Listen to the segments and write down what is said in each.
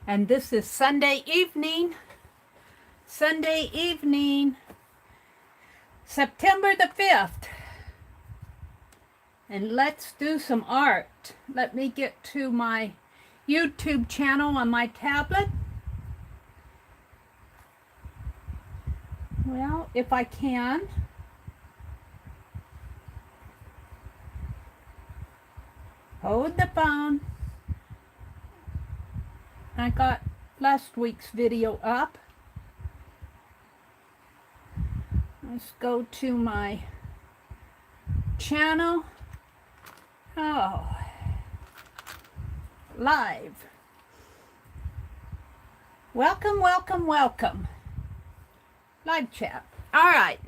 And this is Sunday evening, September the 5th. And let's do some art. Let me get to my YouTube channel on my tablet. Well, if I can. Hold the phone. I got last week's video up. Let's go to my channel. Oh, live. Welcome, welcome, welcome. Live chat. All right.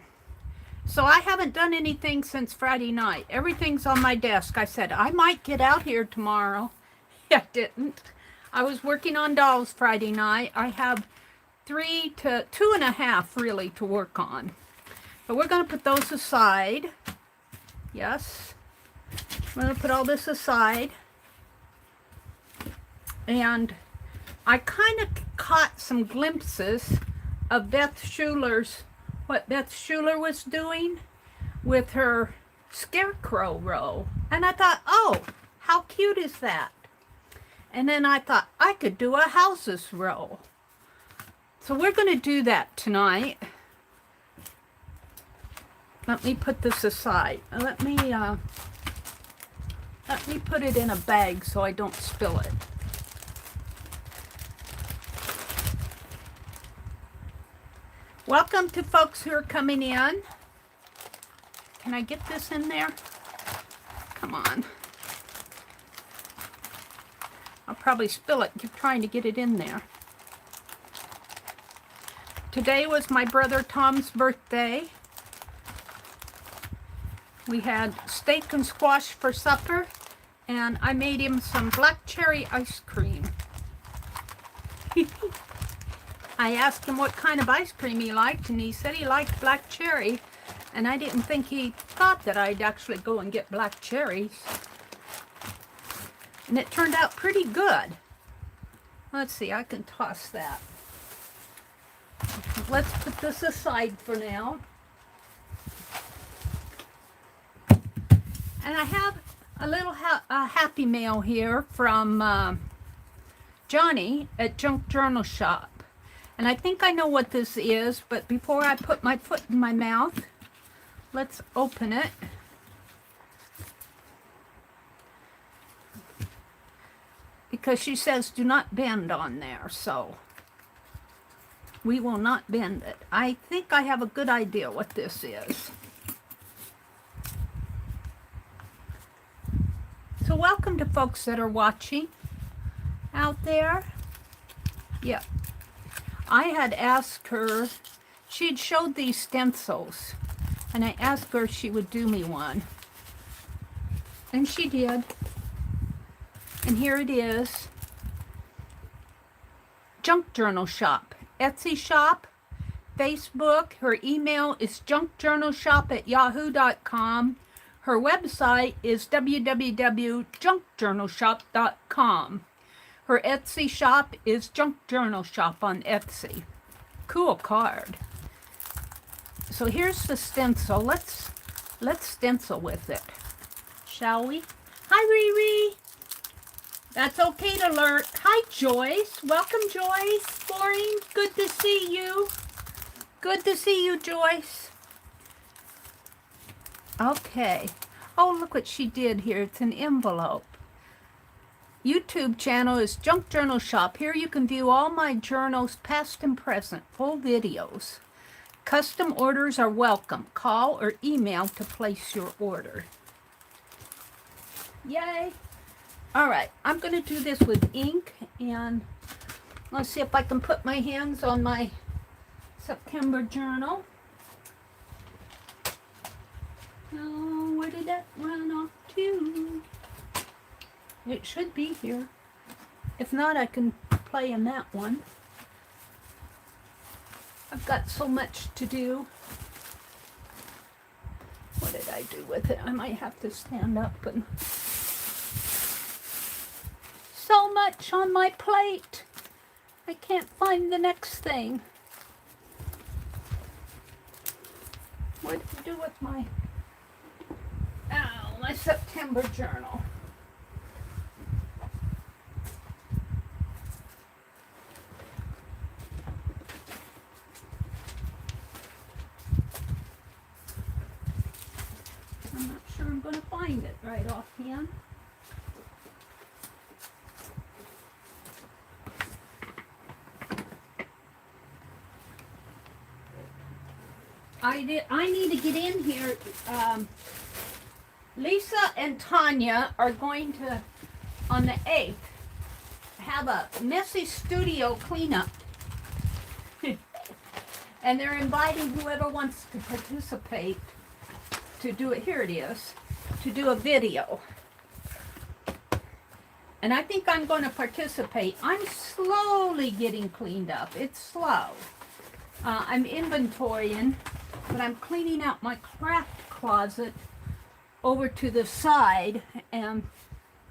So I haven't done anything since Friday night. Everything's on my desk. I said I might get out here tomorrow. I didn't. I was working on dolls Friday night. I have 3 to 2.5 really to work on. But we're going to put those aside. Yes. I'm going to put all this aside. And I kind of caught some glimpses of what Beth Schuler was doing with her scarecrow row. And I thought, oh, how cute is that? And then I thought, I could do a houses row. So we're going to do that tonight. Let me put this aside. Let me put it in a bag so I don't spill it. Welcome to folks who are coming in. Can I get this in there? Come on. I'll probably spill it. Keep trying to get it in there. Today was my brother Tom's birthday. We had steak and squash for supper, and I made him some black cherry ice cream. I asked him what kind of ice cream he liked, and he said he liked black cherry, and I didn't think he thought that I'd actually go and get black cherries. And it turned out pretty good. Let's see, I can toss that. Let's put this aside for now. And I have a little happy mail here from Johnny at Junk Journal Shop. And I think I know what this is, but before I put my foot in my mouth, let's open it. Because she says do not bend on there, so we will not bend it. I think I have a good idea what this is. So welcome to folks that are watching out there. Yeah. I had asked her, she'd showed these stencils, and I asked her if she would do me one. And she did. And here it is. Junk Journal Shop. Etsy shop. Facebook. Her email is junkjournalshop@yahoo.com. Her website is www.junkjournalshop.com. Her Etsy shop is Junk Journal Shop on Etsy. Cool card. So here's the stencil. Let's stencil with it, shall we? Hi, Riri. That's okay to learn. Hi, Joyce. Welcome, Joyce. Maureen, good to see you. Good to see you, Joyce. Okay. Oh, look what she did here. It's an envelope. YouTube channel is Junk Journal Shop. Here you can view all my journals, past and present, full videos. Custom orders are welcome. Call or email to place your order. Yay! All right, I'm going to do this with ink, and let's see if I can put my hands on my September journal. Oh, where did that run off to? It should be here. If not, I can play in that one. I've got so much to do. What did I do with it? I might have to stand up and... So much on my plate. I can't find the next thing. What did I do with my, oh, my September journal? I'm not sure I'm going to find it right offhand. I need to get in here. Lisa and Tanya are going to, on the 8th, have a messy studio cleanup. And they're inviting whoever wants to participate to do it. Here it is, to do a video. And I think I'm going to participate. I'm slowly getting cleaned up. It's slow. I'm inventorying, but I'm cleaning out my craft closet over to the side. And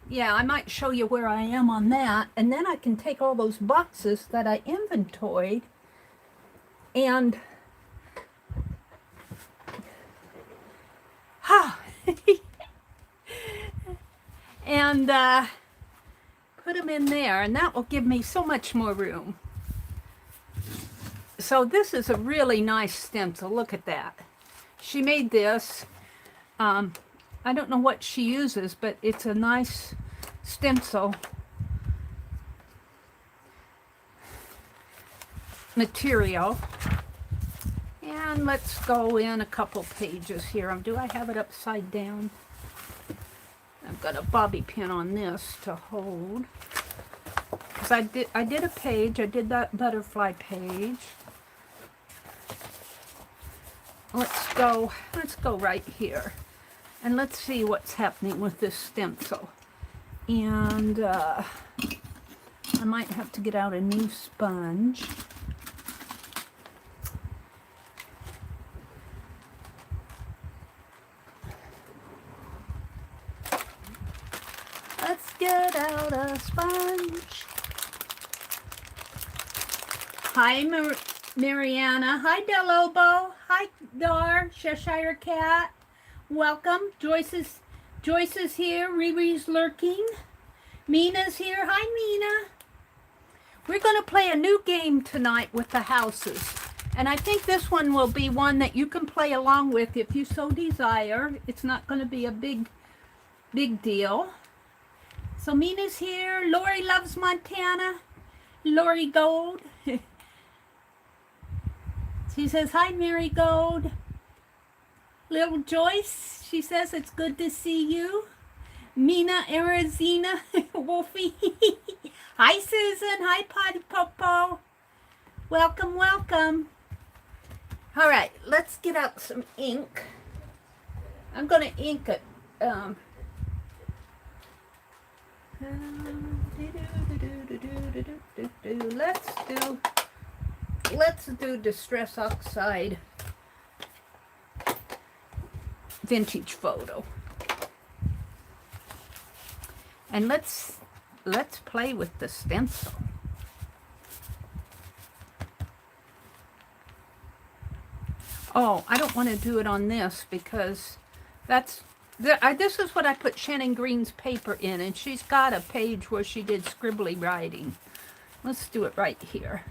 yeah, I might show you where I am on that. And then I can take all those boxes that I inventoried and and put them in there, and that will give me so much more room. So this is a really nice stencil. Look at that. She made this. I don't know what she uses, but it's a nice stencil material. And let's go in a couple pages here. Do I have it upside down? I've got a bobby pin on this to hold. Because I did a page. I did that butterfly page. Let's go right here. And let's see what's happening with this stencil. And I might have to get out a new sponge. Let's get out a sponge. Hi, Mariana. Hi, Delobo. Hi, Dar, Cheshire Cat. Welcome. Joyce is here. Riri's lurking. Mina's here. Hi, Mina. We're going to play a new game tonight with the houses. And I think this one will be one that you can play along with if you so desire. It's not going to be a big deal. So Mina's here. Lori loves Montana. Lori Gold. She says, hi, Mary Gold. Little Joyce, she says, it's good to see you. Mina, Arizona, Wolfie. Hi, Susan. Hi, Potty Popo. Welcome, welcome. All right, let's get out some ink. I'm going to ink it. Let's do Distress Oxide Vintage Photo. And let's play with the stencil. Oh, I don't want to do it on this because this is what I put Shannon Green's paper in, and she's got a page where she did scribbly writing. Let's do it right here.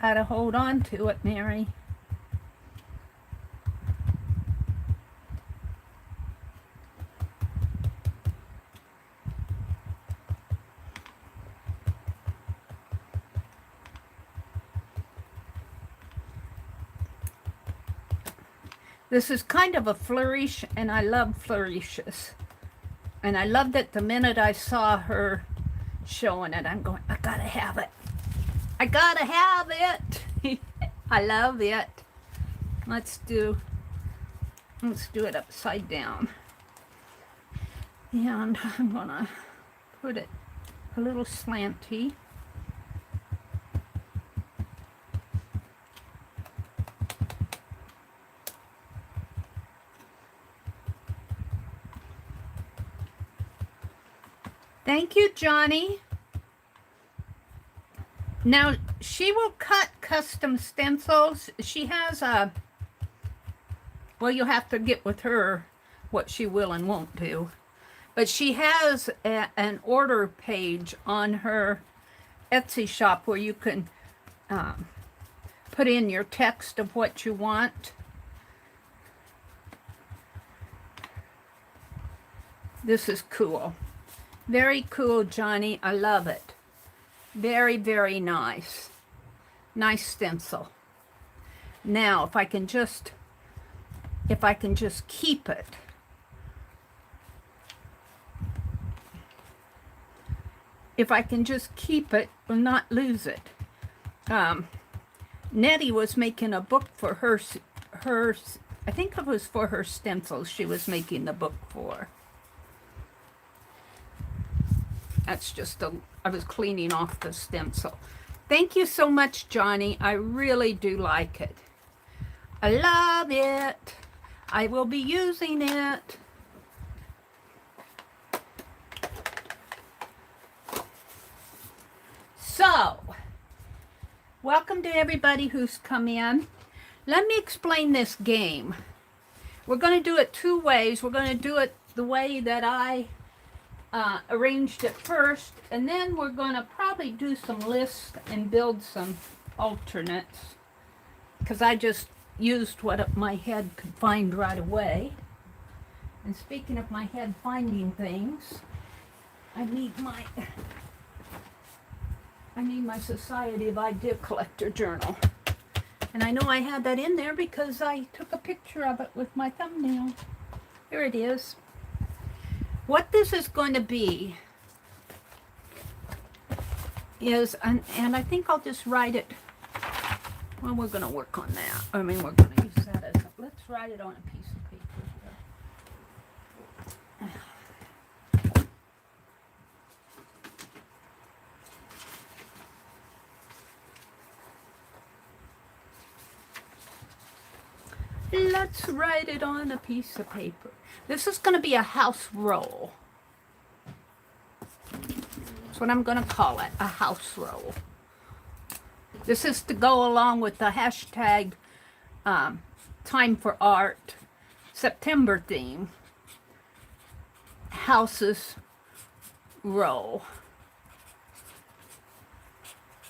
Gotta hold on to it, Mary. This is kind of a flourish, and I love flourishes. And I loved it the minute I saw her showing it. I'm going, I gotta have it. I gotta have it. I love it. Let's do it upside down. And I'm gonna put it a little slanty. Thank you, Johnny. Now, she will cut custom stencils. She has a, well, you'll have to get with her what she will and won't do. But she has an order page on her Etsy shop where you can put in your text of what you want. This is cool. Very cool, Johnny. I love it. Very, very nice. Nice stencil. Now, if I can just keep it. If I can just keep it or not lose it. Nettie was making a book for her, I think it was for her stencils she was making the book for. That's just I was cleaning off the stencil. Thank you so much, Johnny. I really do like it. I love it. I will be using it. So, welcome to everybody who's come in. Let me explain this game. We're going to do it two ways. We're going to do it the way that I arranged it first, and then we're going to probably do some lists and build some alternates, because I just used what my head could find right away. And speaking of my head finding things, I need my Society of Idea Collector journal. And I know I had that in there because I took a picture of it with my thumbnail. Here it is. What this is going to be is, and I think I'll just write it, well, we're going to work on that. I mean, we're going to use that as, let's write it on a piece of paper here. Let's write it on a piece of paper. This is going to be a house roll. That's what I'm going to call it, a house roll. This is to go along with the hashtag Time for Art September theme, houses roll.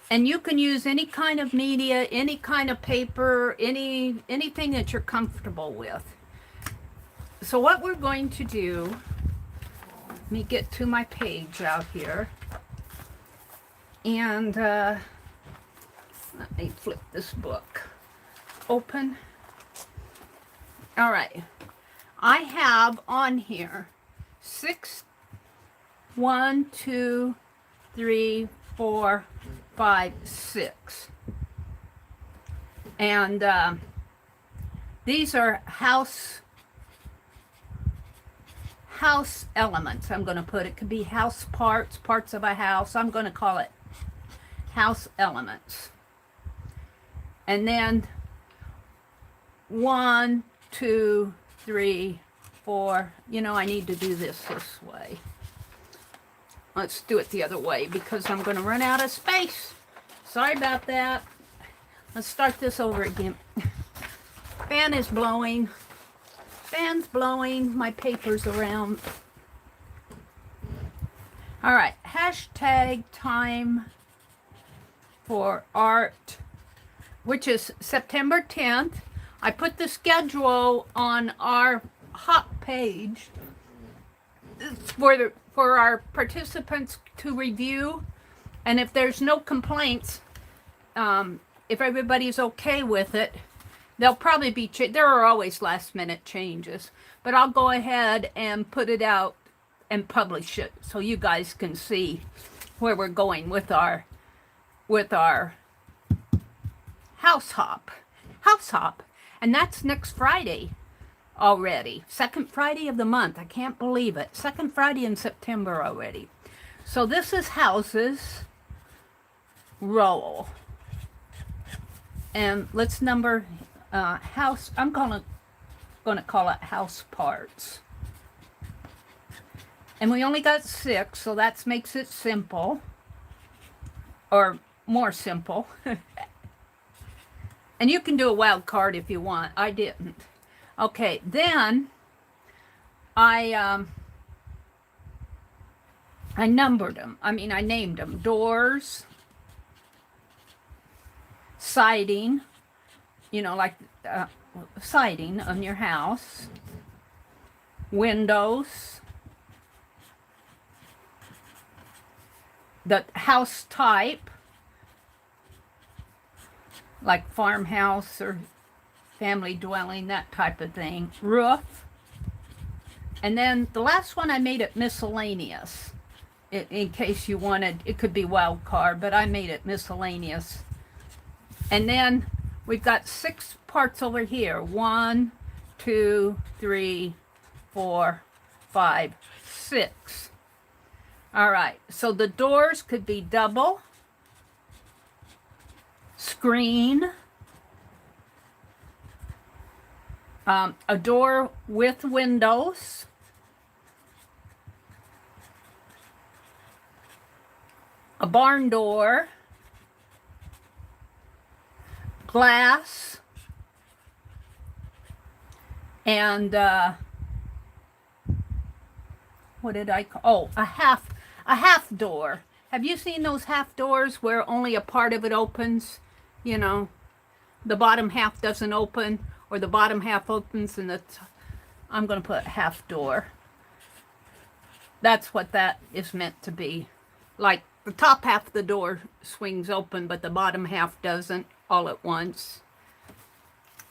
And you can use any kind of media, any kind of paper, anything that you're comfortable with. So what we're going to do, let me get to my page out here. And let me flip this book open. All right. I have on here 1, 2, 3, 4, 5, 6. And these are house elements. I'm going to put it could be house parts of a house. I'm going to call it house elements. And then 1, 2, 3, 4. You know, I need to do this way. Let's do it the other way because I'm going to run out of space. Sorry about that. Let's start this over again. Fan is blowing. Fan's blowing my papers around. All right. Hashtag Time for Art, which is September 10th. I put the schedule on our hop page for our participants to review, and if there's no complaints, if everybody's okay with it, there'll probably be there are always last minute changes, but I'll go ahead and put it out and publish it so you guys can see where we're going with our house hop, and that's next Friday already. Second Friday of the month. I can't believe it. Second Friday in September already. So this is houses roll. And let's number house. I'm gonna call it house parts. And we only got 6, so that makes it simple. Or more simple. And you can do a wild card if you want. I didn't. Okay, then I numbered them. I named them. Doors, siding, like siding on your house, windows, the house type, like farmhouse or family dwelling, that type of thing, roof, and then the last one I made it miscellaneous. In case you wanted, it could be wild card, but I made it miscellaneous. And then we've got 6 parts over here. 1, 2, 3, 4, 5, 6. All right, so the doors could be double, screen, a door with windows, a barn door, glass, and what did I call? Oh, a half door. Have you seen those half doors where only a part of it opens? The bottom half doesn't open, or the bottom half opens and I'm going to put half door. That's what that is meant to be. Like the top half of the door swings open, but the bottom half doesn't all at once.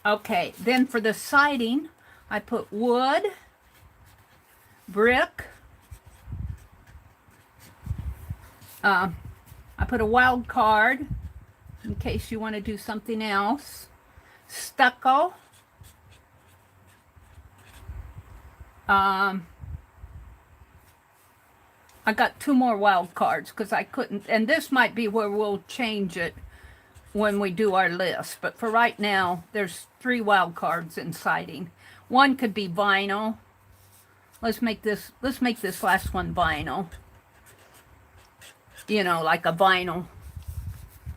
Okay, then for the siding, I put wood, brick, I put a wild card in case you want to do something else, stucco, I got 2 more wild cards because I couldn't, and this might be where we'll change it when we do our list, but for right now there's 3 wild cards in siding. One could be vinyl. Let's make this last one vinyl. Like a vinyl,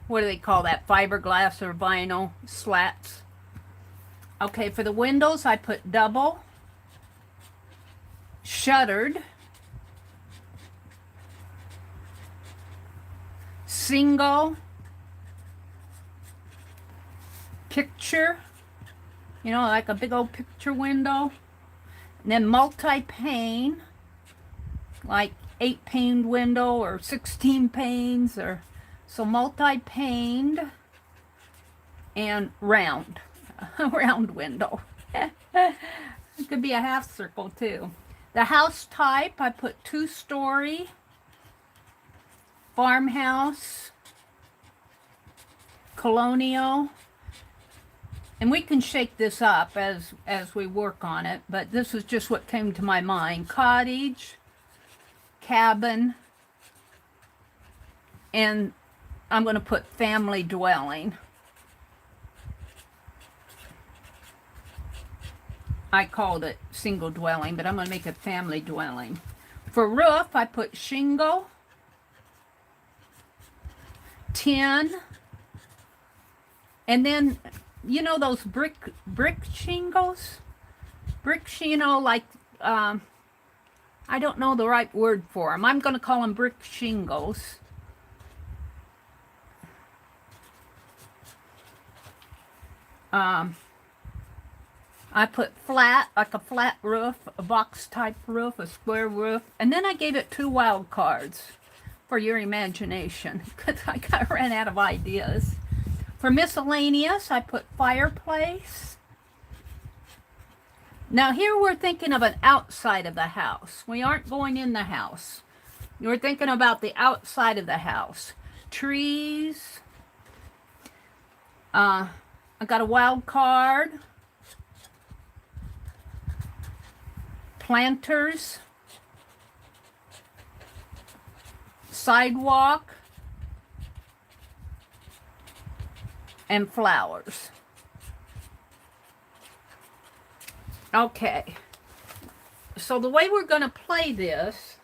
what do they call that, fiberglass or vinyl slats. Okay, for the windows I put double, shuttered, single, picture, like a big old picture window, and then multi-pane, like 8-pane window or 16 panes, or so multi-paned, and round, a round window. It could be a half circle too. The house type, I put 2-story, farmhouse, colonial, and we can shake this up as we work on it, but this is just what came to my mind. Cottage, cabin, and I'm going to put family dwelling. I called it single dwelling, but I'm going to make it family dwelling. For roof, I put shingle, tin, and then, those brick shingles? Brick, like, I don't know the right word for them. I'm going to call them brick shingles. I put flat, like a flat roof, a box type roof, a square roof, and then I gave it 2 wild cards for your imagination because I ran out of ideas. For miscellaneous, I put fireplace. Now here we're thinking of an outside of the house. We aren't going in the house. We're thinking about the outside of the house. Trees. I got a wild card. Planters. Sidewalk. And flowers. Okay. So the way we're going to play this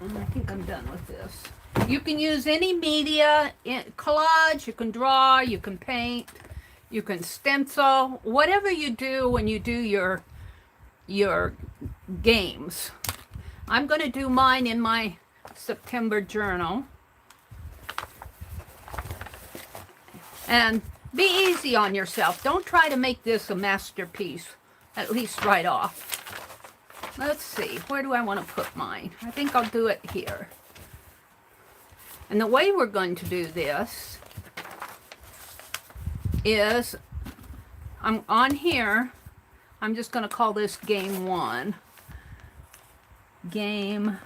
I think I'm done with this. You can use any media, collage, you can draw, you can paint, you can stencil, whatever you do when you do your games. I'm going to do mine in my September journal. And be easy on yourself. Don't try to make this a masterpiece, at least right off. Let's see, where do I want to put mine? I think I'll do it here. And the way we're going to do this is, I'm on here, I'm just going to call this game 1. Game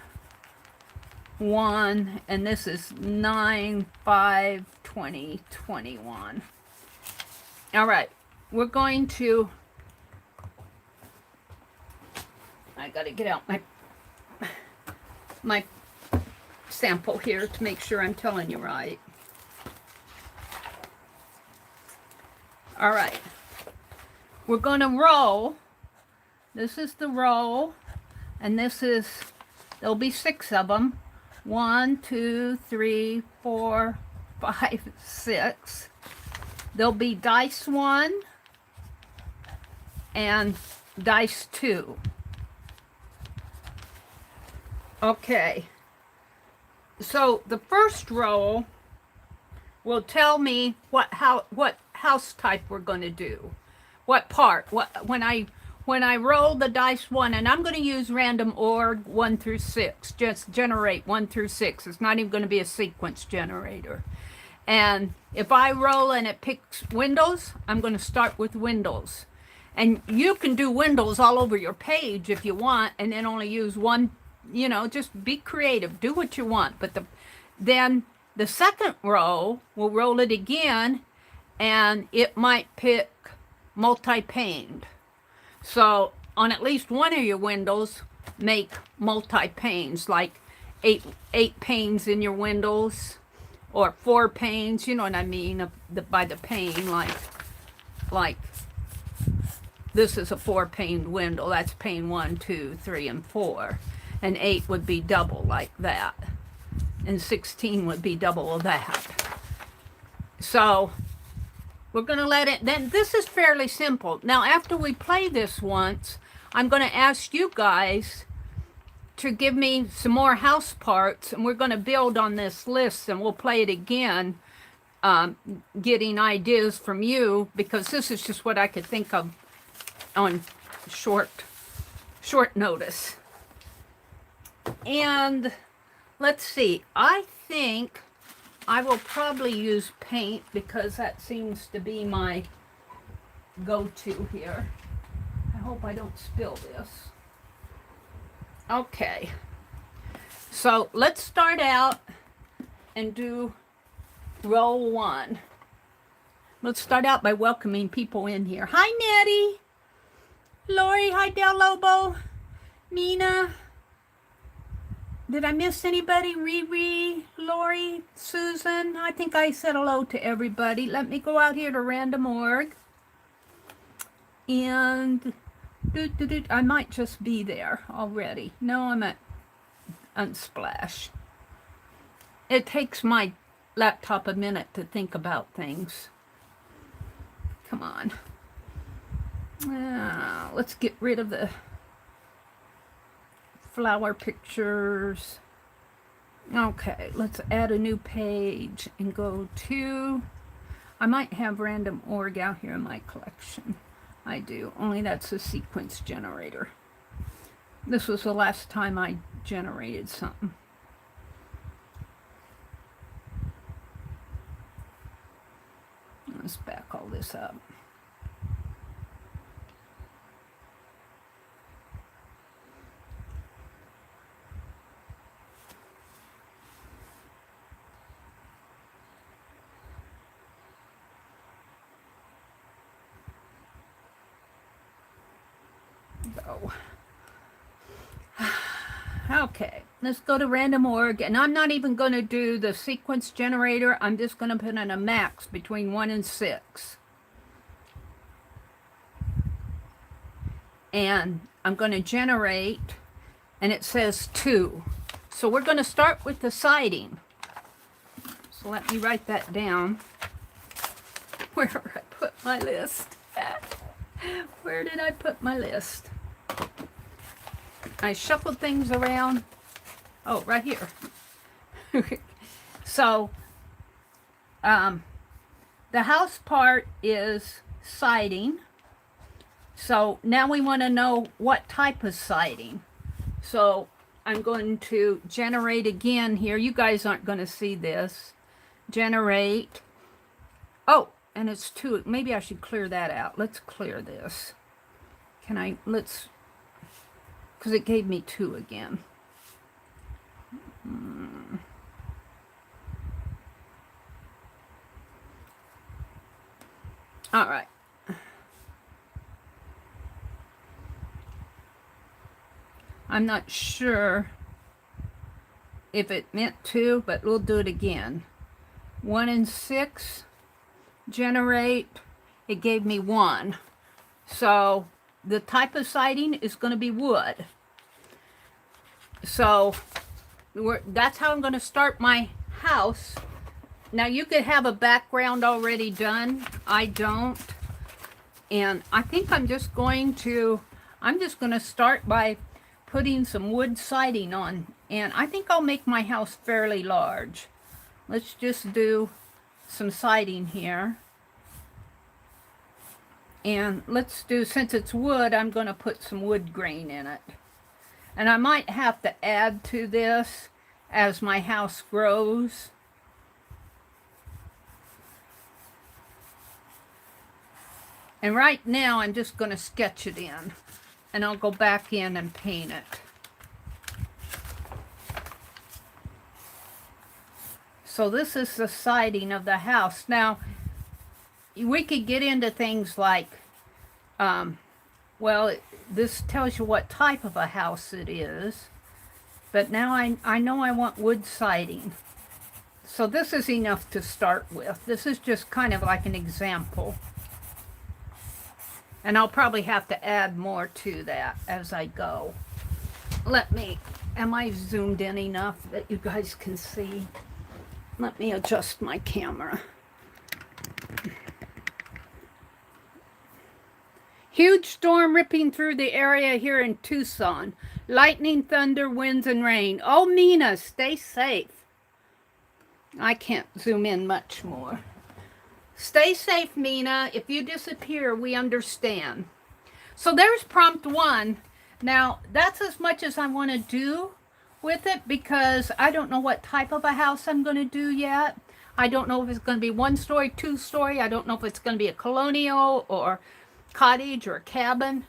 1, and this is 9/5/2021. All right, we're going to, I got to get out my sample here to make sure I'm telling you right. All right, we're going to roll. This is the roll, and this is, there'll be 6 of them. 1, 2, 3, 4, 5, 6. There'll be dice 1 and dice 2. Okay. So the first roll will tell me what house type we're going to do. What part? When I roll the dice 1, and I'm going to use random org 1 through 6, just generate 1 through 6. It's not even going to be a sequence generator. And if I roll and it picks windows, I'm going to start with windows. And you can do windows all over your page if you want, and then only use one, you know, just be creative, do what you want. But then the second row, we'll roll it again, and it might pick multi-paned. So on at least one of your windows, make multi-panes, like eight panes in your windows, or 4 panes, you know what I mean, by the pane, like this is a 4-paned window, that's pane 1, 2, 3, and 4. And 8 would be double like that. And 16 would be double of that. So we're going to let it, then this is fairly simple. Now after we play this once, I'm going to ask you guys to give me some more house parts, and we're going to build on this list, and we'll play it again, getting ideas from you, because this is just what I could think of on short notice. And let's see, I think I will probably use paint because that seems to be my go-to here. I hope I don't spill this. Okay, so let's start out and do roll 1. Let's start out by welcoming people in here. Hi, Nettie. Lori, hi, Del Lobo. Mina. Did I miss anybody? Riri, Lori, Susan. I think I said hello to everybody. Let me go out here to random org. And I might just be there already. No, I'm at Unsplash. It takes my laptop a minute to think about things. Come on. Let's get rid of the flower pictures. Okay, let's add a new page and go to, I might have random org out here in my collection. I do, only that's a sequence generator. This was the last time I generated something. Let's back all this up. Go. Okay, let's go to random org, and I'm not even going to do the sequence generator. I'm just going to put in a max between 1 and 6. And I'm going to generate, and it says 2. So we're going to start with the siding. So let me write that down. Where did I put my list? Where did I put my list? I shuffled things around. Oh, right here. So, the house part is siding. So now we want to know what type of siding. So I'm going to generate again here. You guys aren't going to see this. Generate. Oh, and it's 2. Maybe I should clear that out. Let's clear this. Can I? Let's, because it gave me 2 again. All right. I'm not sure if it meant 2, but we'll do it again. 1 and 6, generate, it gave me 1. So the type of siding is going to be wood. So that's how I'm going to start my house. Now you could have a background already done. I don't. And I think I'm just going to start by putting some wood siding on. And I think I'll make my house fairly large. Let's just do some siding here. And let's do, since it's wood, I'm going to put some wood grain in it. And I might have to add to this as my house grows. And right now I'm just going to sketch it in. And I'll go back in and paint it. So this is the siding of the house. Now, we could get into things like, well, this tells you what type of a house it is. But now I know I want wood siding. So this is enough to start with. This is just kind of like an example. And I'll probably have to add more to that as I go. Am I zoomed in enough that you guys can see? Let me adjust my camera. Huge storm ripping through the area here in Tucson. Lightning, thunder, winds, and rain. Oh, Mina, stay safe. I can't zoom in much more. Stay safe, Mina. If you disappear, we understand. So there's prompt 1. Now, that's as much as I want to do with it because I don't know what type of a house I'm going to do yet. I don't know if it's going to be 1-story, 2-story. I don't know if it's going to be a colonial or cottage or a cabin.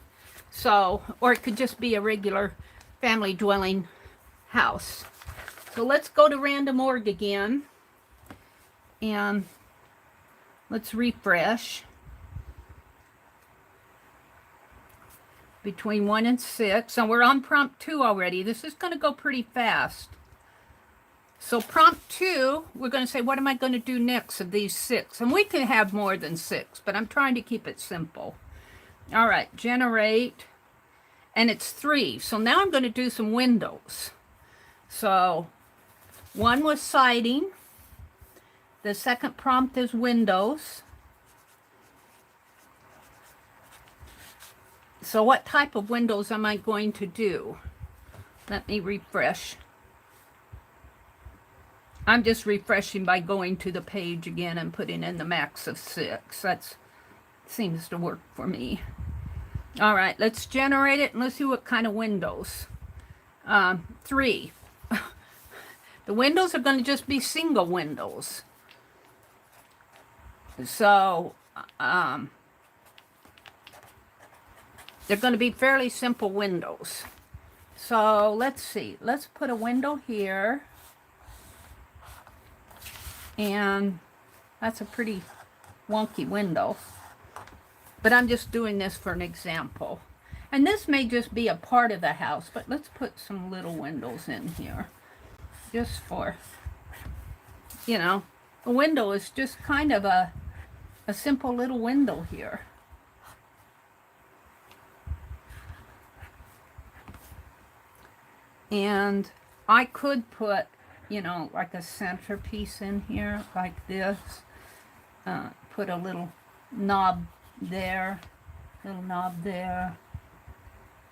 So, or it could just be a regular family dwelling house. So let's go to random org again. And let's refresh. Between 1 and 6. And we're on prompt 2 already. This is going to go pretty fast. So prompt 2, we're going to say, what am I going to do next of these 6? And we can have more than 6, but I'm trying to keep it simple. All right, generate. And it's 3. So now I'm going to do some windows. So 1 was siding. The second prompt is windows. So what type of windows am I going to do? Let me refresh. I'm just refreshing by going to the page again and putting in the max of 6. That seems to work for me. All right, let's generate it and let's see what kind of windows. 3. The windows are going to just be single windows. So, they're going to be fairly simple windows. So, let's see. Let's put a window here. And that's a pretty wonky window. But I'm just doing this for an example. And this may just be a part of the house, but let's put some little windows in here. Just for, you know, a window is just kind of a simple little window here. And I could put, you know, like a centerpiece in here, like this. Put a little knob there, little knob there,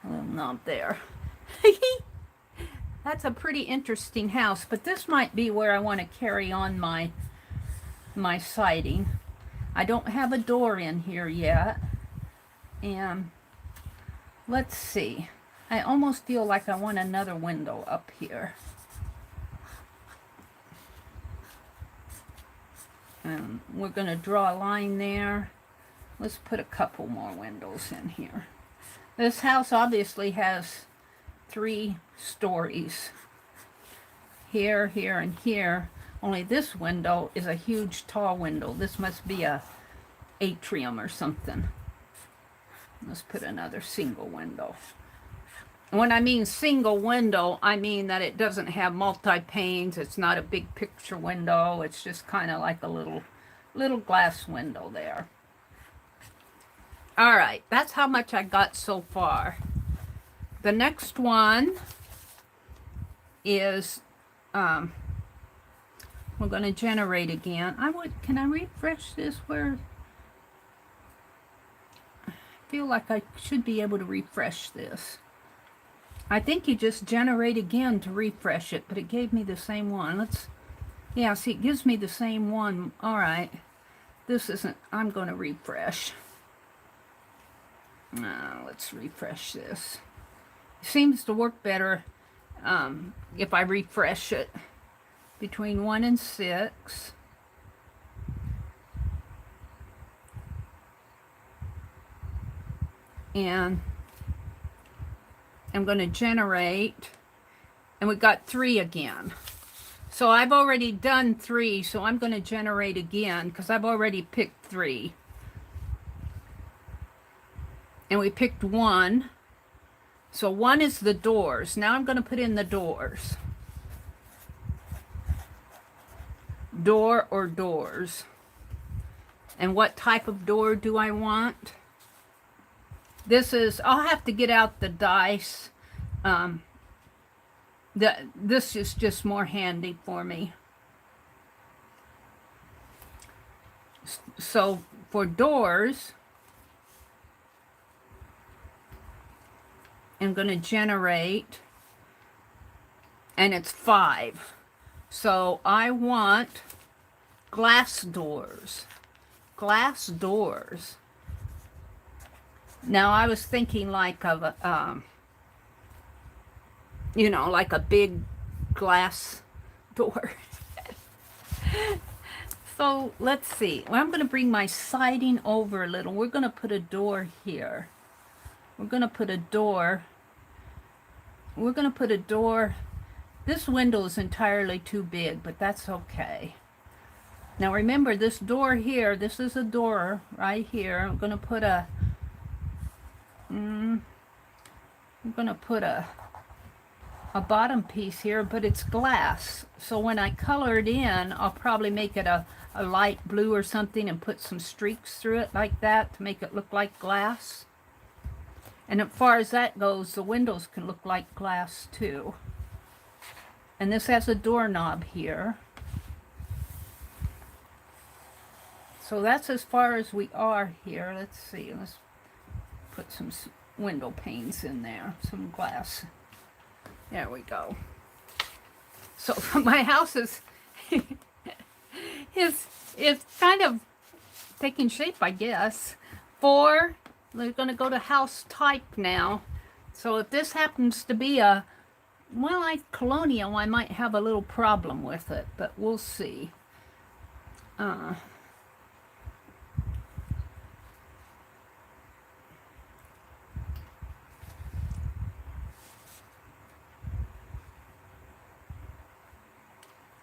a little knob there. That's a pretty interesting house, but this might be where I want to carry on my siding. I don't have a door in here yet, and let's see. I almost feel like I want another window up here. We're going to draw a line there. Let's put a couple more windows in here. This house obviously has 3 stories. Here, here, and here. Only this window is a huge tall window. This must be a atrium or something. Let's put another single window. When I mean single window, I mean that it doesn't have multi-panes. It's not a big picture window. It's just kind of like a little glass window there. All right, that's how much I got so far. The next one is, we're going to generate again. Can I refresh this where? I feel like I should be able to refresh this. I think you just generate again to refresh it, but it gave me the same one. Yeah, see, it gives me the same one. All right. This isn't, I'm going to refresh. Let's refresh this. It seems to work better if I refresh it. Between 1 and 6. And I'm going to generate, and we got 3 again. So I've already done 3, so I'm going to generate again because I've already picked 3. And we picked 1. So 1 is the doors. Now I'm going to put in the doors. Door or doors. And what type of door do I want? This is, I'll have to get out the dice. This is just more handy for me. So for doors, I'm going to generate, and it's 5. So I want glass doors. Glass doors. Now, I was thinking like of a, you know, like a big glass door. So, let's see. Well, I'm going to bring my siding over a little. We're going to put a door here. We're going to put a door. We're going to put a door. This window is entirely too big, but that's okay. Now, remember, this door here, this is a door right here. I'm going to put a I'm going to put a bottom piece here, but it's glass. So when I color it in, I'll probably make it a light blue or something and put some streaks through it like that to make it look like glass. And as far as that goes, the windows can look like glass too. And this has a doorknob here. So that's as far as we are here. Let's see. Let's put some window panes in there, some glass. There we go. So my house is kind of taking shape, I guess. 4, we're going to go to house type now. So if this happens to be a, well, like colonial, I might have a little problem with it, but we'll see.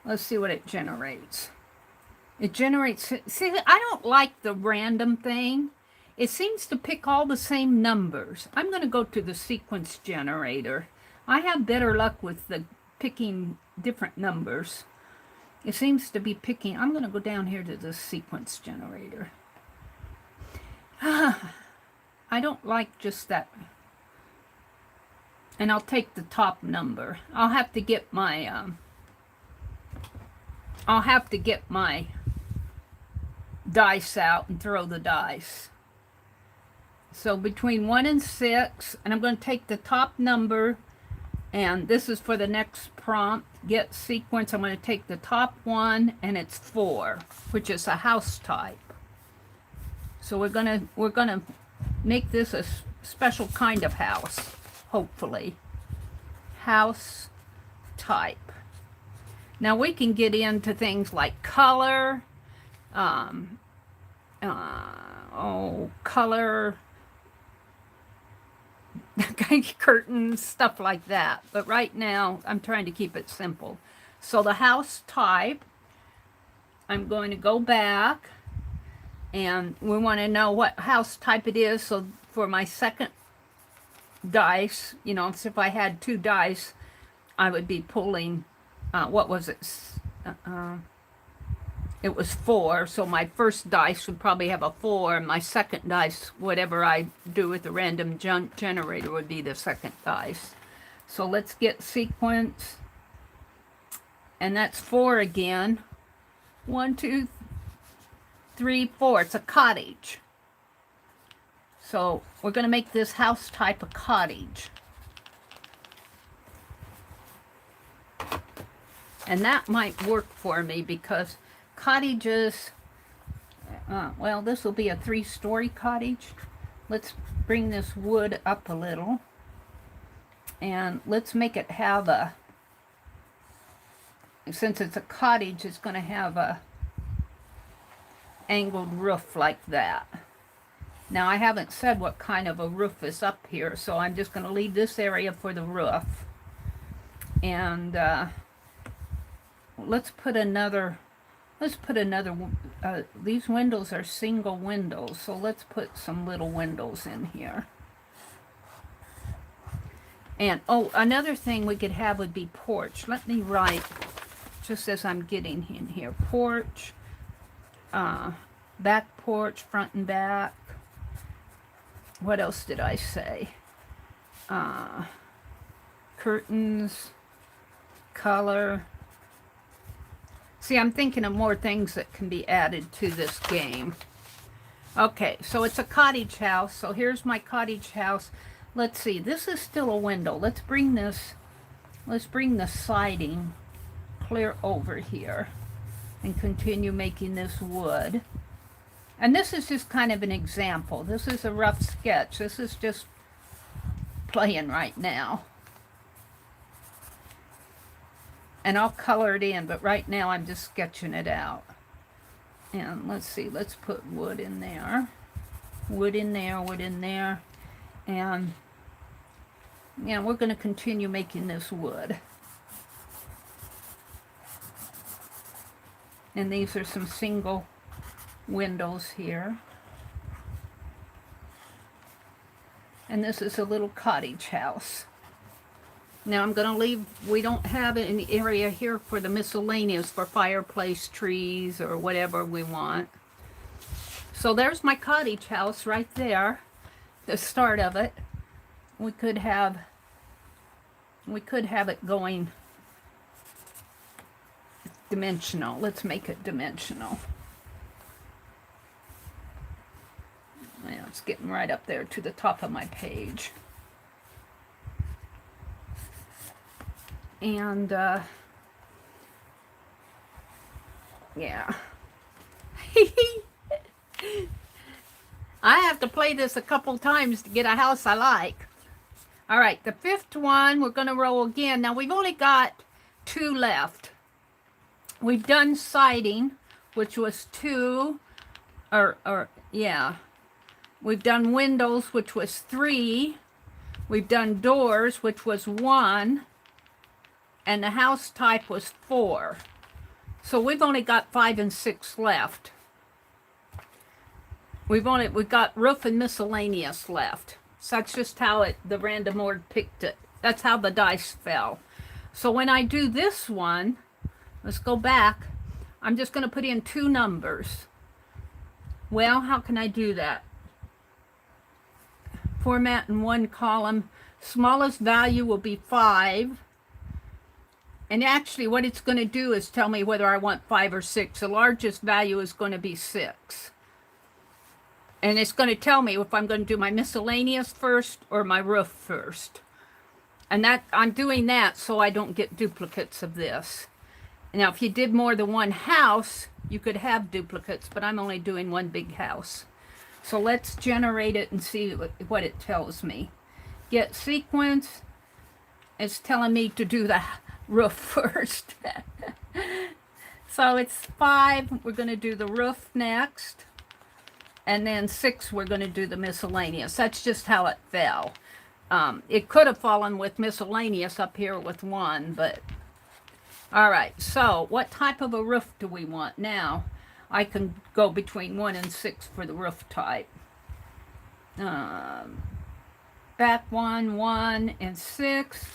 Let's see what it generates. It generates, see, I don't like the random thing. It seems to pick all the same numbers. I'm going to go to the sequence generator. I have better luck with the picking different numbers. It seems to be picking, I'm going to go down here to the sequence generator. I don't like just that. And I'll take the top number. I'll have to get my dice out and throw the dice. So between 1 and 6, and I'm going to take the top number, and this is for the next prompt, get sequence. I'm going to take the top one, and it's 4, which is a house type. So we're gonna make this a special kind of house, hopefully. House type. Now we can get into things like color, color, curtains, stuff like that. But right now, I'm trying to keep it simple. So the house type, I'm going to go back, and we want to know what house type it is. So for my second dice, you know, so if I had 2 dice, I would be pulling, what was it? It was 4, so my first dice would probably have a 4, and my second dice, whatever I do with the random generator, would be the second dice. So let's get sequence, and that's 4 again. 1, 2, 3, 4. It's a cottage. So we're going to make this house type a cottage. And that might work for me because cottages, well, this will be a 3-story cottage. Let's bring this wood up a little, and let's make it have a, since it's a cottage, it's going to have a angled roof like that. Now I haven't said what kind of a roof is up here, so I'm just going to leave this area for the roof. And let's put another, these windows are single windows, so let's put some little windows in here. And, oh, another thing we could have would be porch. Let me write, just as I'm getting in here, porch, back porch, front and back. What else did I say? Curtains, color. See, I'm thinking of more things that can be added to this game. Okay, so it's a cottage house. So here's my cottage house. Let's see, this is still a window. Let's bring the siding clear over here and continue making this wood. And this is just kind of an example. This is a rough sketch. This is just playing right now. And I'll color it in, but right now I'm just sketching it out. And let's see, let's put wood in there. Wood in there, wood in there. And yeah, we're going to continue making this wood. And these are some single windows here. And this is a little cottage house. Now I'm going to leave, we don't have any area here for the miscellaneous, for fireplace, trees, or whatever we want. So there's my cottage house right there, the start of it. We could have it going dimensional. Let's make it dimensional. Yeah, it's getting right up there to the top of my page. And, yeah. I have to play this a couple times to get a house I like. All right, the 5th one, we're going to roll again. Now, we've only got 2 left. We've done siding, which was 2, yeah. We've done windows, which was 3. We've done doors, which was 1. And the house type was 4. So we've only got 5 and 6 left. We've got roof and miscellaneous left. So that's just how the random org picked it. That's how the dice fell. So when I do this one, let's go back. I'm just going to put in 2 numbers. Well, how can I do that? format in one column. Smallest value will be 5. And actually what it's going to do is tell me whether I want 5 or 6. The largest value is going to be 6. And it's going to tell me if I'm going to do my miscellaneous first or my roof first. And that I'm doing that so I don't get duplicates of this. Now, if you did more than one house, you could have duplicates, but I'm only doing one big house. So let's generate it and see what it tells me. Get sequence. It's telling me to do the roof first. So it's 5. We're going to do the roof next. And then 6, we're going to do the miscellaneous. That's just how it fell. It could have fallen with miscellaneous up here with 1, but... All right, so what type of a roof do we want? Now, I can go between 1 and 6 for the roof type. Back 1, 1, and 6.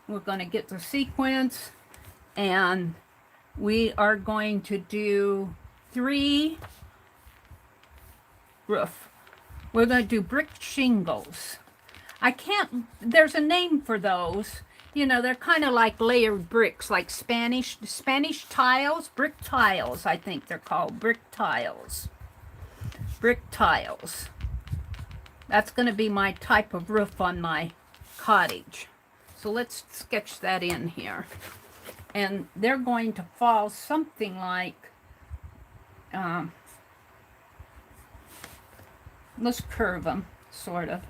We're going to get the sequence, and we are going to do 3 roof. We're going to do brick shingles. There's a name for those. You know, they're kind of like layered bricks, like Spanish tiles, brick tiles, I think they're called, brick tiles. Brick tiles. That's going to be my type of roof on my cottage. So let's sketch that in here. And they're going to fall something like, let's curve them, sort of.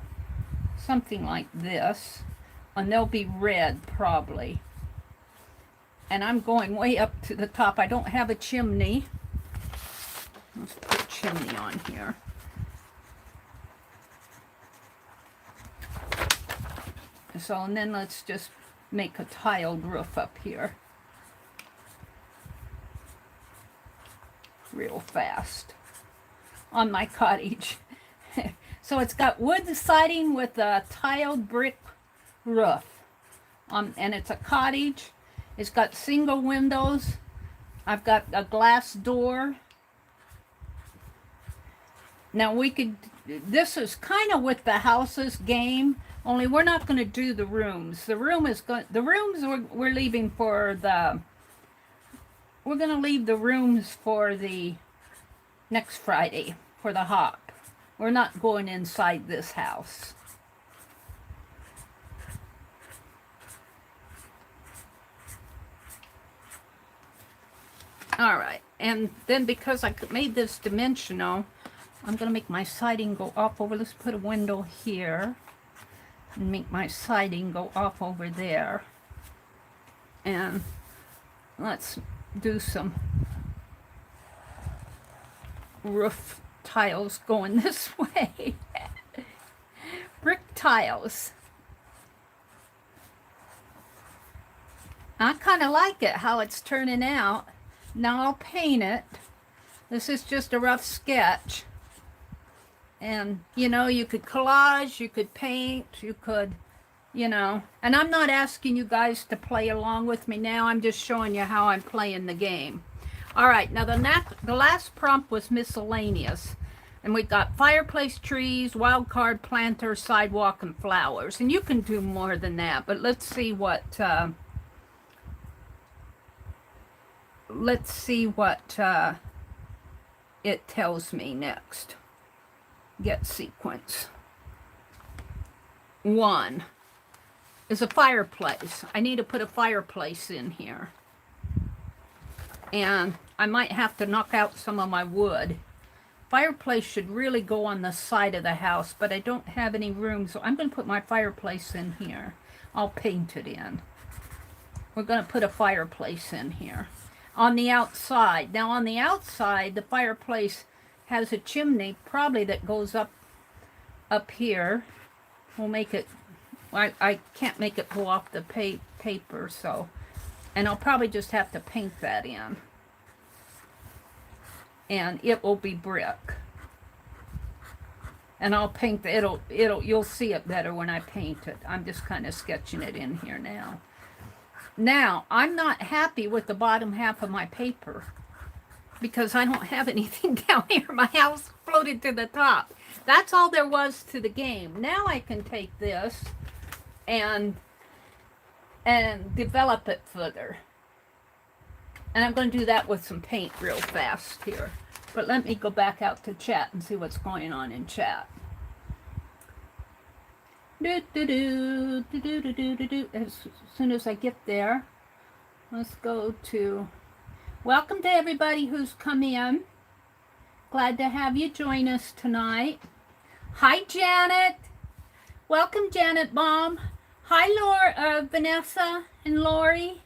Something like this. And they'll be red, probably. And I'm going way up to the top. I don't have a chimney. Let's put chimney on here. So, and then let's just make a tiled roof up here. Real fast. On my cottage. So it's got wood siding with a tiled brick roof. And it's a cottage. It's got single windows. I've got a glass door. Now this is kind of with the houses game, only we're not going to do the rooms. The rooms we're leaving for we're going to leave the rooms for the next Friday for the hop. We're not going inside this house. All right, and then because I made this dimensional, I'm going to make my siding go off over. Let's put a window here and make my siding go off over there. And let's do some roof tiles going this way. Brick tiles. I kind of like it, how it's turning out. Now I'll paint it. This is just a rough sketch. And, you know, you could collage, you could paint, you could, you know. And I'm not asking you guys to play along with me now. I'm just showing you how I'm playing the game. All right, now the last prompt was miscellaneous. And we got fireplace, trees, wild card, planter, sidewalk, and flowers. And you can do more than that, but let's see what... it tells me next. Get sequence. 1 is a fireplace. I need to put a fireplace in here. And I might have to knock out some of my wood. Fireplace should really go on the side of the house, but I don't have any room, so I'm going to put my fireplace in here. I'll paint it in. We're going to put a fireplace in here. On the outside. Now on the outside, the fireplace has a chimney probably that goes up here. We'll make it, I can't make it go off the paper, so, and I'll probably just have to paint that in. And it will be brick. And I'll paint you'll see it better when I paint it. I'm just kind of sketching it in here now. Now, I'm not happy with the bottom half of my paper because I don't have anything down here. My house floated to the top. That's all there was to the game. Now I can take this and develop it further. And I'm going to do that with some paint real fast here. But let me go back out to chat and see what's going on in chat. As soon as I get there, let's go to... Welcome to everybody who's come in. Glad to have you join us tonight. Hi, Janet. Welcome, Janet Baum. Hi, Laura, Vanessa and Lori.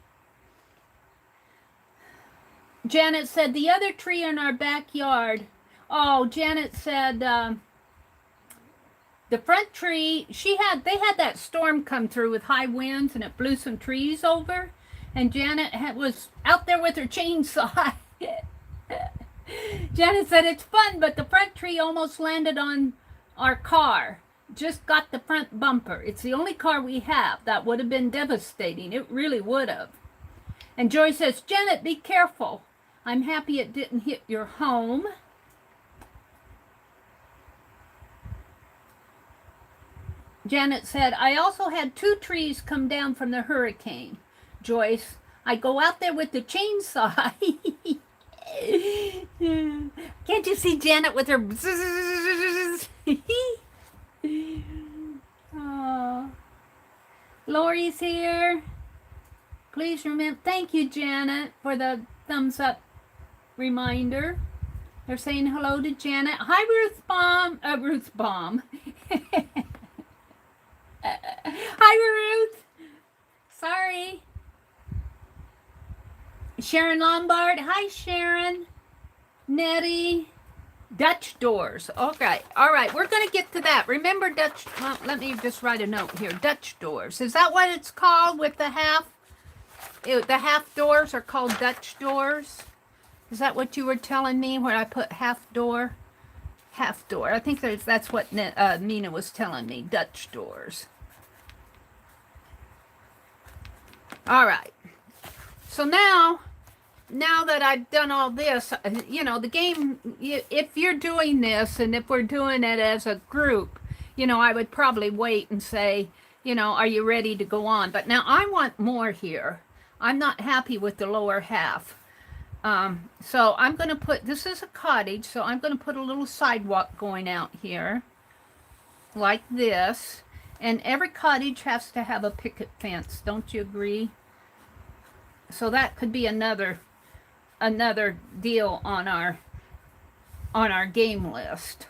Janet said, the other tree in our backyard. Oh, Janet said, the front tree, they had that storm come through with high winds and it blew some trees over. And Janet was out there with her chainsaw. Janet said, it's fun, but the front tree almost landed on our car. Just got the front bumper. It's the only car we have. That would have been devastating. It really would have. And Joy says, Janet, be careful. I'm happy it didn't hit your home. Janet said, I also had 2 trees come down from the hurricane. Joyce, I go out there with the chainsaw. Can't you see Janet with her... Oh. Lori's here. Please remember... Thank you, Janet, for the thumbs up reminder. They're saying hello to Janet. Hi, Ruth Baum. Ruth Baum. Hi, Ruth. Sorry. Sharon Lombard. Hi, Sharon. Nettie. Dutch doors. Okay. All right. We're going to get to that. Remember Dutch... Well, let me just write a note here. Dutch doors. Is that what it's called with the half? The half doors are called Dutch doors. Is that what you were telling me where I put half door? Half door. I think that's what Nina was telling me. Dutch doors. All right. So now that I've done all this, you know, the game, if you're doing this and if we're doing it as a group, you know, I would probably wait and say, you know, are you ready to go on? But now I want more here. I'm not happy with the lower half. So I'm going to put, this is a cottage, so I'm going to put a little sidewalk going out here like this. And every cottage has to have a picket fence. Don't you agree? So that could be another deal on our game list.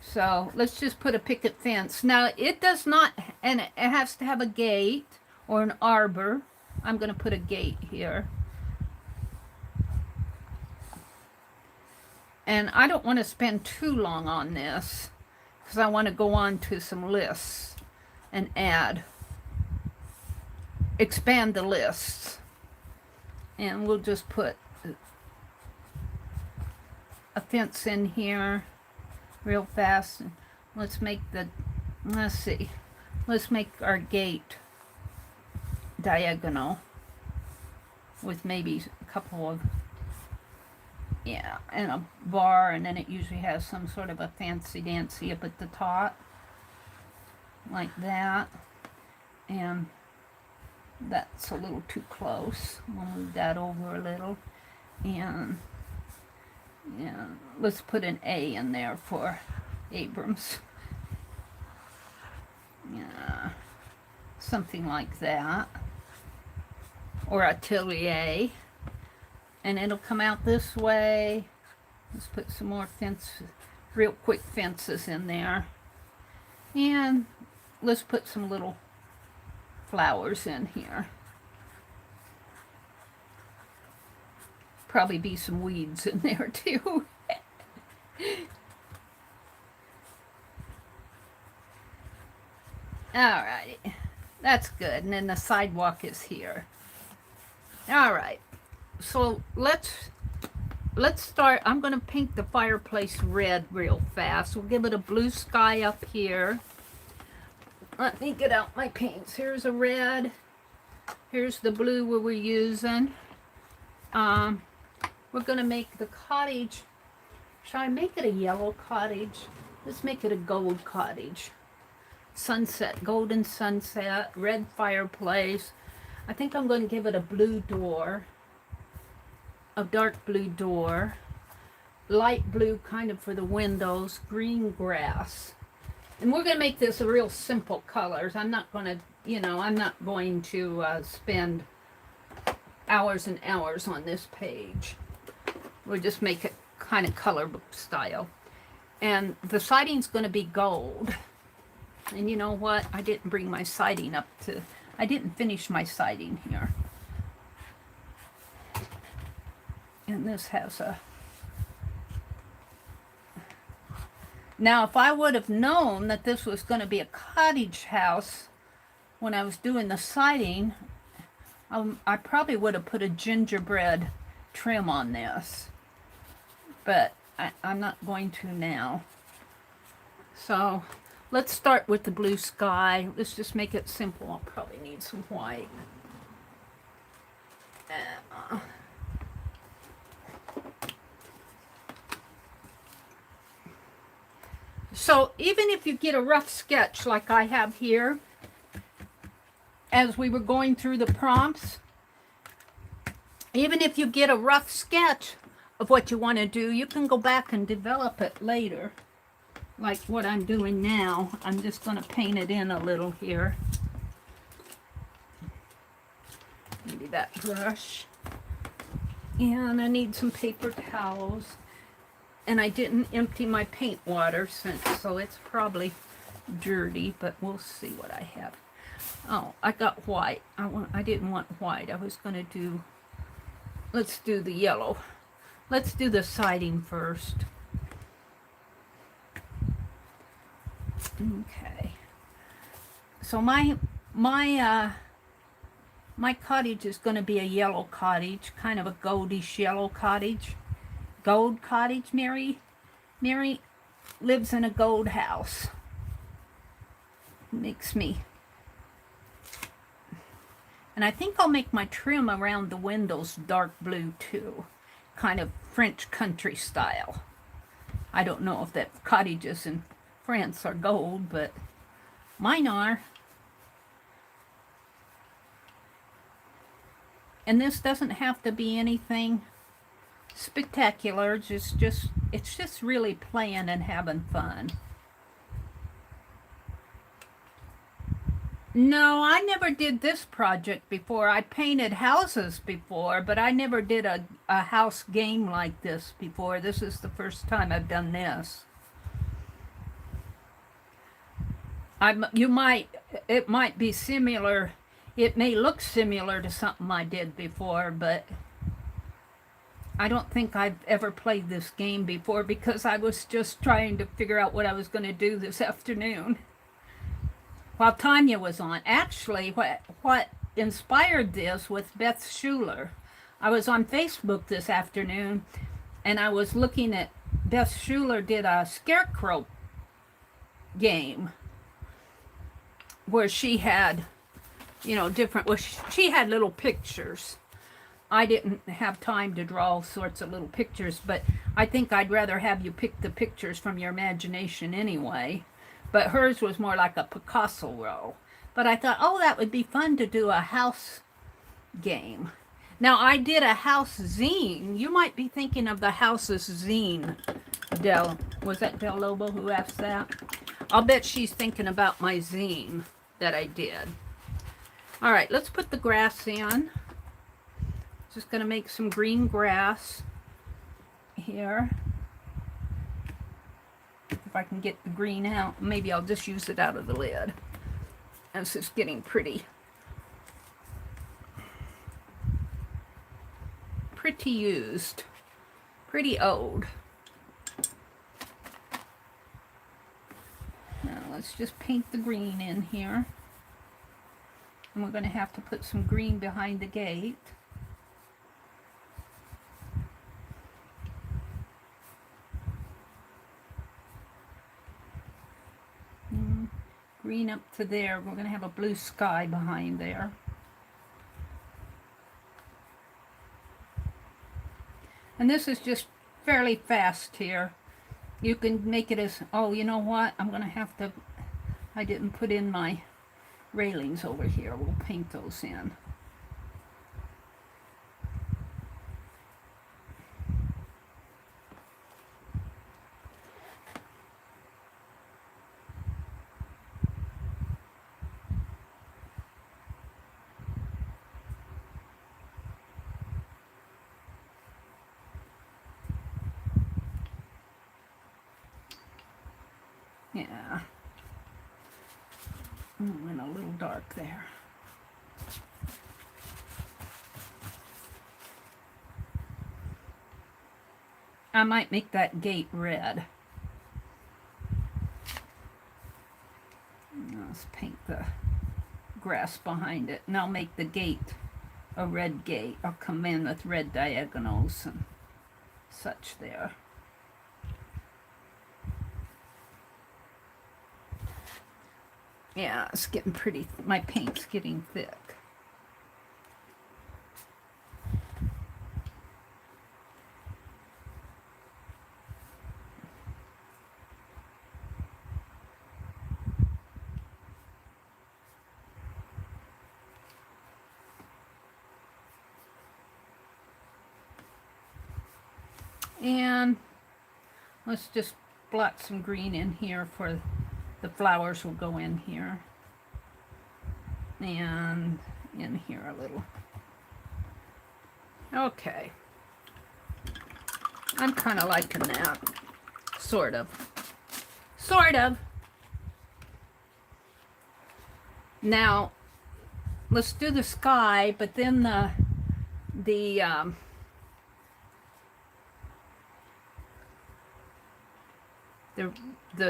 So let's just put a picket fence. Now it does not, and it has to have a gate or an arbor. I'm going to put a gate here. And I don't want to spend too long on this because I want to go on to some lists and expand the lists. And we'll just put a fence in here real fast. Let's make let's make our gate diagonal with maybe a couple of, yeah, and a bar, and then it usually has some sort of a fancy dancy up at the top like that. And that's a little too close. We'll move that over a little. And yeah, let's put an A in there for Abrams. Yeah, something like that. Or Atelier. And it'll come out this way. Let's put some more real quick fences in there. And let's put some little flowers in here. Probably be some weeds in there too. Alrighty, that's good. And then the sidewalk is here. Alright, so let's start. I'm going to paint the fireplace red real fast. We'll give it a blue sky up here. Let me get out my paints. Here's a red. Here's the blue we're using. We're going to make the cottage Should I make it a yellow cottage? Let's make it a gold cottage. Sunset, golden sunset, red fireplace. I think I'm going to give it a blue door, a dark blue door, light blue kind of for the windows, green grass. And we're going to make this a real simple colors. I'm not going to, you know, I'm not going to spend hours and hours on this page. We'll just make it kind of color book style. And the siding's going to be gold. And you know what? I didn't bring my siding up to, I didn't finish my siding here. And this has a, now if I would have known that this was going to be a cottage house when I was doing the siding, I probably would have put a gingerbread trim on this. But I'm not going to now. So let's start with the blue sky. Let's just make it simple. I'll probably need some white. So even if you get a rough sketch like I have here, as we were going through the prompts, even if you get a rough sketch of what you want to do, you can go back and develop it later. Like what I'm doing now. I'm just going to paint it in a little here. Maybe that brush. And I need some paper towels. And I didn't empty my paint water, so it's probably dirty, but we'll see what I have. Oh, I got white. I didn't want white. I was going to do, let's do the yellow. Let's do the siding first. Okay. So my cottage is going to be a yellow cottage, kind of a goldish yellow cottage. Gold cottage, Mary. Mary lives in a gold house. Makes me. And I think I'll make my trim around the windows dark blue too. Kind of French country style. I don't know if that cottages in France are gold, but mine are. And this doesn't have to be anything spectacular. It's just really playing and having fun. No, I never did this project before. I painted houses before, but I never did a house game like this before. This is the first time I've done this. It might be similar. It may look similar to something I did before, but I don't think I've ever played this game before because I was just trying to figure out what I was going to do this afternoon while Tanya was on. Actually, what inspired this with Beth Schuler. I was on Facebook this afternoon and I was looking at, Beth Schuler did a scarecrow game where she had, you know, she had little pictures. I didn't have time to draw all sorts of little pictures, but I think I'd rather have you pick the pictures from your imagination anyway. But hers was more like a Picasso row. But I thought, oh, that would be fun to do a house game. Now, I did a house zine. You might be thinking of the houses zine. Was that Del Lobo who asked that? I'll bet she's thinking about my zine that I did. All right, let's put the grass in. Just going to make some green grass here. If I can get the green out, maybe I'll just use it out of the lid. This is getting pretty used, pretty old. Now let's just paint the green in here. And we're going to have to put some green behind the gate. Green up to there. We're going to have a blue sky behind there. And this is just fairly fast here. You can make it as, oh, you know what? I'm going to have to, I didn't put in my railings over here. We'll paint those in. Yeah. Went a little dark there. I might make that gate red. Let's paint the grass behind it. And I'll make the gate a red gate. I'll come in with red diagonals and such there. Yeah, it's getting pretty, my paint's getting thick. And let's just blot some green in here for the flowers will go in here. And in here a little. Okay. I'm kind of liking that. Sort of. Sort of. Now, let's do the sky, but then the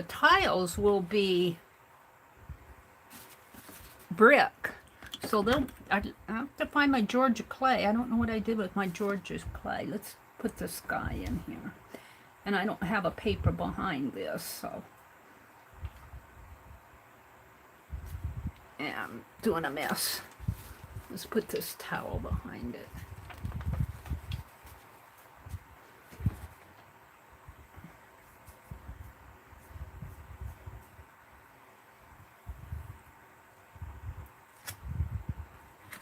tiles will be brick. So I have to find my Georgia clay. I don't know what I did with my Georgia clay. Let's put the sky in here. And I don't have a paper behind this, so. Yeah, I'm doing a mess. Let's put this towel behind it.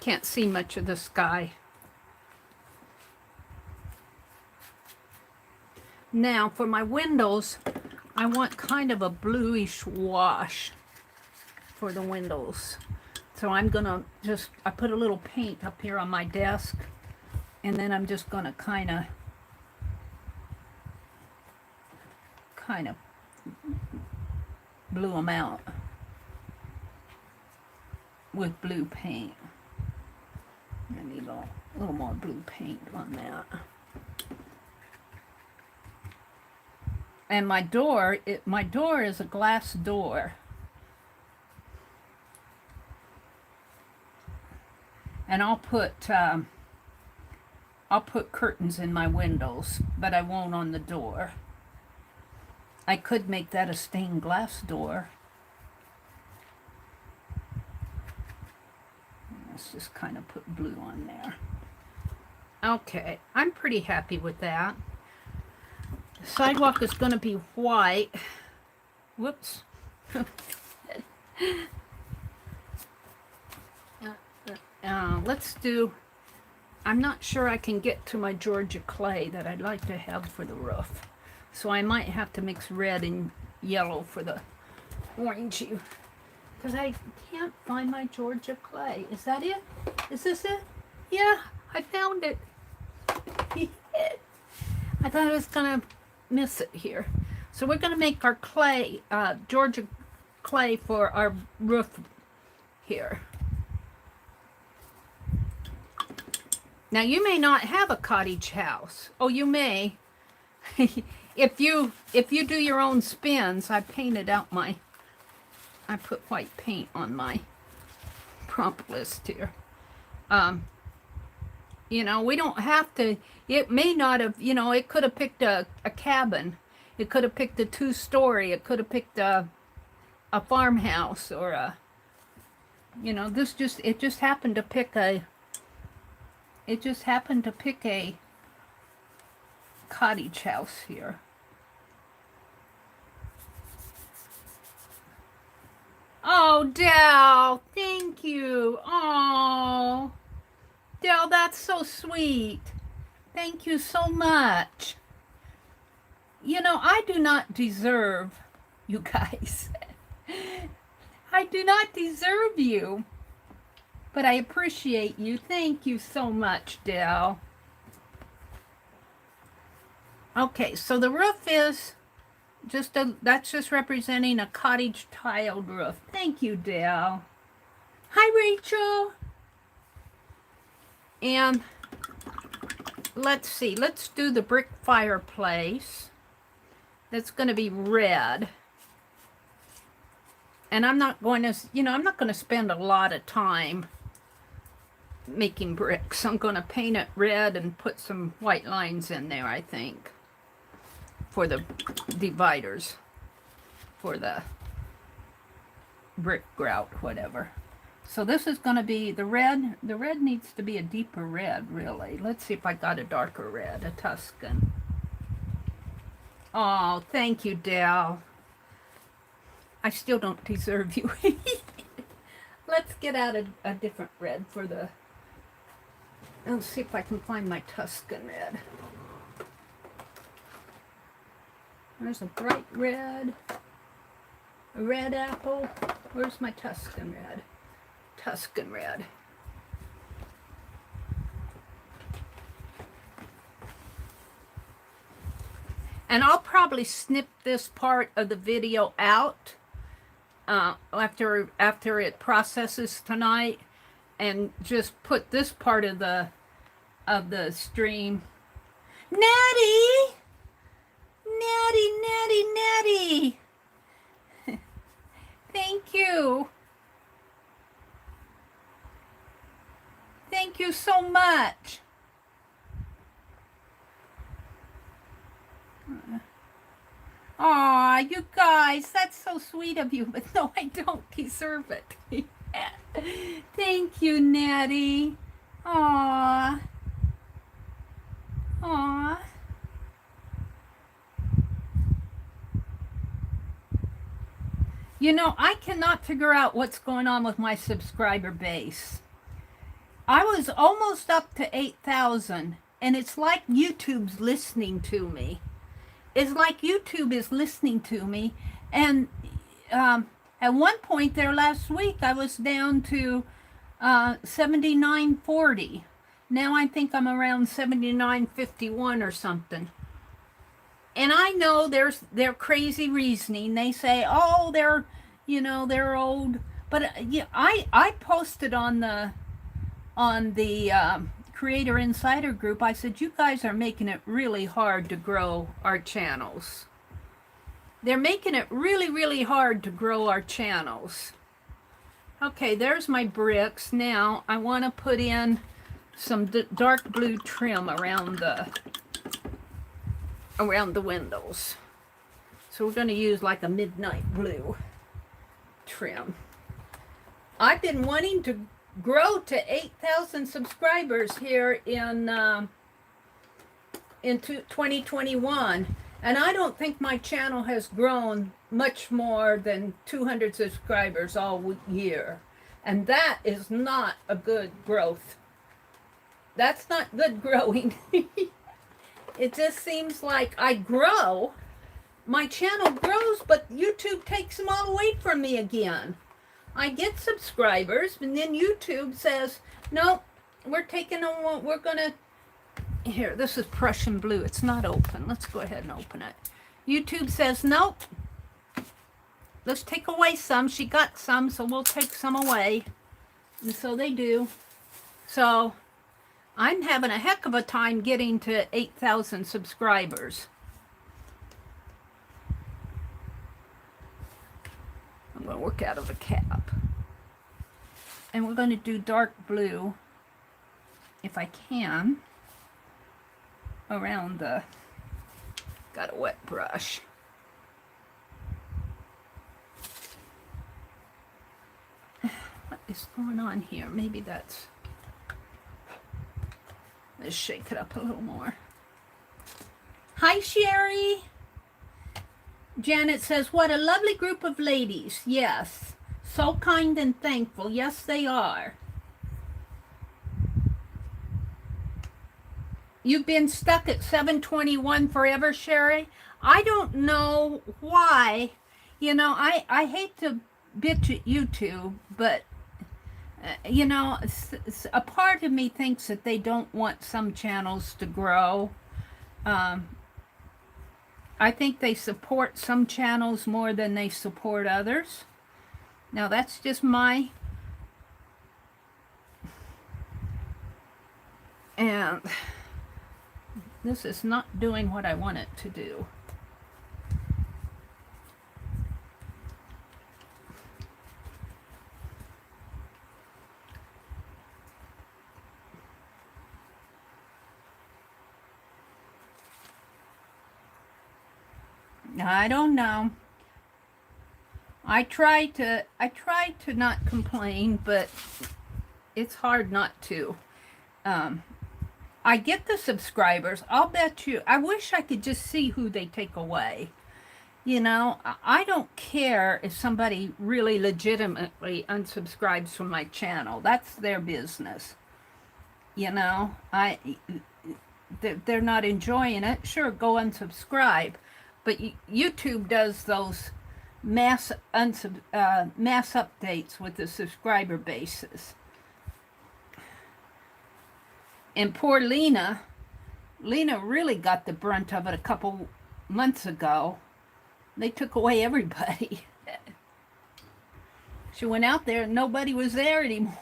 Can't see much of the sky. Now for my windows, I want kind of a bluish wash for the windows. So I'm gonna I put a little paint up here on my desk, and then I'm just gonna kind of blue them out with blue paint. I need a little more blue paint on that. And my door is a glass door. And I'll put curtains in my windows, but I won't on the door. I could make that a stained glass door. Let's just kind of put blue on there. Okay, I'm pretty happy with that. The sidewalk is going to be white. Whoops. Let's do, I'm not sure I can get to my Georgia clay that I'd like to have for the roof. So I might have to mix red and yellow for the orangey. Because I can't find my Georgia clay. Is that it? Is this it? Yeah, I found it. I thought I was going to miss it here. So we're going to make our clay, Georgia clay for our roof here. Now you may not have a cottage house. Oh, you may. If you do your own spins, I painted out I put white paint on my prompt list here. You know, we don't have to, it may not have, you know, it could have picked a cabin. It could have picked a 2-story. It could have picked a farmhouse or a, you know, it just happened to pick a cottage house here. Oh, Del, thank you. Oh, Del, that's so sweet. Thank you so much. You know, I do not deserve you guys. I do not deserve you, but I appreciate you. Thank you so much, Del. Okay, so the roof is that's just representing a cottage tiled roof. Thank you, Del. Hi, Rachel. And let's see, let's do the brick fireplace. That's going to be red. And I'm not going to, I'm not going to spend a lot of time making bricks. I'm going to paint it red and put some white lines in there, I think, for the dividers, for the brick grout, whatever. So this is going to be the red. The red needs to be a deeper red, really. Let's see if I got a darker red, a Tuscan. Oh, thank you, Del. I still don't deserve you. Let's get out a different red for the... Let's see if I can find my Tuscan red. There's a bright red. A red apple. Where's my Tuscan red? Tuscan red. And I'll probably snip this part of the video out after it processes tonight, and just put this part of the stream. Natty! Natty, Natty, Natty! Thank you. Thank you so much. Aw, you guys, that's so sweet of you, but no, I don't deserve it. Thank you, Natty. Aw. Aw. You know, I cannot figure out what's going on with my subscriber base. I was almost up to 8,000, and it's like YouTube's listening to me. It's like YouTube is listening to me. And at one point there last week, I was down to 79.40. Now I think I'm around 79.51 or something. And I know their crazy reasoning. They say, oh, they're old. But yeah, I posted on the Creator Insider group, I said, you guys are making it really hard to grow our channels. They're making it really, really hard to grow our channels. Okay, there's my bricks. Now I want to put in some dark blue trim around the windows. So we're going to use like a midnight blue trim. I've been wanting to grow to 8,000 subscribers here in 2021, and I don't think my channel has grown much more than 200 subscribers all year, and that is not a good growth. That's not good growing. It just seems like I grow, my channel grows, but YouTube takes them all away from me again. I get subscribers, and then YouTube says, nope, we're gonna, here, this is Prussian blue. It's not open. Let's go ahead and open it. YouTube says, nope, let's take away some. She got some, so we'll take some away. And so they do. So I'm having a heck of a time getting to 8,000 subscribers. I'm going to work out of a cap. And we're going to do dark blue, if I can, around the, got a wet brush. What is going on here? Maybe that's, let's shake it up a little more. Hi, Sherry. Janet says, what a lovely group of ladies. Yes. So kind and thankful. Yes, they are. You've been stuck at 721 forever, Sherry? I don't know why. You know, I hate to bitch at YouTube, but, you know, a part of me thinks that they don't want some channels to grow. I think they support some channels more than they support others. Now, that's just my... And this is not doing what I want it to do. I don't know. I try to not complain, but it's hard not to. I get the subscribers. I'll bet you. I wish I could just see who they take away. You know, I don't care if somebody really legitimately unsubscribes from my channel. That's their business. You know, they're not enjoying it. Sure, go unsubscribe. But YouTube does those mass updates with the subscriber bases. And poor Lena really got the brunt of it a couple months ago. They took away everybody. She went out there and nobody was there anymore.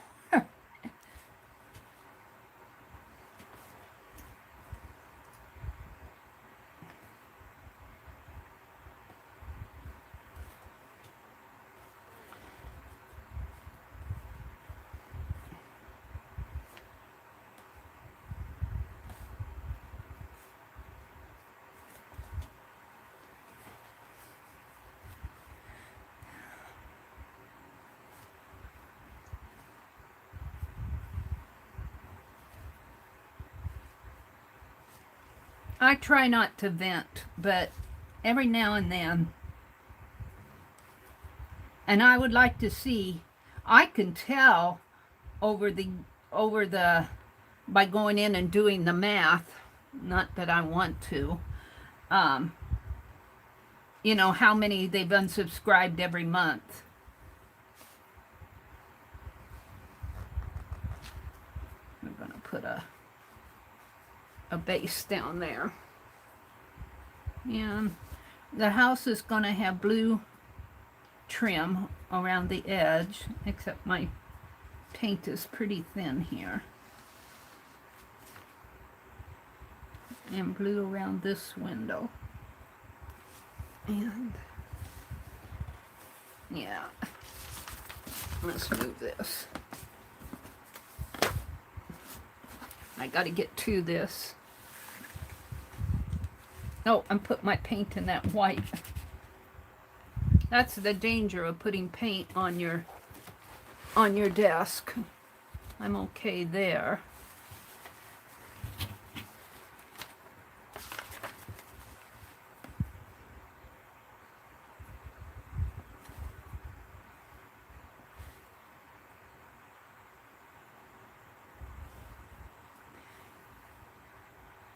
I try not to vent, but every now and then. And I would like to see, I can tell over the by going in and doing the math, not that I want to, you know, how many they've unsubscribed every month. I'm going to put a base down there. And the house is going to have blue trim around the edge, except my paint is pretty thin here. And blue around this window. And yeah, let's move this. I got to get to this. Oh, I'm putting my paint in that white. That's the danger of putting paint on your desk. I'm okay there.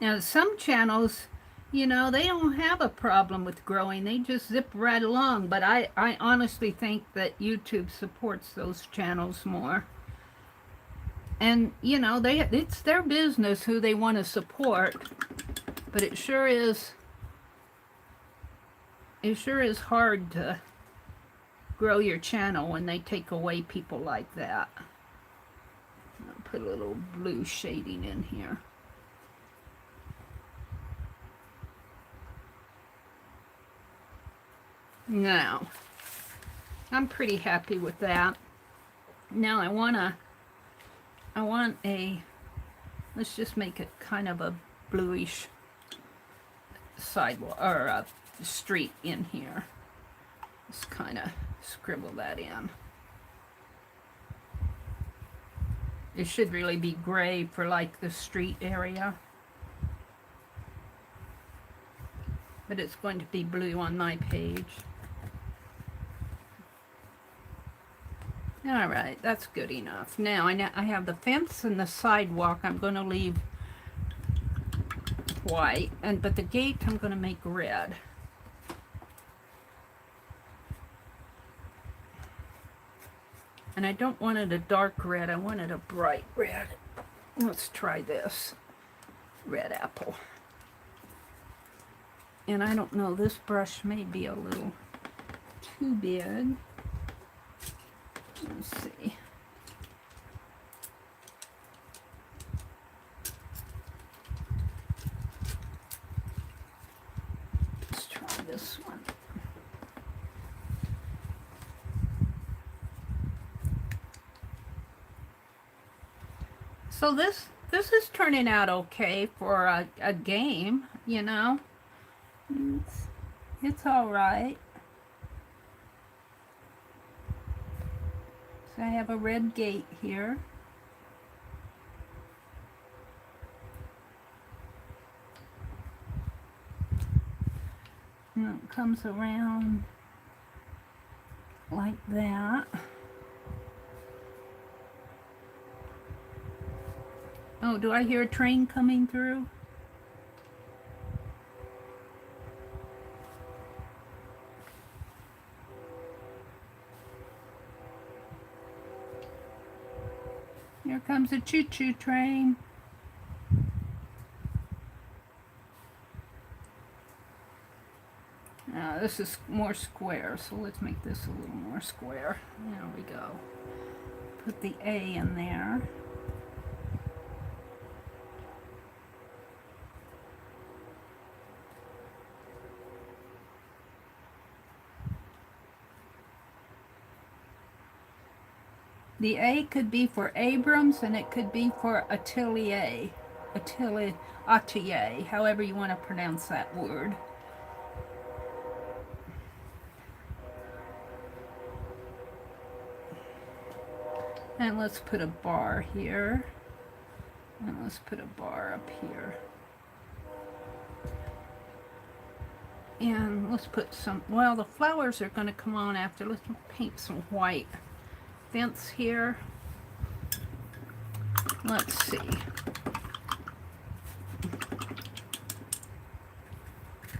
Now, some channels, you know, they don't have a problem with growing. They just zip right along. But I honestly think that YouTube supports those channels more. And, you know, it's their business who they want to support. But it sure is hard to grow your channel when they take away people like that. I'll put a little blue shading in here. Now, I'm pretty happy with that. Now I want a, let's just make it kind of a bluish sidewalk, or a street in here. Just kind of scribble that in. It should really be gray for like the street area. but it's going to be blue on my page. All right, that's good enough. Now I have the fence and the sidewalk. I'm going to leave white, but the gate I'm going to make red. And I don't want it a dark red, I want it a bright red. Let's try this. Red apple. And I don't know, this brush may be a little too big. Let's see. Let's try this one. So this is turning out okay for a game, you know. It's all right. So I have a red gate here. And it comes around like that. Oh, do I hear a train coming through? Here comes a choo-choo train. Now this is more square, so let's make this a little more square. There we go. Put the A in there. The A could be for Abrams and it could be for atelier, however you want to pronounce that word. And let's put a bar here. And let's put a bar up here. And let's put some, well, the flowers are going to come on after. Let's paint some white fence here. Let's see.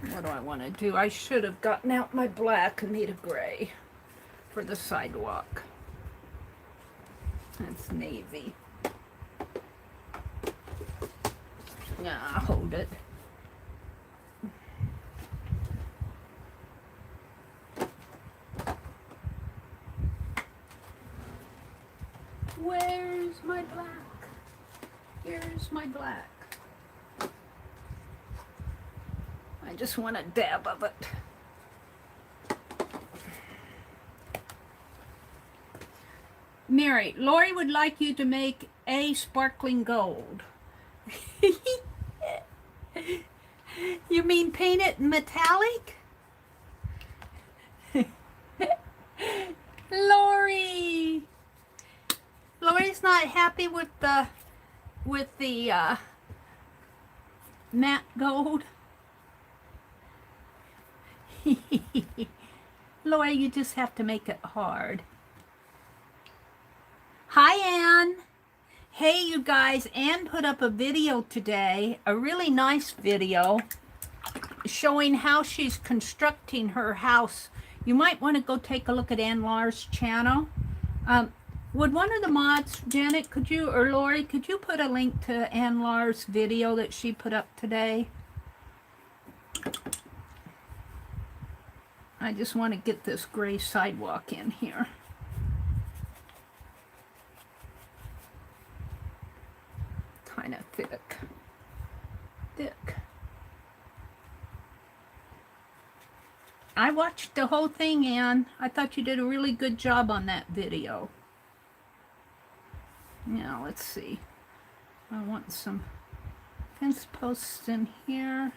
What do I want to do? I should have gotten out my black and made a gray for the sidewalk. That's navy. Yeah, I'll hold it. Where's my black? Here's my black. I just want a dab of it. Mary, Lori would like you to make a sparkling gold. You mean paint it metallic? Lori! Lori's not happy with the matte gold. Lori, you just have to make it hard. Hi, Anne. Hey, you guys, Anne put up a video today, a really nice video, showing how she's constructing her house. You might want to go take a look at Ann Lahr's channel. Would one of the mods, Janet, could you, or Lori, could you put a link to Ann Lahr's video that she put up today? I just want to get this gray sidewalk in here. Kind of thick. I watched the whole thing, Anne. I thought you did a really good job on that video. Now, let's see. I want some fence posts in here.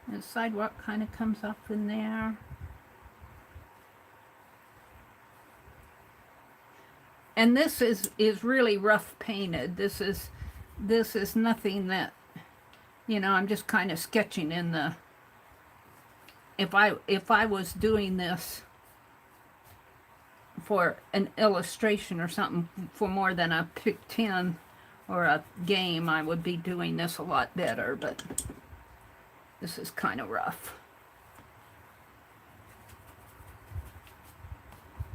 The sidewalk kind of comes up in there. And this is really rough painted. This is nothing that, you know, I'm just kind of sketching in the, if I was doing this for an illustration or something for more than a Pick 10 or a game, I would be doing this a lot better, but this is kind of rough.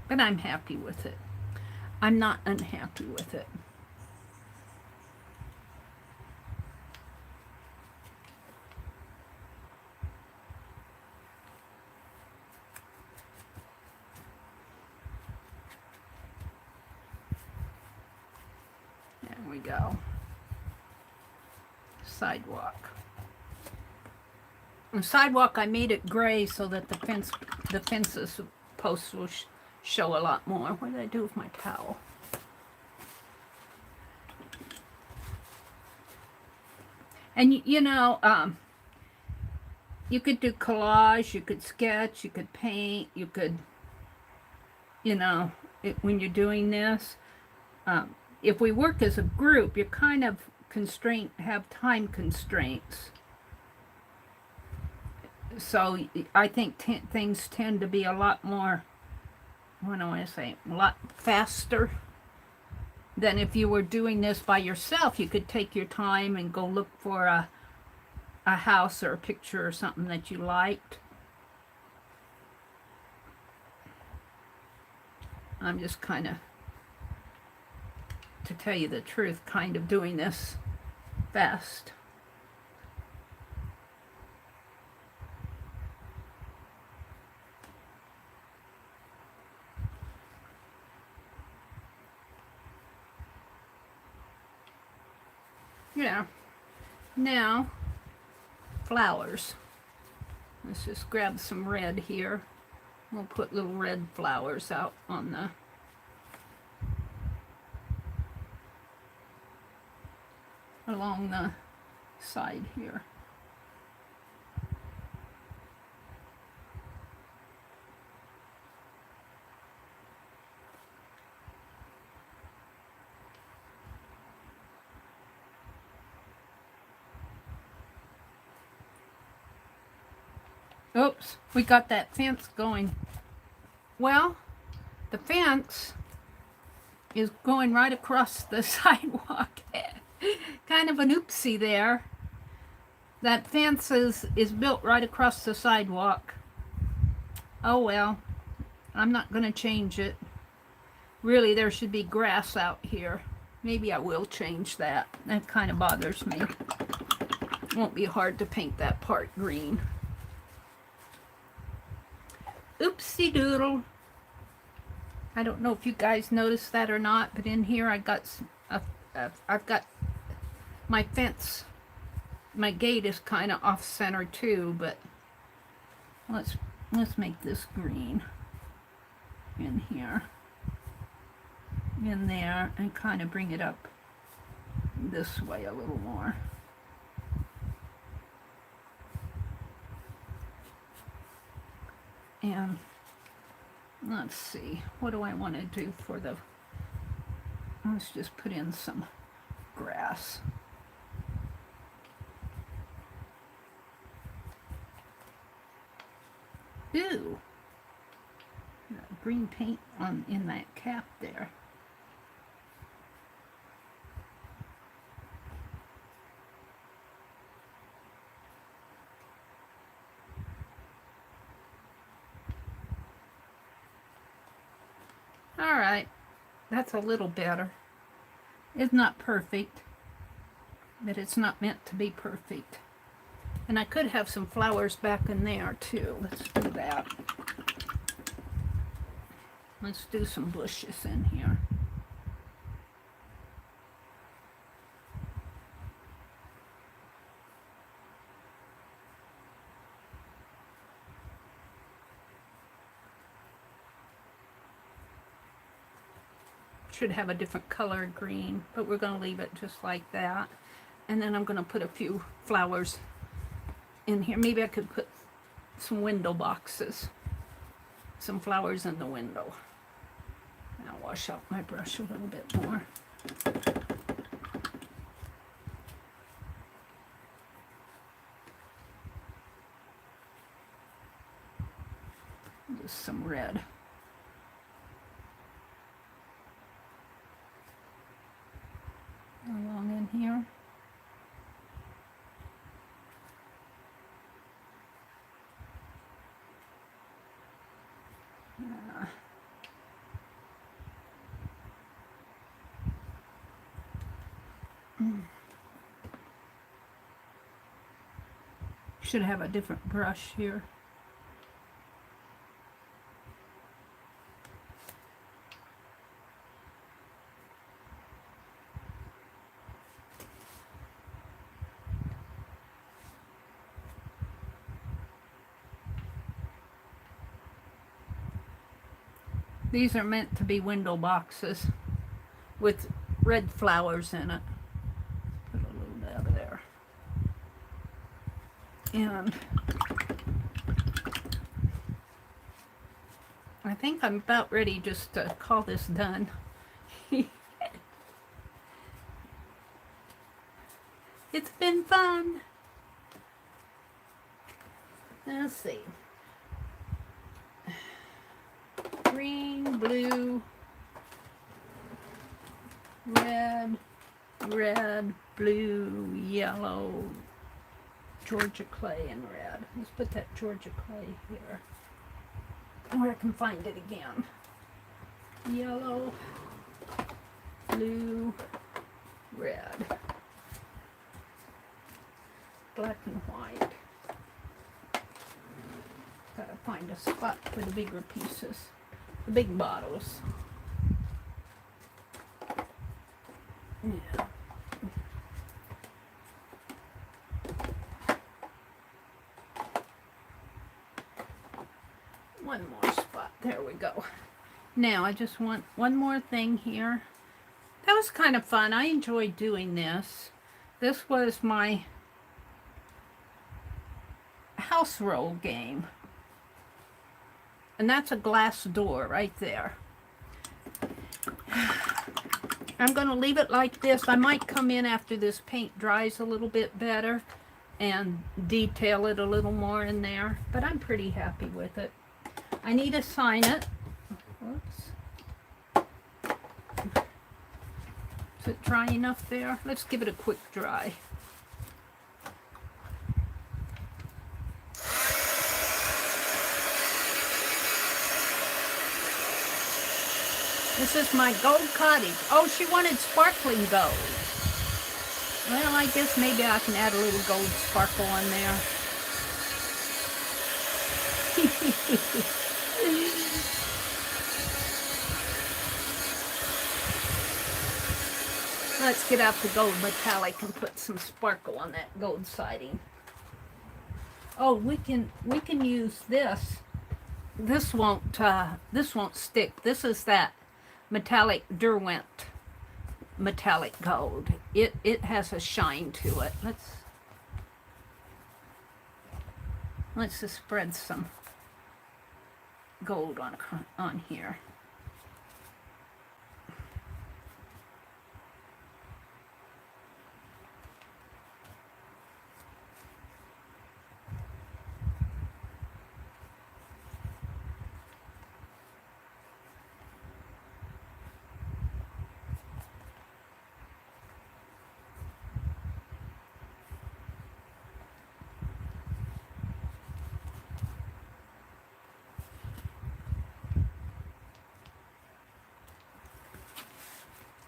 But I'm happy with it. I'm not unhappy with it. There we go. Sidewalk. The sidewalk, I made it gray so that the fences posts will show a lot more. What did I do with my towel? And you know, you could do collage, you could sketch, you could paint, you could, you know, when you're doing this, if we work as a group, you're kind of constrained, have time constraints. So I think things tend to be a lot more, what do I want to say, a lot faster than if you were doing this by yourself. You could take your time and go look for a house or a picture or something that you liked. I'm just kind of, to tell you the truth, kind of doing this fast. Yeah. Now, flowers. Let's just grab some red here. We'll put little red flowers out on the along the side here. Oops, we got that fence going. Well, the fence is going right across the sidewalk. Kind of an oopsie there. That fence is built right across the sidewalk. Oh well, I'm not going to change it. Really, there should be grass out here. Maybe I will change that. That kind of bothers me. Won't be hard to paint that part green. Oopsie doodle. I don't know if you guys noticed that or not, but in here I've got my fence. My gate is kind of off center too, but let's make this green in here, in there, and kind of bring it up this way a little more. And let's see, what do I want to do for the, let's just put in some grass. Ooh, green paint in that cap there. All right, that's a little better. It's not perfect, but it's not meant to be perfect. And I could have some flowers back in there too. Let's do that. Let's do some bushes in here. Should have a different color green, but we're going to leave it just like that. And then I'm going to put a few flowers in here. Maybe I could put some window boxes, some flowers in the window. Now to wash out my brush a little bit more. Just some red. Along in here. Should have a different brush here. These are meant to be window boxes with red flowers in it. Put a little bit of there. And I think I'm about ready just to call this done. It's been fun. Let's see. Green, blue, red, red, blue, yellow, Georgia clay, and red. Let's put that Georgia clay here, where I can find it again. Yellow, blue, red, black and white. Gotta find a spot for the bigger pieces, the big bottles. Yeah. One more spot. There we go. Now I just want one more thing here. That was kind of fun. I enjoyed doing this. This was my house roll game. And that's a glass door right there. I'm going to leave it like this. I might come in after this paint dries a little bit better and detail it a little more in there. But I'm pretty happy with it. I need to sign it. Whoops. Is it dry enough there? Let's give it a quick dry. This is my gold cottage. Oh, she wanted sparkling gold. Well, I guess maybe I can add a little gold sparkle on there. Let's get out the gold metallic and put some sparkle on that gold siding. Oh, we can use this. This won't stick. This is that metallic Derwent metallic gold. It has a shine to it. Let's just spread some gold on here.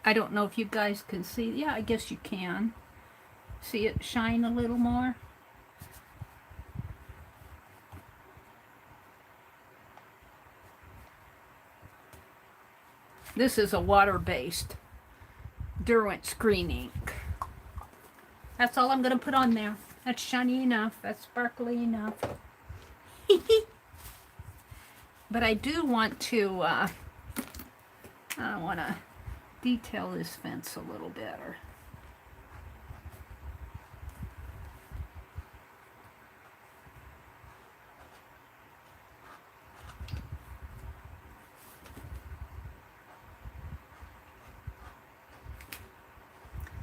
I don't know if you guys can see. Yeah, I guess you can. See it shine a little more? This is a water-based Derwent screen ink. That's all I'm going to put on there. That's shiny enough. That's sparkly enough. But I do want to, I want to detail this fence a little better.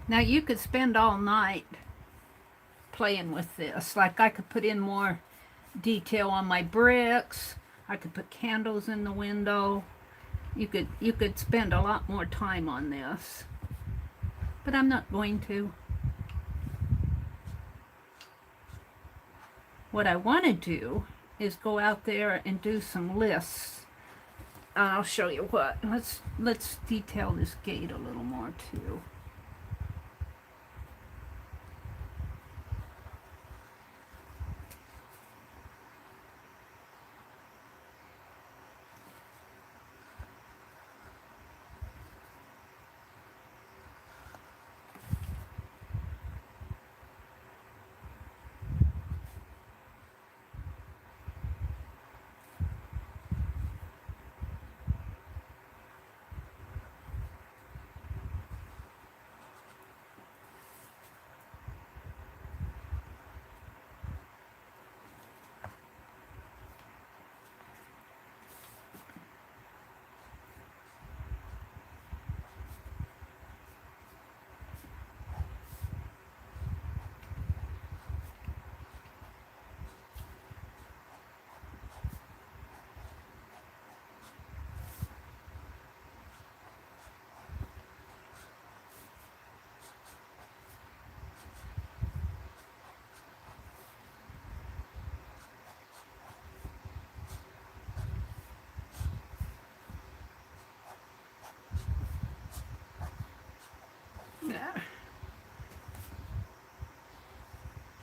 Now you could spend all night playing with this. Like I could put in more detail on my bricks. I could put candles in the window. You could spend a lot more time on this. But I'm not going to. What I want to do is go out there and do some lists. I'll show you what. Let's detail this gate a little more too.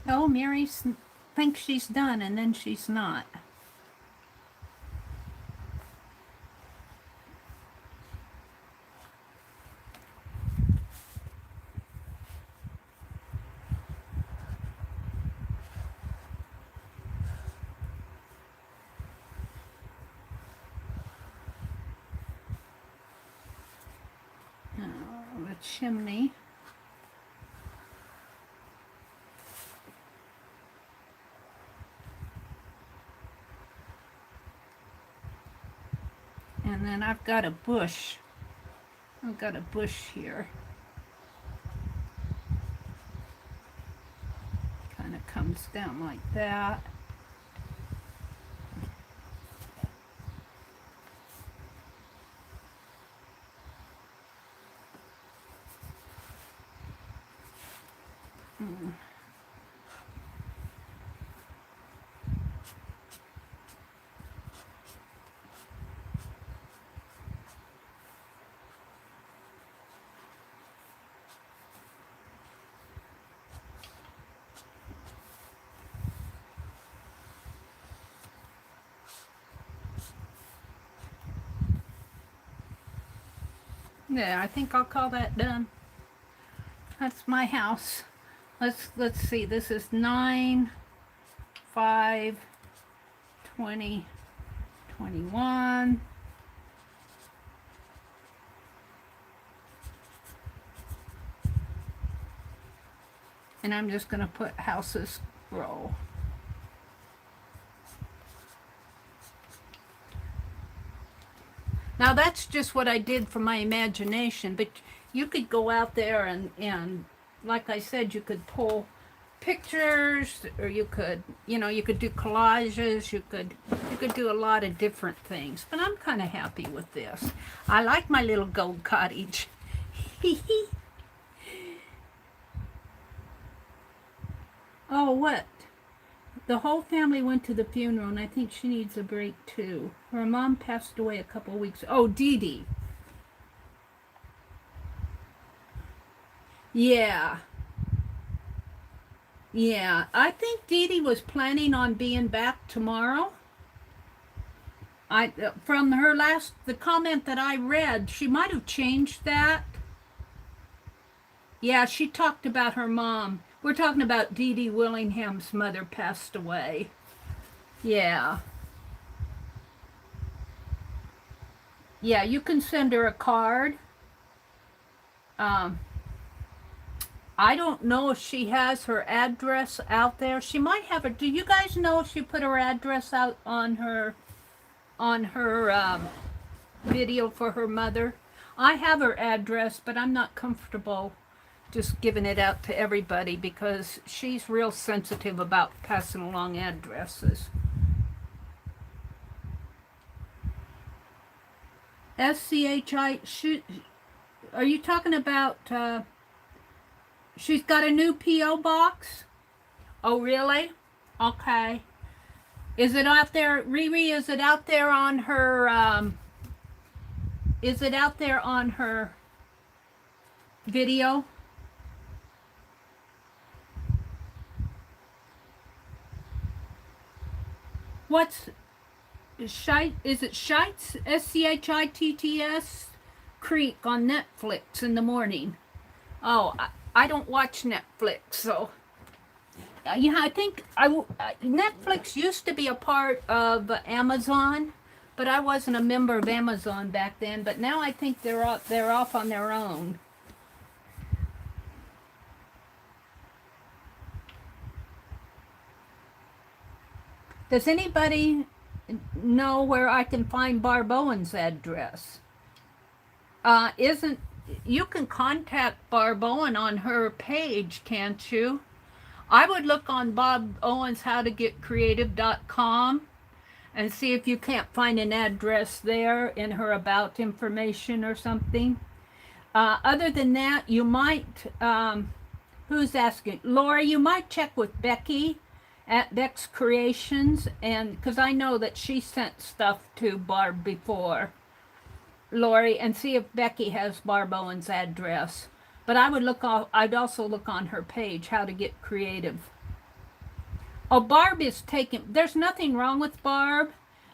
Oh, Mary thinks she's done, and then she's not. Oh, the chimney. And then I've got a bush. I've got a bush here. Kind of comes down like that. Yeah, I think I'll call that done. That's my house. Let's see. This is 9/5/2021. And I'm just going to put houses grow. Now that's just what I did for my imagination, but you could go out there and like I said, you could pull pictures, or you could do collages, you could do a lot of different things. But I'm kind of happy with this. I like my little gold cottage. Oh, what? The whole family went to the funeral, and I think she needs a break too. Her mom passed away a couple of weeks. Oh, Dee Dee. Yeah. Yeah. I think Dee Dee was planning on being back tomorrow. From the comment that I read, she might have changed that. Yeah, she talked about her mom. We're talking about Dee Dee Willingham's mother passed away. Yeah. Yeah, you can send her a card. I don't know if she has her address out there. She might have her. Do you guys know if she put her address out on her video for her mother? I have her address, but I'm not comfortable just giving it out to everybody because she's real sensitive about passing along addresses. SCHI, are you talking about, she's got a new P.O. box? Oh, really? Okay. Is it out there, Riri, is it out there on her, is it out there on her video? What's Shite? Is it Shites? SCHITTS Creek on Netflix in the morning. Oh, I don't watch Netflix, so yeah, I think Netflix used to be a part of Amazon, but I wasn't a member of Amazon back then. But now I think they're off on their own. Does anybody know where I can find Barb Owen's address? You can contact Barb Owen on her page, can't you? I would look on Bob Owen's howtogetcreative.com and see if you can't find an address there in her about information or something. Other than that, you might, who's asking? Laura, you might check with Becky at Beck's Creations, and because I know that she sent stuff to Barb before, Lori, and see if Becky has Barb Owen's address. But I'd also look on her page, How to Get Creative. Oh, Barb is taking, there's nothing wrong with Barb.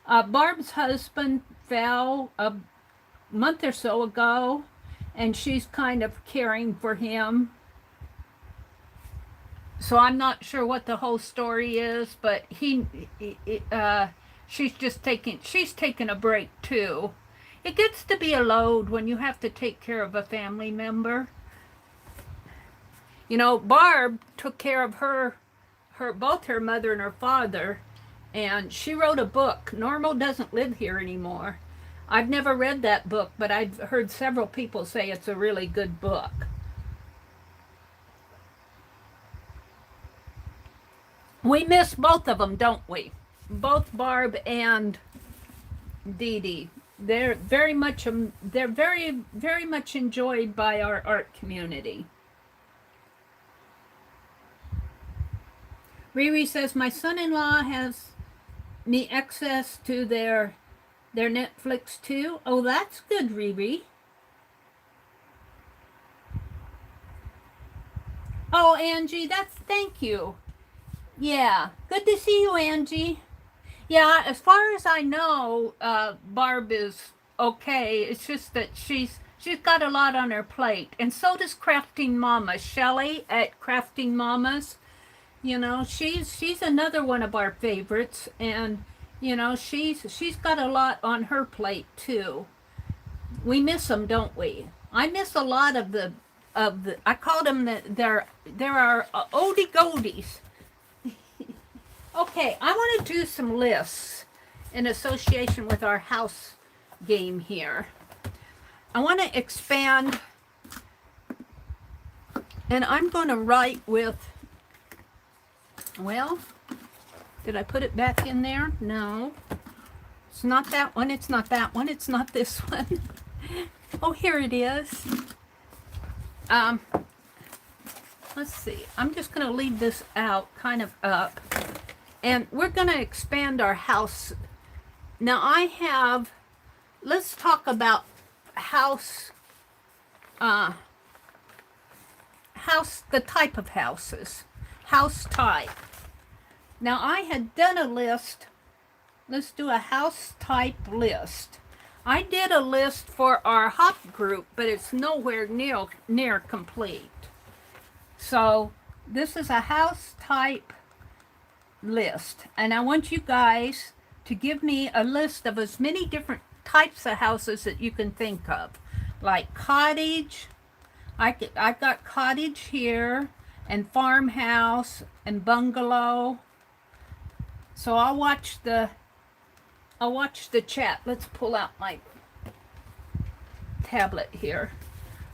Barb's husband fell a month or so ago, and she's kind of caring for him. So I'm not sure what the whole story is, but she's taking a break too. It gets to be a load when you have to take care of a family member. You know, Barb took care of both her mother and her father, and she wrote a book. Normal doesn't live here anymore. I've never read that book, but I've heard several people say it's a really good book. We miss both of them, don't we? Both Barb and Dee Dee. They're very much enjoyed by our art community. Riri says, my son-in-law has me access to their Netflix too. Oh, that's good, Riri. Oh, Angie, thank you. Yeah, good to see you, Angie. Yeah, as far as I know, Barb is okay. It's just that she's got a lot on her plate, and so does Crafting Mama. Shelley at Crafting Mamas, you know, she's another one of our favorites, and you know, she's got a lot on her plate too. We miss them, don't we? I miss a lot of the I call them there are oldie goldies. Okay, I want to do some lists in association with our house game here. I want to expand, and I'm going to write with, well, did I put it back in there? No. It's not that one, it's not that one, it's not this one. Oh, here it is. Let's see. I'm just going to leave this out, kind of up. And we're going to expand our house. Now let's talk about house, the type of houses, house type. Now I had done a list. Let's do a house type list. I did a list for our hop group, but it's nowhere near complete. So this is a house type list, and I want you guys to give me a list of as many different types of houses that you can think of, like cottage. I've got cottage here, and farmhouse, and bungalow. So I'll watch the chat. Let's pull out my tablet here.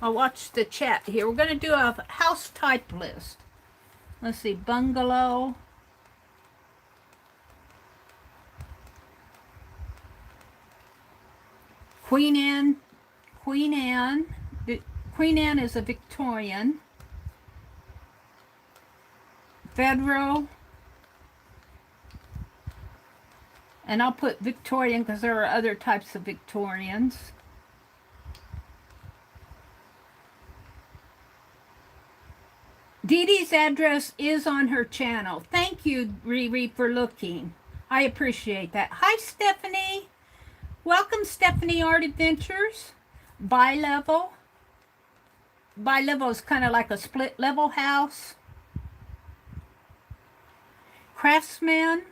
I'll watch the chat here. We're going to do a house type list. Let's see, bungalow. Queen Anne. Queen Anne. Queen Anne is a Victorian. Federal. And I'll put Victorian because there are other types of Victorians. Dee Dee's address is on her channel. Thank you, Riri, for looking. I appreciate that. Hi, Stephanie. Welcome, Stephanie Art Adventures. Bi-level. Bi-level is kind of like a split-level house. Craftsman.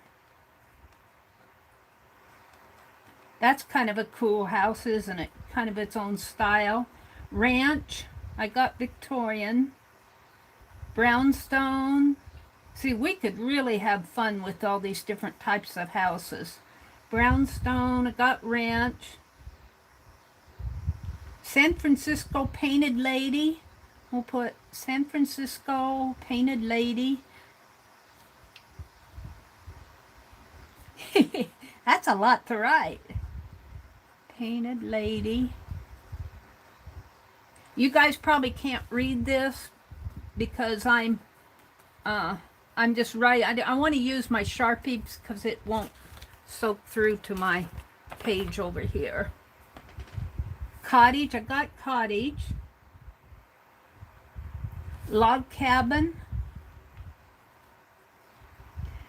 That's kind of a cool house, isn't it? Kind of its own style. Ranch. I got Victorian. Brownstone. See, we could really have fun with all these different types of houses. Brownstone. I got ranch. San Francisco Painted Lady. We'll put San Francisco Painted Lady. That's a lot to write. Painted Lady. You guys probably can't read this because I'm just writing. I want to use my Sharpie because it won't soak through to my page over here. Cottage. I got cottage. Log cabin.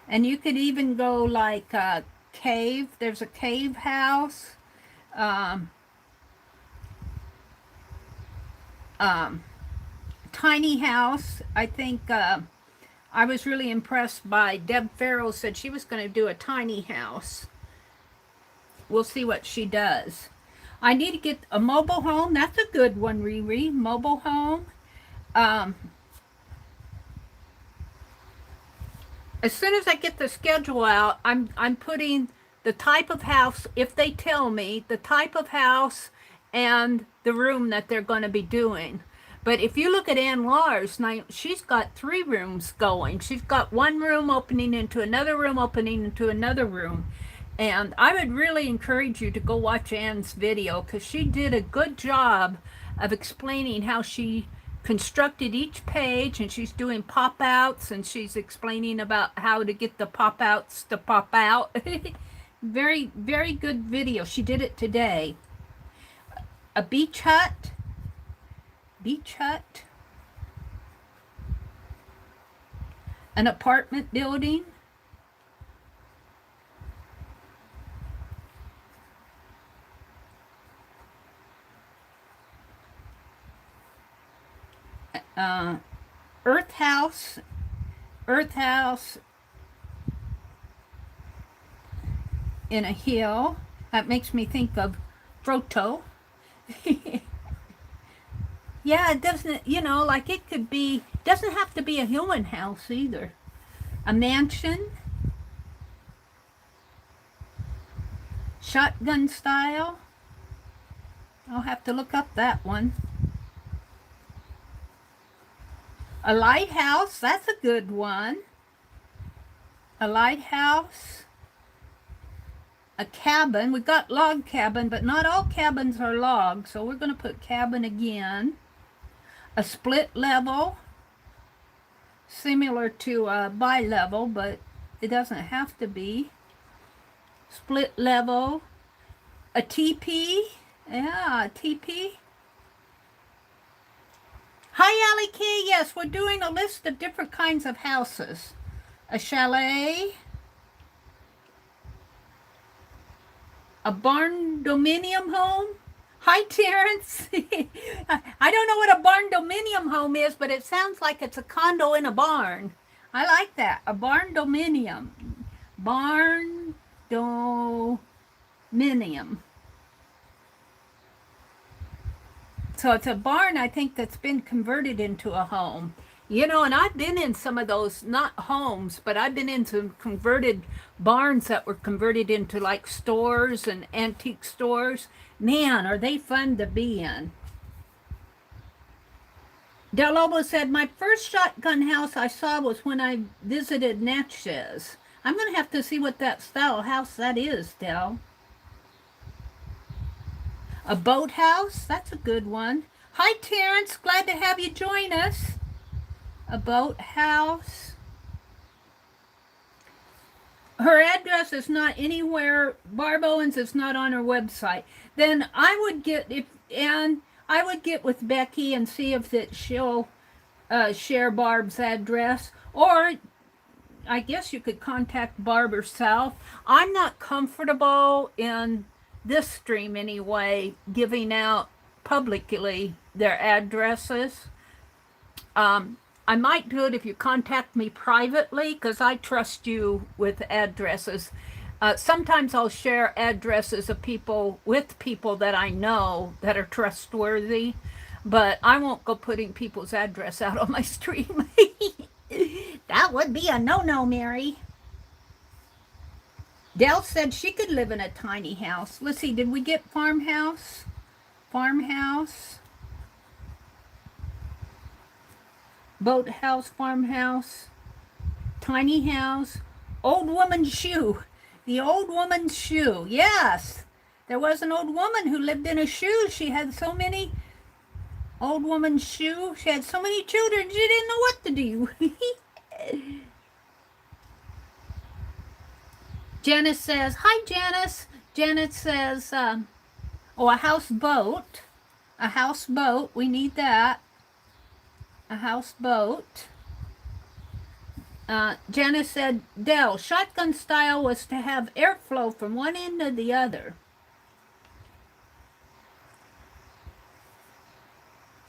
And you could even go like a cave. There's a cave house. Tiny house. I think I was really impressed by Deb Farrell said she was going to do a tiny house. We'll see what she does. I need to get a mobile home. That's a good one, Riri. Mobile home. As soon as I get the schedule out, I'm putting the type of house, if they tell me, the type of house and the room that they're going to be doing. But if you look at Ann Lars, now she's got 3 rooms going. She's got 1 room opening into another room, opening into another room. And I would really encourage you to go watch Ann's video because she did a good job of explaining how she constructed each page, and she's doing pop-outs, and she's explaining about how to get the pop-outs to pop out. Very, very good video. She did it today. A beach hut. Beach hut. An apartment building. Earth house. Earth house in a hill. That makes me think of Froto. Yeah, it doesn't, you know, like it could be, doesn't have to be a human house either. A mansion. Shotgun style. I'll have to look up that one. A lighthouse, that's a good one. A lighthouse. A cabin. We got log cabin, but not all cabins are logs, so we're going to put cabin again. A split level. Similar to a bi-level, but it doesn't have to be. Split level. A teepee. Yeah, a teepee. Hi, Allie K. Yes, we're doing a list of different kinds of houses. A chalet. A barn dominium home. Hi, Terrence. I don't know what a barn dominium home is, but it sounds like it's a condo in a barn. I like that. A barn dominium. Barn dominium. So it's a barn, I think, that's been converted into a home. You know, and I've been in some of those, not homes, but I've been in some converted barns that were converted into like stores and antique stores. Man, are they fun to be in. Del Lobo said, my first shotgun house I saw was when I visited Natchez. I'm going to have to see what that style house that is, Del. A boathouse? That's a good one. Hi, Terrence. Glad to have you join us. A boathouse. Her address is not anywhere. Barb Owens is not on her website. Then I would get with Becky and see if she'll share Barb's address, or I guess you could contact Barb herself. I'm not comfortable in this stream anyway, giving out publicly their addresses. I might do it if you contact me privately, because I trust you with addresses. Sometimes I'll share addresses of people with people that I know that are trustworthy, but I won't go putting people's address out on my stream. That would be a no-no, Mary. Dell said she could live in a tiny house. Let's see, did we get farmhouse? Farmhouse. Boathouse, farmhouse. Tiny house. Old woman's shoe. The old woman's shoe. Yes. There was an old woman who lived in a shoe. She had so many... Old woman's shoe. She had so many children, she didn't know what to do. Janice says, hi, Janice. Janice says, oh, a houseboat. A houseboat. We need that. A houseboat. Janice said, Dell, shotgun style was to have airflow from one end to the other.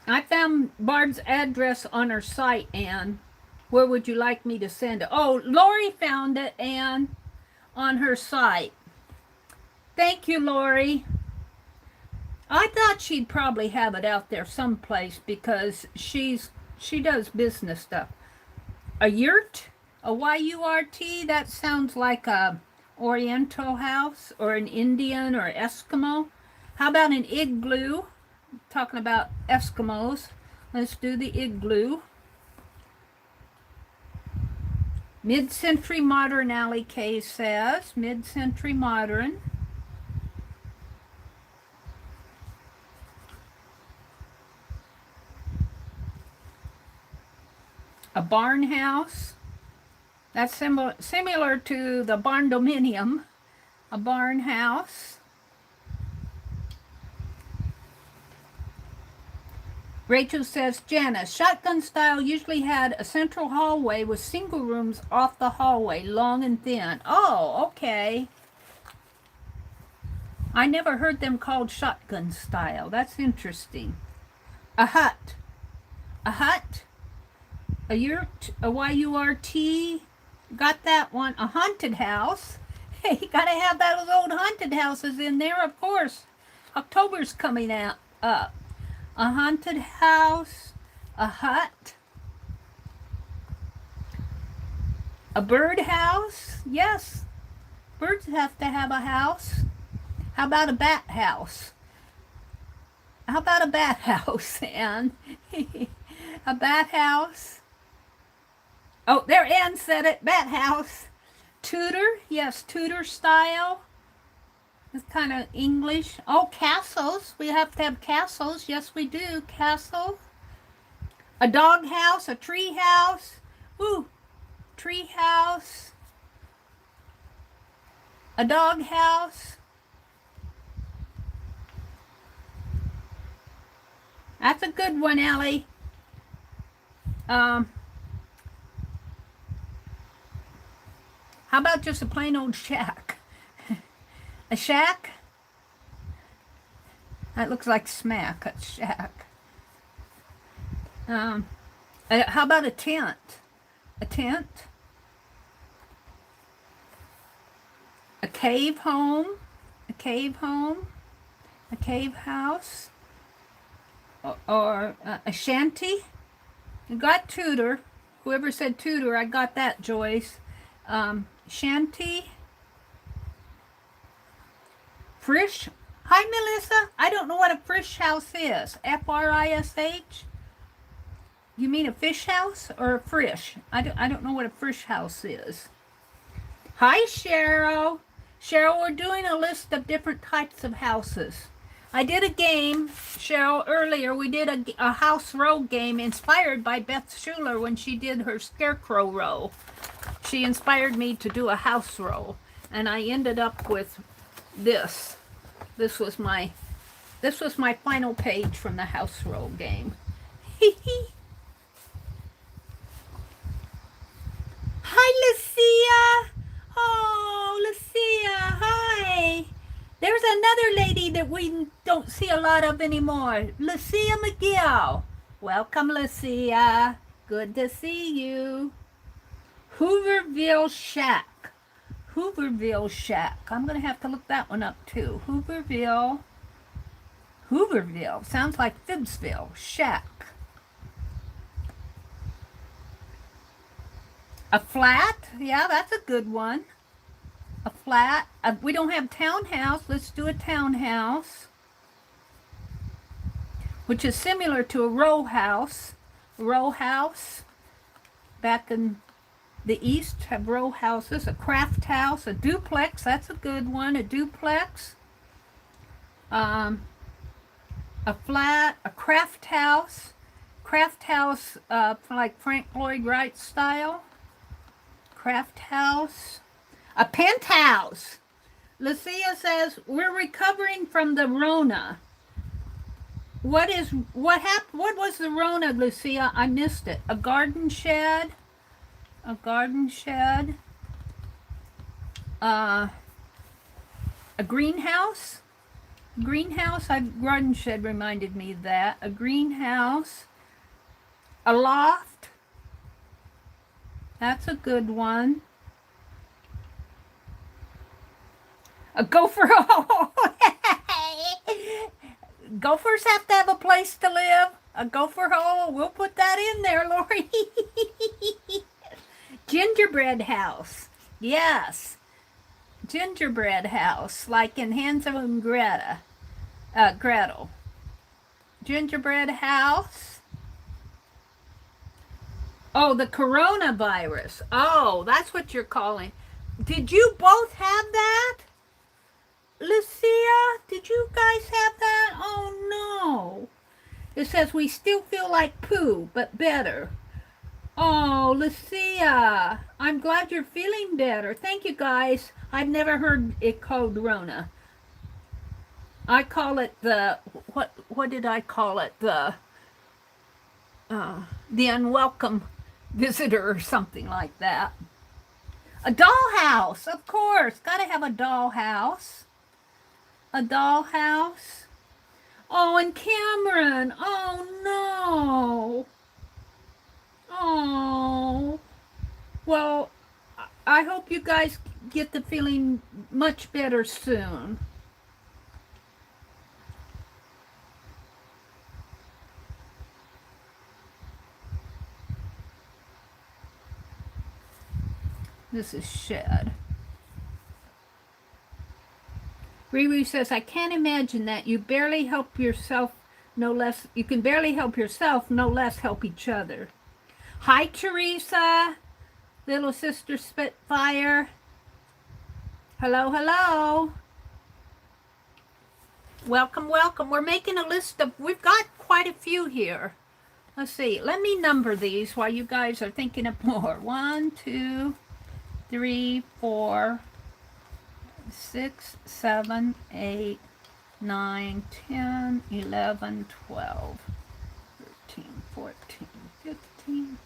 I found Barb's address on her site, Anne. Where would you like me to send it? Oh, Lori found it, Anne, on her site. Thank you, Lori. I thought she'd probably have it out there someplace because she does business stuff. A yurt? A Y-U-R-T? That sounds like a Oriental house or an Indian or Eskimo. How about an igloo? Talking about Eskimos. Let's do the igloo. Mid-century modern, Allie K says. Mid-century modern. A barn house. That's similar to the barn dominium. A barn house. Rachel says, Janice, shotgun style usually had a central hallway with single rooms off the hallway, long and thin. Oh, okay. I never heard them called shotgun style. That's interesting. A hut. A hut. A yurt. A Y-U-R-T. Got that one. A haunted house. Hey, you gotta have those old haunted houses in there, of course. October's coming up. A haunted house, a hut, a bird house. Yes, birds have to have a house. How about a bat house? How about a bat house, Anne? A bat house. Oh, there, Anne said it, bat house. Tudor, yes, Tudor style. It's kind of English. Oh, castles. We have to have castles. Yes, we do. Castle. A dog house. A tree house. Ooh. Tree house. A dog house. That's a good one, Ellie. How about just a plain old shack? A shack? That looks like smack, a shack. How about a tent? A tent? A cave home? A cave home? A cave house? Or a shanty? You got Tudor. Whoever said Tudor, I got that, Joyce. Shanty? Frisch? Hi, Melissa. I don't know what a frisch house is. F-R-I-S-H? You mean a fish house or a frisch? I don't know what a frisch house is. Hi, Cheryl. Cheryl, we're doing a list of different types of houses. I did a game, Cheryl, earlier. We did a house row game inspired by Beth Schuler when she did her scarecrow row. She inspired me to do a house row, and I ended up with this. This was my final page from the house row game. Hi, Lucia. Oh, Lucia, hi. There's another lady that we don't see a lot of anymore. Lucia McGill. Welcome, Lucia. Good to see you. Hooverville Shack. Hooverville Shack. I'm going to have to look that one up, too. Hooverville. Sounds like Phibbsville. Shack. A flat? Yeah, that's a good one. A flat. We don't have townhouse. Let's do a townhouse, which is similar to a row house. Row house. Back in the East have row houses. A craft house. A duplex. That's a good one. A duplex. A flat. A craft house. Craft house like Frank Lloyd Wright style. Craft house. A penthouse. Lucia says, we're recovering from the Rona. What was the Rona, Lucia? I missed it. A garden shed. A garden shed. A greenhouse. Greenhouse. Garden shed reminded me of that. A greenhouse. A loft. That's a good one. A gopher hole. Gophers have to have a place to live. A gopher hole. We'll put that in there, Lori. Gingerbread house. Yes. Gingerbread house, like in Hansel and Gretel. Gingerbread house. Oh, the coronavirus. Oh, that's what you're calling. Did you both have that? Lucia, did you guys have that? Oh, no. It says we still feel like poo, but better. Oh, Lucia, I'm glad you're feeling better. Thank you, guys. I've never heard it called Rona. I call it the, what did I call it? The unwelcome visitor or something like that. A dollhouse, of course. Gotta have a dollhouse. A dollhouse. Oh, and Cameron. Oh, no. Oh. Well, I hope you guys get the feeling much better soon. This is shed. Riri says, I can't imagine that. You barely help yourself, no less. You can barely help yourself, no less help each other. Hi, Teresa. Little sister Spitfire. Hello, hello. Welcome, welcome. We're making a list of, we've got quite a few here. Let's see. Let me number these while you guys are thinking of more. 1, 2, 3, 4, 6, 7, 8, 9, 10, 11, 12, 13, 14, 15,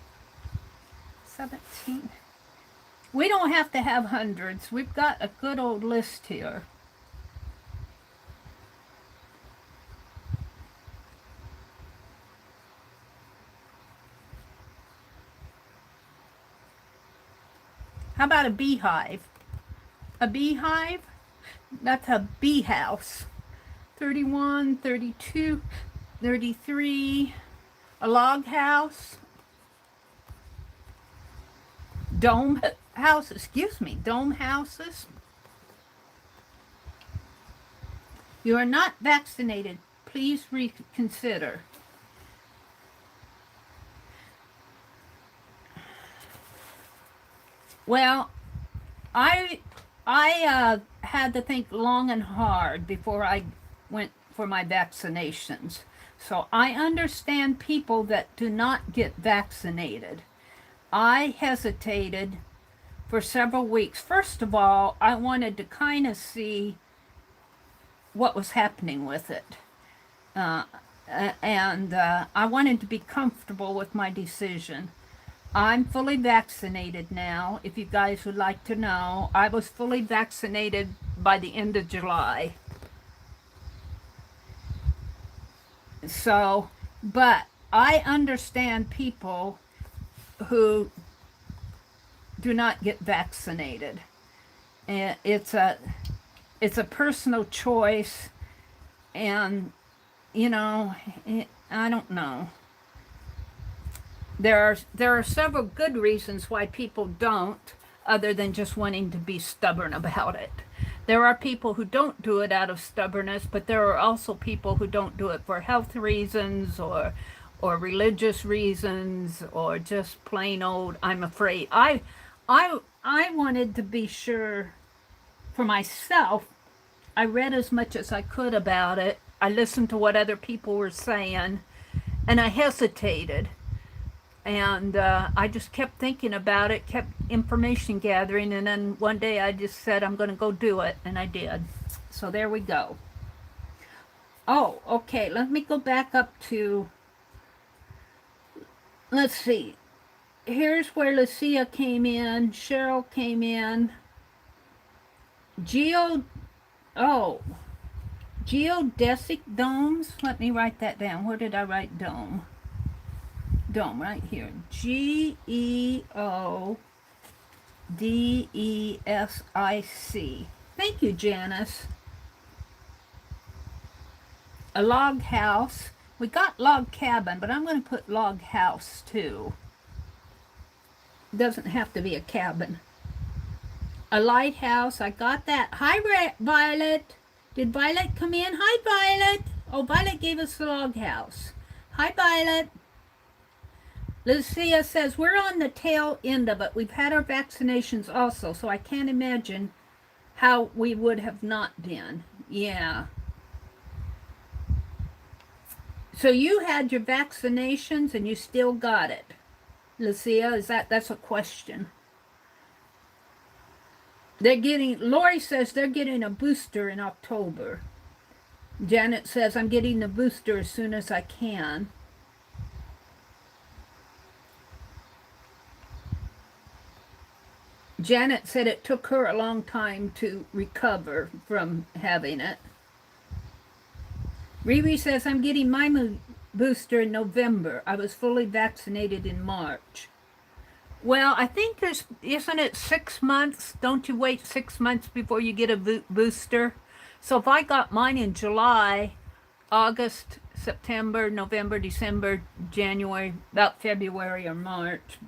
17. We don't have to have hundreds. We've got a good old list here. How about a beehive? A beehive? That's a bee house. 31, 32, 33. A log house. Dome house, excuse me, dome houses. You are not vaccinated. Please reconsider. Well, I I had to think long and hard before I went for my vaccinations. So I understand people that do not get vaccinated. I hesitated for several weeks. First of all, I wanted to kind of see what was happening with it. Uh, and I wanted to be comfortable with my decision. I'm fully vaccinated now. If you guys would like to know, I was fully vaccinated by the end of July. So, but I understand people who do not get vaccinated. And it's a personal choice, and you know, I don't know. There are several good reasons why people don't, other than just wanting to be stubborn about it. There are people who don't do it out of stubbornness, but there are also people who don't do it for health reasons or religious reasons or just plain old I'm afraid. I wanted to be sure for myself. I read as much as I could about it. I listened to what other people were saying, and I hesitated. And I just kept thinking about it, kept information gathering, and then one day I just said, I'm going to go do it, and I did. So there we go. Oh, okay, let me go back up to, let's see. Here's where Lucia came in, Cheryl came in, geodesic domes. Let me write that down. Where did I write dome? Dome, right here. Geodesic. Thank you, Janice. A log house. We got log cabin, but I'm going to put log house too. Doesn't have to be a cabin. A lighthouse. I got that. Hi, Violet. Did Violet come in? Hi, Violet. Oh, Violet gave us the log house. Hi, Violet. Lucia says, we're on the tail end of it. We've had our vaccinations also, so I can't imagine how we would have not been. Yeah. So you had your vaccinations and you still got it. Lucia, that's a question. Lori says they're getting a booster in October. Janet says, I'm getting the booster as soon as I can. Janet said it took her a long time to recover from having it. Riri says, I'm getting my booster in November. I was fully vaccinated in March. Well, I think isn't it 6 months? Don't you wait 6 months before you get a booster? So if I got mine in July, August, September, November, December, January, about February or March.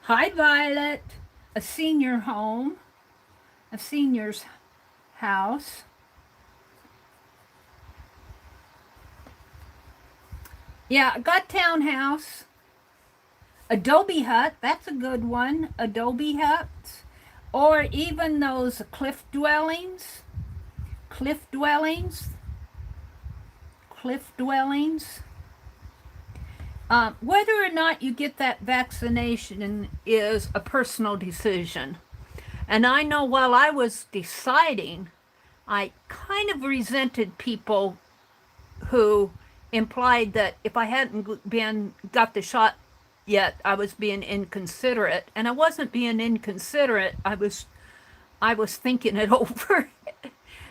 Hi, Violet. A senior home, a senior's house. Yeah, I got townhouse. Adobe hut, that's a good one. Adobe huts. Or even those cliff dwellings. Cliff dwellings. Whether or not you get that vaccination is a personal decision. And I know while I was deciding, I kind of resented people who implied that if I hadn't got the shot yet, I was being inconsiderate. And I wasn't being inconsiderate. I was thinking it over.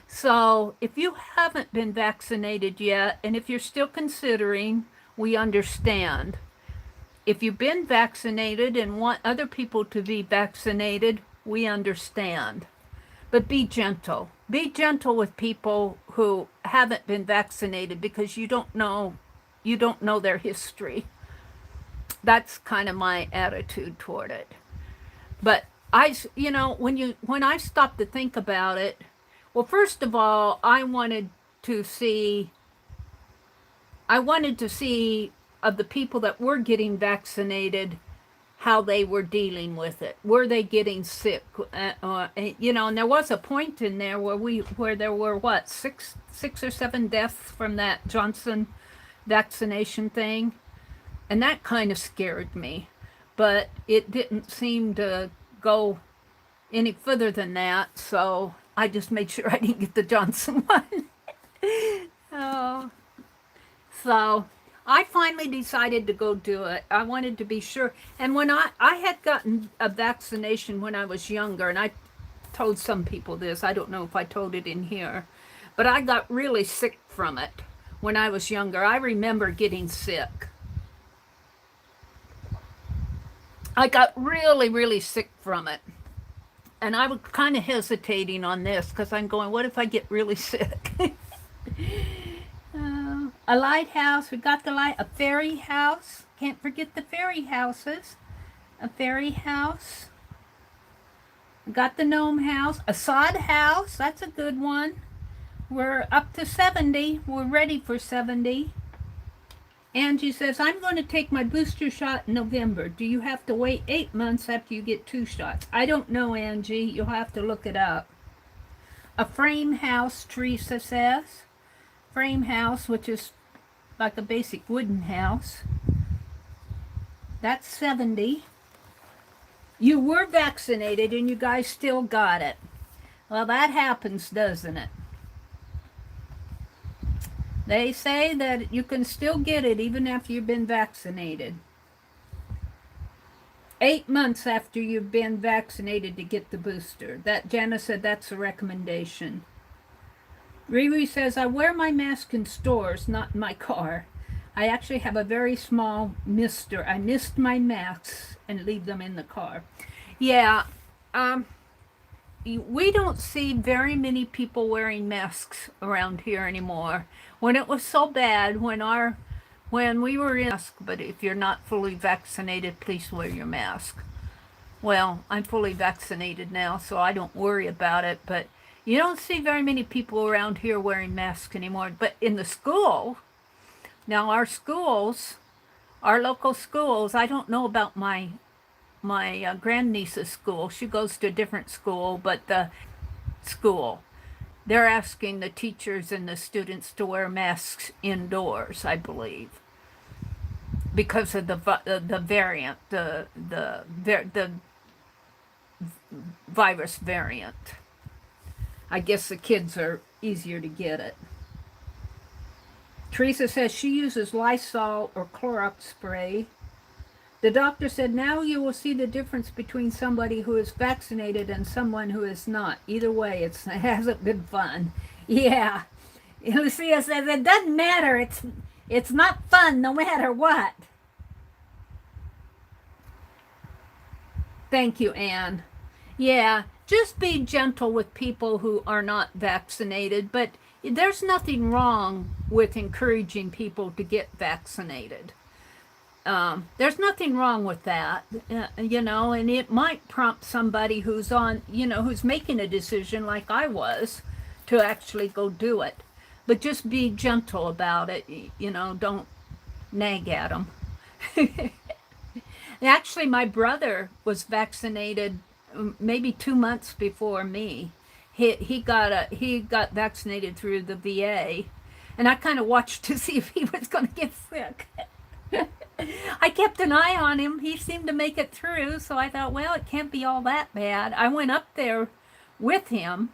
So if you haven't been vaccinated yet, and if you're still considering, we understand. If you've been vaccinated and want other people to be vaccinated, we understand. But be gentle. Be gentle with people who haven't been vaccinated because you don't know their history. That's kind of my attitude toward it. But when I stopped to think about it, well, first of all, I wanted to see of the people that were getting vaccinated, how they were dealing with it. Were they getting sick? You know, and there was a point in there where there were what, six or seven deaths from that Johnson vaccination thing, and that kind of scared me. But it didn't seem to go any further than that, so I just made sure I didn't get the Johnson one. Oh, so I finally decided to go do it. I wanted to be sure. And when I had gotten a vaccination when I was younger, and I told some people this, I don't know if I told it in here, but I got really sick from it when I was younger. I remember getting sick. I got really, really sick from it. And I was kind of hesitating on this because I'm going, what if I get really sick? A lighthouse, we got the light, a fairy house. Can't forget the fairy houses. A fairy house. We got the gnome house, a sod house. That's a good one. We're up to 70. We're ready for 70. Angie says, I'm going to take my booster shot in November. Do you have to wait 8 months after you get 2 shots? I don't know, Angie. You'll have to look it up. A frame house, Teresa says. Frame house, which is like a basic wooden house. That's 70. You were vaccinated and you guys still got it. Well, that happens, doesn't it? They say that you can still get it even after you've been vaccinated. 8 months after you've been vaccinated to get the booster. That Jana said that's a recommendation. Riri says, I wear my mask in stores, not in my car. I actually have a very small mister. I mist my masks and leave them in the car. Yeah, we don't see very many people wearing masks around here anymore. When it was so bad, when we were in mask, but if you're not fully vaccinated, please wear your mask. Well, I'm fully vaccinated now, so I don't worry about it, but you don't see very many people around here wearing masks anymore. But in the school, now our schools, our local schools, I don't know about my grandniece's school. She goes to a different school, but the school, they're asking the teachers and the students to wear masks indoors, I believe, because of the variant, the virus variant. I guess the kids are easier to get it. Teresa says she uses Lysol or Clorox spray. The doctor said, now you will see the difference between somebody who is vaccinated and someone who is not. Either way, it hasn't been fun. Yeah. Lucia says, it doesn't matter. It's not fun no matter what. Thank you, Anne. Yeah, just be gentle with people who are not vaccinated, but there's nothing wrong with encouraging people to get vaccinated. There's nothing wrong with that, you know, and it might prompt somebody who's on, you know, who's making a decision like I was to actually go do it. But just be gentle about it, you know, don't nag at them. Actually, my brother was vaccinated maybe 2 months before me. He got vaccinated through the VA, and I kind of watched to see if he was going to get sick. I kept an eye on him. He seemed to make it through, so I thought, well, it can't be all that bad. I went up there with him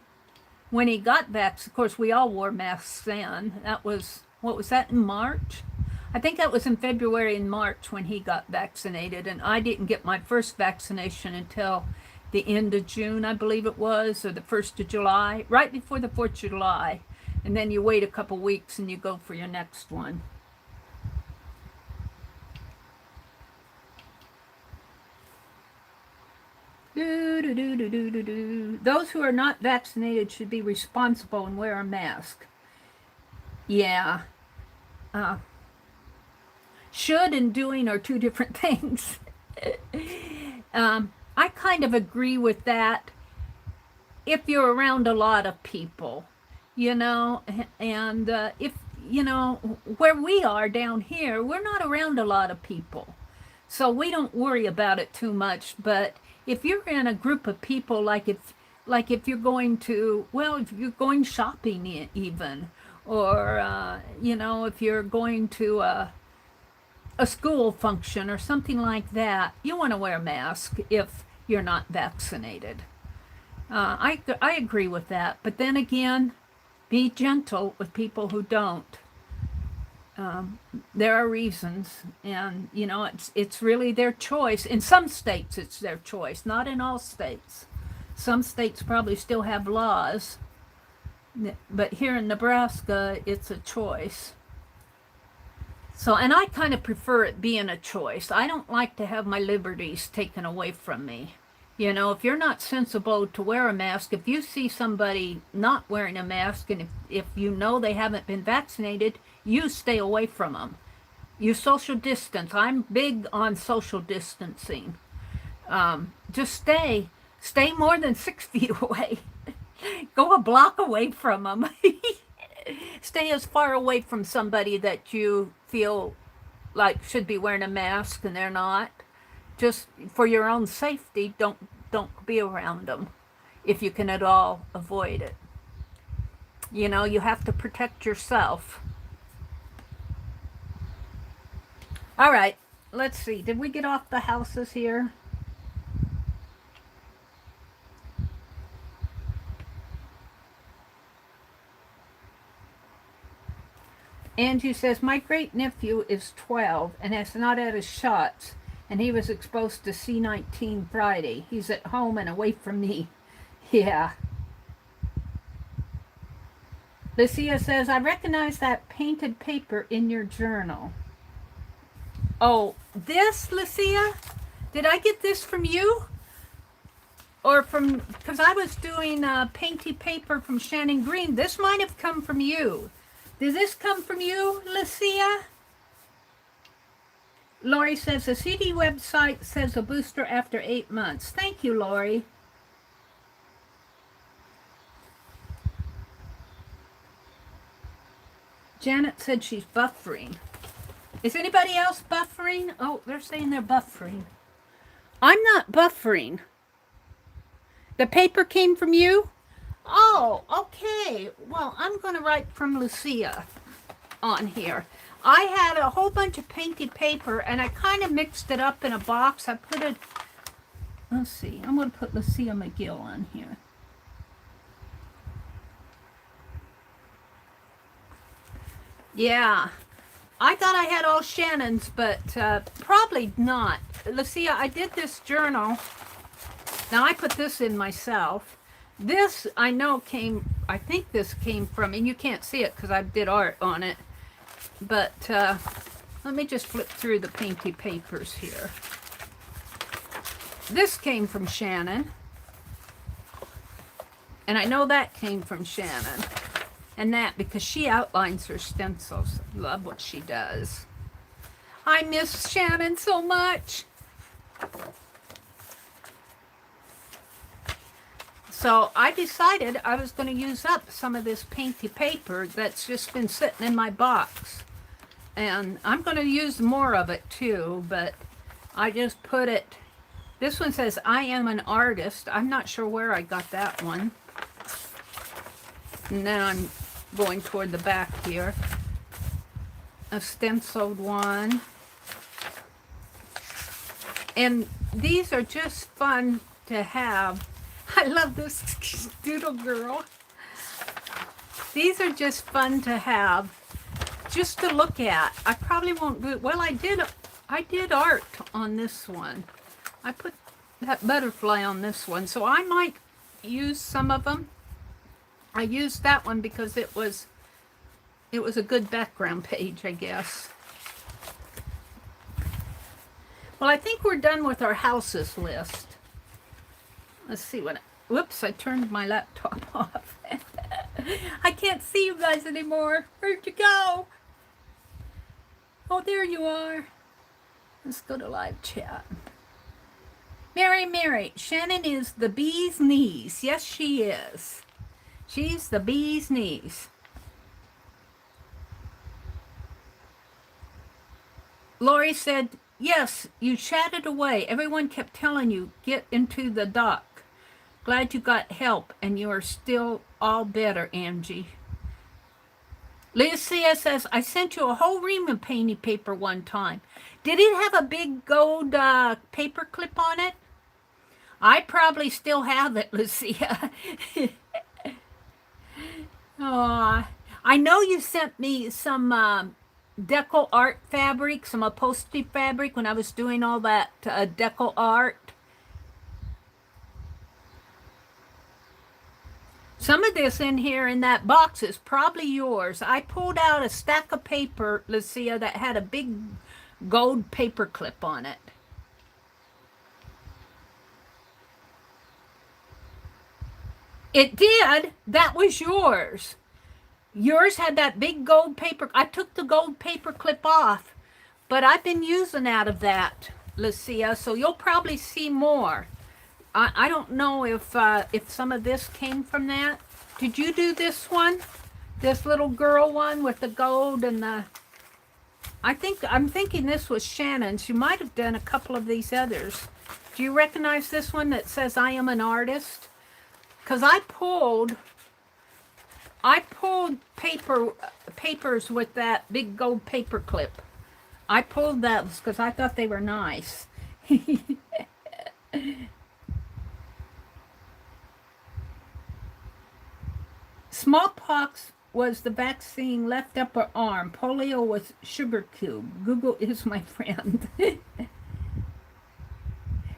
when he got vaccinated. Of course, we all wore masks then. That was, what was that, in March? I think that was in February and March when he got vaccinated, and I didn't get my first vaccination until the end of June, I believe it was, or the 1st of July, right before the 4th of July. And then you wait a couple weeks and you go for your next one. Those who are not vaccinated should be responsible and wear a mask. Yeah. Should and doing are two different things. I kind of agree with that if you're around a lot of people, you know, and if, you know, where we are down here, we're not around a lot of people. So we don't worry about it too much. But if you're in a group of people, like if you're going to, well, if you're going shopping even, or if you're going to a school function or something like that, you want to wear a mask if you're not vaccinated. I agree with that. But then again, be gentle with people who don't. There are reasons, and it's really their choice. In some states, it's their choice, not in all states. Some states probably still have laws, but here in Nebraska, it's a choice. So, and I kind of prefer it being a choice. I don't like to have my liberties taken away from me. If you're not sensible to wear a mask, if you see somebody not wearing a mask, and if you know they haven't been vaccinated, you stay away from them. You social distance. I'm big on social distancing. Just stay more than 6 feet away. Go a block away from them. Stay as far away from somebody that you feel like should be wearing a mask and they're not. Just for your own safety, don't be around them if you can at all avoid it. You have to protect yourself. All right, let's see. Did we get off the houses here? Angie says, my great-nephew is 12 and has not had his shots, and he was exposed to C-19 Friday. He's at home and away from me. Yeah. Lucia says, I recognize that painted paper in your journal. Oh, this, Lucia? Did I get this from you? Or from, because I was doing painted paper from Shannon Green. This might have come from you. Did this come from you, Lucia? Lori says, the CD website says a booster after 8 months. Thank you, Lori. Janet said she's buffering. Is anybody else buffering? Oh, they're saying they're buffering. I'm not buffering. The paper came from you? Oh, okay. Well, I'm going to write from Lucia on here. I had a whole bunch of painted paper, and I kind of mixed it up in a box. I put it, let's see, I'm going to put Lucia McGill on here. Yeah, I thought I had all Shannon's, but probably not. Lucia, I did this journal. Now, I put this in myself. This, I know I think this came from, and you can't see it because I did art on it, but let me just flip through the painted papers here. This came from Shannon, and I know that came from Shannon, and that because she outlines her stencils. Love what she does. I miss Shannon so much. So I decided I was going to use up some of this painted paper that's just been sitting in my box. And I'm going to use more of it too, but I just put it, this one says, I am an artist. I'm not sure where I got that one. And then I'm going toward the back here. A stenciled one. And these are just fun to have. I love this doodle girl. These are just fun to have, just to look at. I probably won't do it. Well, I did art on this one. I put that butterfly on this one, so I might use some of them. I used that one because it was a good background page, I guess. Well, I think we're done with our houses list. Let's see what, whoops, I turned my laptop off. I can't see you guys anymore. Where'd you go? Oh, there you are. Let's go to live chat. Mary, Shannon is the bee's knees. Yes, she is. She's the bee's knees. Lori said, Yes, you chatted away. Everyone kept telling you, get into the dock. Glad you got help and you are still all better, Angie. Lucia says, I sent you a whole ream of painty paper one time. Did it have a big gold paper clip on it? I probably still have it, Lucia. Oh, I know you sent me some deco art fabric, some upholstery fabric when I was doing all that deco art. Some of this in here in that box is probably yours. I pulled out a stack of paper, Lucia, that had a big gold paper clip on it. It did. That was yours. Yours had that big gold paper. I took the gold paper clip off, but I've been using out of that, Lucia, so you'll probably see more. I don't know if some of this came from that. Did you do this one? This little girl one with the gold and the... I'm thinking this was Shannon's. You might have done a couple of these others. Do you recognize this one that says I am an artist? Because I pulled papers with that big gold paper clip. I pulled those because I thought they were nice. Smallpox was the vaccine, left upper arm. Polio was sugar cube. Google is my friend.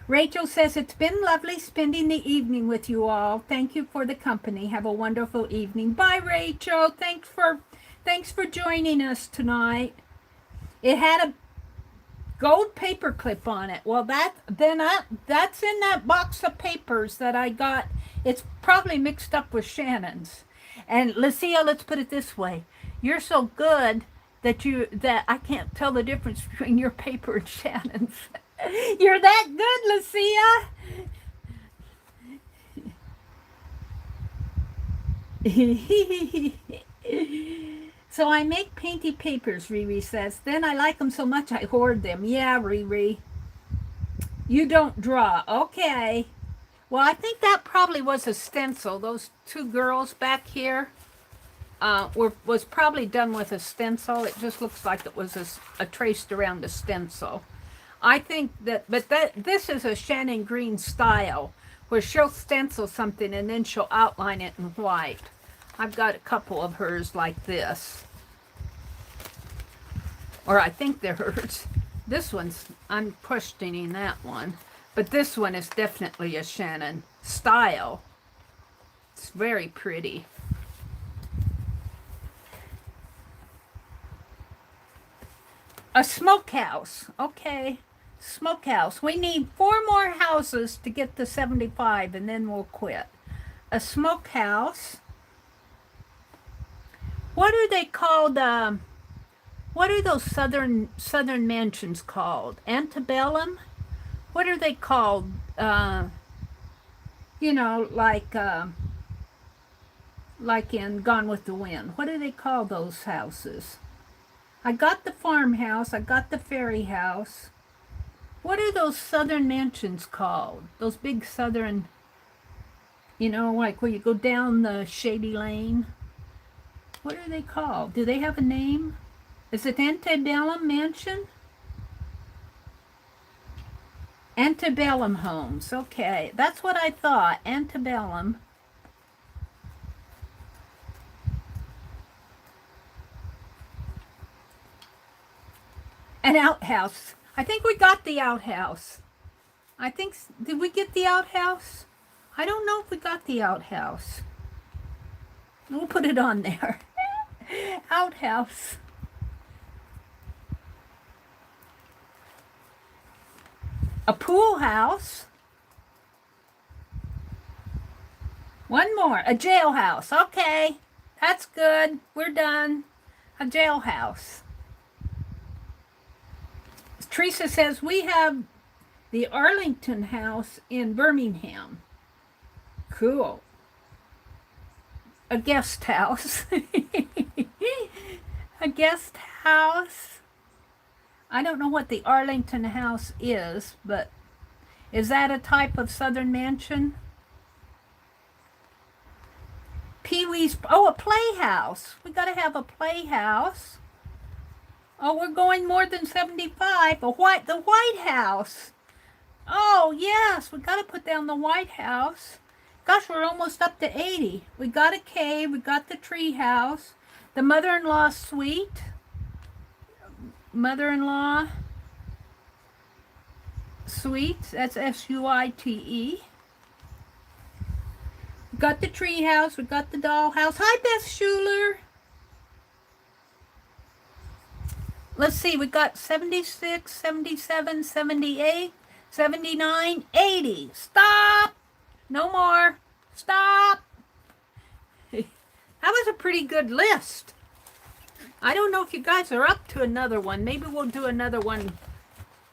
Rachel says, it's been lovely spending the evening with you all. Thank you for the company. Have a wonderful evening. Bye, Rachel. Thanks for joining us tonight. It had a gold paper clip on it. Well, that's in that box of papers that I got. It's probably mixed up with Shannon's. And Lucia, let's put it this way. You're so good that I can't tell the difference between your paper and Shannon's. You're that good, Lucia. So I make painty papers, Riri says. Then I like them so much I hoard them. Yeah, Riri. You don't draw. Okay. Well, I think that probably was a stencil. Those two girls back here was probably done with a stencil. It just looks like it was a traced around a stencil. I think this is a Shannon Green style, where she'll stencil something and then she'll outline it in white. I've got a couple of hers like this. Or I think they're hers. This one's, I'm questioning that one. But this one is definitely a Shannon style. It's very pretty. A smokehouse. Okay. Smokehouse. We need 4 more houses to get to 75 and then we'll quit. A smokehouse. What are they called? What are those southern mansions called? Antebellum? What are they called? You know, like in Gone with the Wind. What do they call those houses? I got the farmhouse. I got the ferry house. What are those southern mansions called? Those big southern, you know, like where you go down the shady lane. What are they called? Do they have a name? Is it Antebellum Mansion? Antebellum homes. Okay, that's what I thought. Antebellum. An outhouse. I think we got the outhouse. Did we get the outhouse? I don't know if we got the outhouse. We'll put it on there. Outhouse. A pool house. One more. A jailhouse. Okay. That's good. We're done. A jailhouse. Teresa says, we have the Arlington house in Birmingham. Cool. A guest house. A guest house. I don't know what the Arlington house is, but is that a type of southern mansion? Pee-wee's, oh, a playhouse. We got to have a playhouse. Oh, we're going more than 75. The White House. Oh, yes, we got to put down the White House. Gosh, we're almost up to 80. We got a cave, we got the tree house, the mother-in-law suite. Mother-in-law suite, that's S-U-I-T-E. We got the tree house, we got the doll house. Hi, Beth Schuler. Let's see, we got 76, 77, 78, 79, 80. Stop! No more. Stop! That was a pretty good list. I don't know if you guys are up to another one. Maybe we'll do another one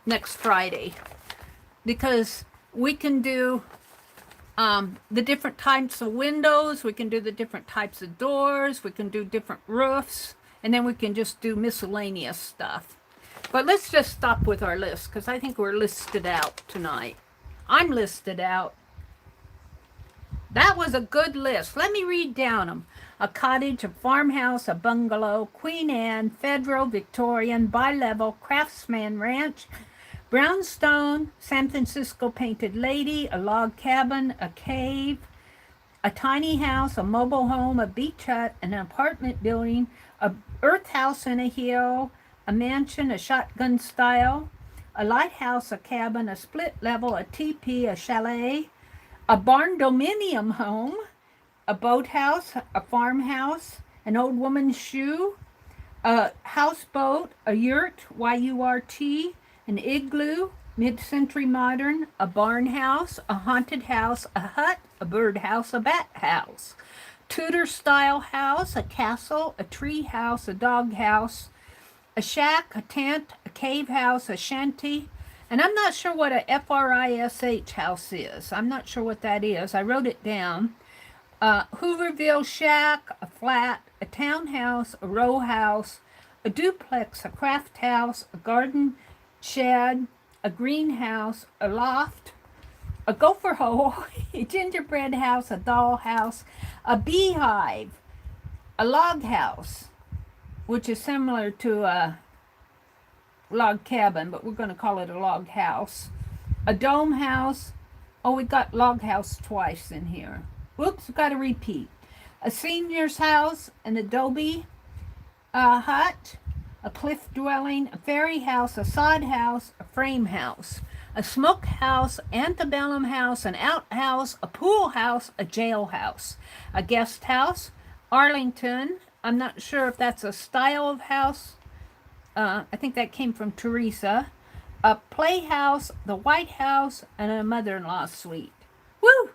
next Friday. Because we can do the different types of windows. We can do the different types of doors. We can do different roofs. And then we can just do miscellaneous stuff. But let's just stop with our list, because I think we're listed out tonight. I'm listed out. That was a good list. Let me read down them. A cottage, a farmhouse, a bungalow, Queen Anne, Federal, Victorian, bi-level, craftsman ranch, brownstone, San Francisco painted lady, a log cabin, a cave, a tiny house, a mobile home, a beach hut, an apartment building, a earth house in a hill, a mansion, a shotgun style, a lighthouse, a cabin, a split level, a teepee, a chalet, a barn dominium home, a boathouse, a farmhouse, an old woman's shoe, a houseboat, a yurt, Y-U-R-T, an igloo, mid-century modern, a barn house, a haunted house, a hut, a bird house, a bat house, Tudor-style house, a castle, a tree house, a dog house, a shack, a tent, a cave house, a shanty, and I'm not sure what a F-R-I-S-H house is. I'm not sure what that is. I wrote it down. Hooverville shack, a flat, a townhouse, a row house, a duplex, a craft house, a garden shed, a greenhouse, a loft, a gopher hole, a gingerbread house, a doll house, a beehive, a log house, which is similar to a log cabin, but we're going to call it a log house, a dome house. Oh, we got log house twice in here. Whoops, got to repeat. A senior's house, an adobe hut, a cliff dwelling, a fairy house, a sod house, a frame house, a smoke house, antebellum house, an outhouse, a pool house, a jailhouse, a guest house, Arlington. I'm not sure if that's a style of house. I think that came from Teresa. A playhouse, the White House, and a mother-in-law suite. Woo!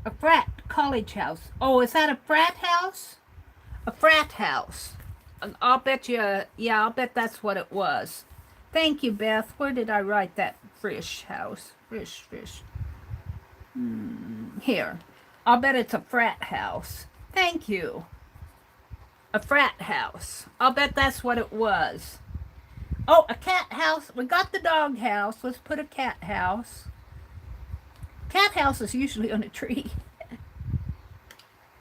A frat college house. Oh, is that a frat house? A frat house. I'll bet you, yeah, I'll bet that's what it was. Thank you, Beth. Where did I write that Frisch house? Frisch. Here. I'll bet it's a frat house. Thank you. A frat house. I'll bet that's what it was. Oh, a cat house. We got the dog house. Let's put a cat house. Cat house is usually on a tree.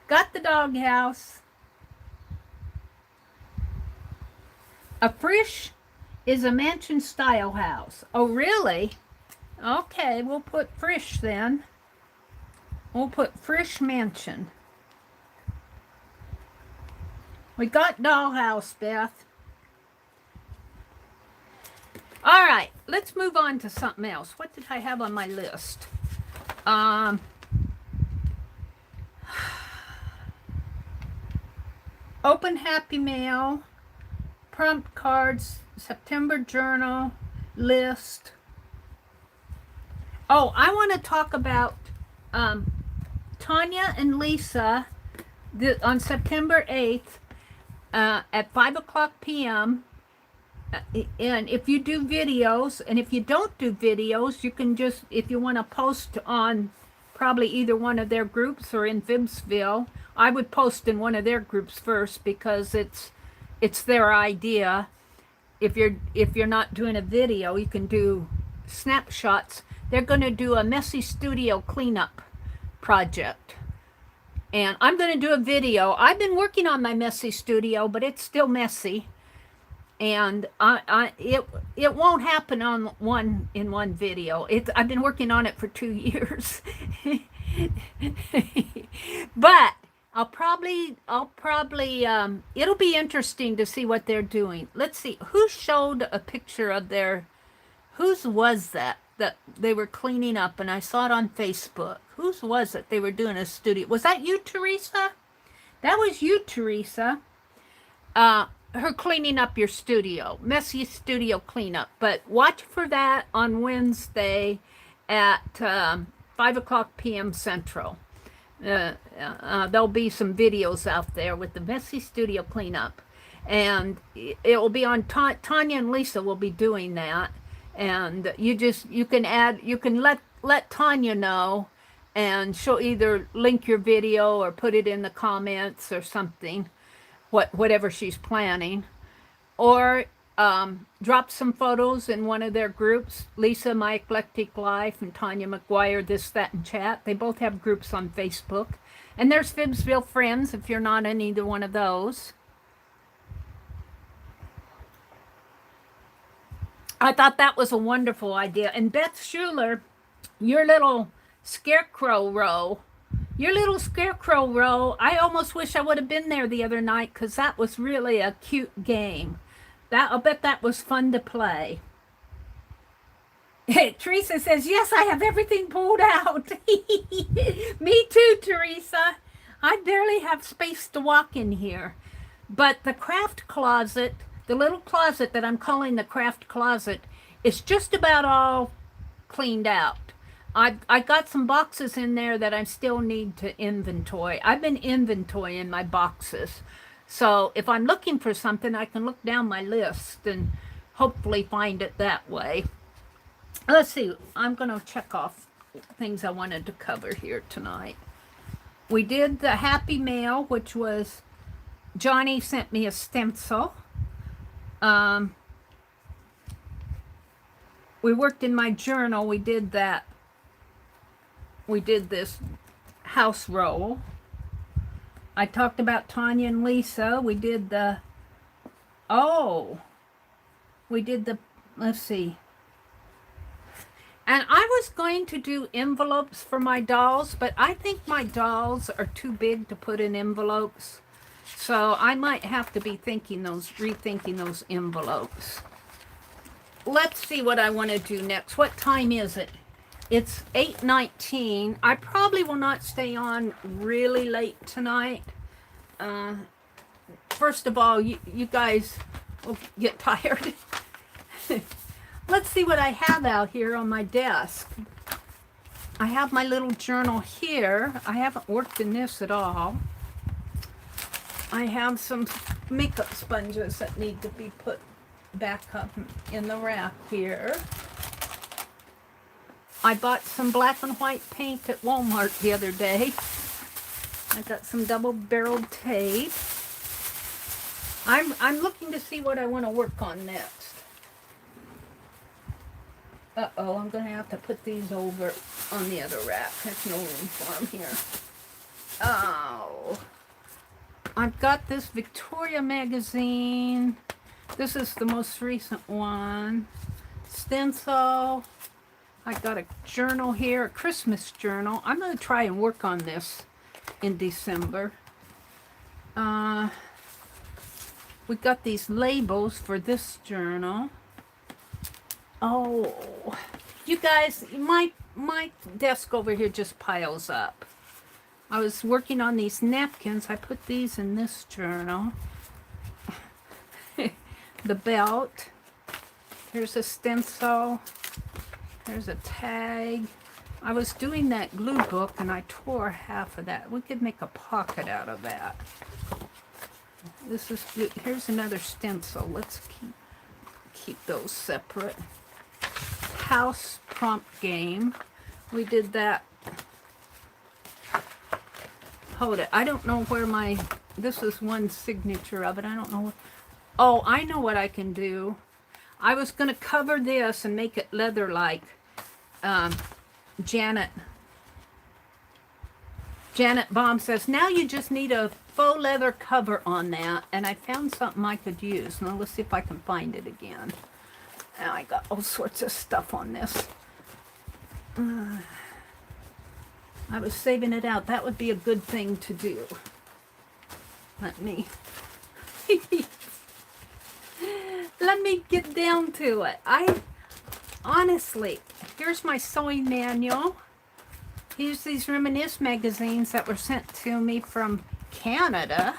Got the dog house. A Frisch is a mansion style house. Oh, really? Okay, we'll put Frisch then. We'll put Frisch mansion. We got dollhouse, Beth. All right, let's move on to something else. What did I have on my list? Open Happy Mail, prompt cards, September journal, list. Oh, I want to talk about Tanya and Lisa on September 8th at 5 o'clock p.m. And if you do videos, and if you don't do videos, you can just, if you want to post on probably either one of their groups or in Vibbsville, I would post in one of their groups first because it's their idea. if you're not doing a video, you can do snapshots. They're going to do a messy studio cleanup project. And I'm going to do a video. I've been working on my messy studio, but it's still messy. And it won't happen on one video. I've been working on it for 2 years. But I'll probably it'll be interesting to see what they're doing. Let's see, who showed a picture of whose was that they were cleaning up, and I saw it on Facebook. Whose was it they were doing a studio? Was that you, Teresa? That was you, Teresa. Her cleaning up your studio, messy studio cleanup. But watch for that on Wednesday at 5 p.m. Central. There'll be some videos out there with the messy studio cleanup, and it will be on Tanya and Lisa will be doing that. And you can let Tanya know, and she'll either link your video or put it in the comments or something, whatever she's planning, or drop some photos in one of their groups. Lisa, My Eclectic Life, and Tanya McGuire, This, That, and Chat. They both have groups on Facebook. And there's Fibsville Friends if you're not in either one of those. I thought that was a wonderful idea. And Beth Schuler, your little scarecrow row, I almost wish I would have been there the other night, because that was really a cute game. I'll bet that was fun to play. Teresa says, yes, I have everything pulled out. Me too, Teresa. I barely have space to walk in here. But the craft closet, the little closet that I'm calling the craft closet, is just about all cleaned out. I got some boxes in there that I still need to inventory. I've been inventorying my boxes. So if I'm looking for something, I can look down my list and hopefully find it that way. Let's see. I'm going to check off things I wanted to cover here tonight. We did the Happy Mail, which was Johnny sent me a stencil. We worked in my journal. We did that. We did this house roll. I talked about Tanya and Lisa. We did let's see. And I was going to do envelopes for my dolls, but I think my dolls are too big to put in envelopes. So I might have to be rethinking those envelopes. Let's see what I want to do next. What time is it? It's 8:19. I probably will not stay on really late tonight. First of all, you guys will get tired. Let's see what I have out here on my desk. I have my little journal here. I haven't worked in this at all. I have some makeup sponges that need to be put back up in the rack here. I bought some black and white paint at Walmart the other day. I got some double-barreled tape. I'm looking to see what I want to work on next. Uh-oh, I'm going to have to put these over on the other rack. There's no room for them here. Oh. I've got this Victoria magazine. This is the most recent one. Stencil. I got a journal here, a Christmas journal. I'm going to try and work on this in December. We got these labels for this journal. Oh, you guys, my desk over here just piles up. I was working on these napkins. I put these in this journal. The belt. Here's a stencil. There's a tag. I was doing that glue book and I tore half of that. We could make a pocket out of that. This is, here's another stencil. Let's keep those separate. House prompt game. We did that. Hold it. I don't know where this is one signature of it. I don't know. Oh, I know what I can do. I was going to cover this and make it leather-like. Janet Baum says, now you just need a faux leather cover on that. And I found something I could use. Now let's see if I can find it again. Now I got all sorts of stuff on this. I was saving it out. That would be a good thing to do. Let me get down to it. Honestly, here's my sewing manual. Here's these Reminisce magazines that were sent to me from Canada.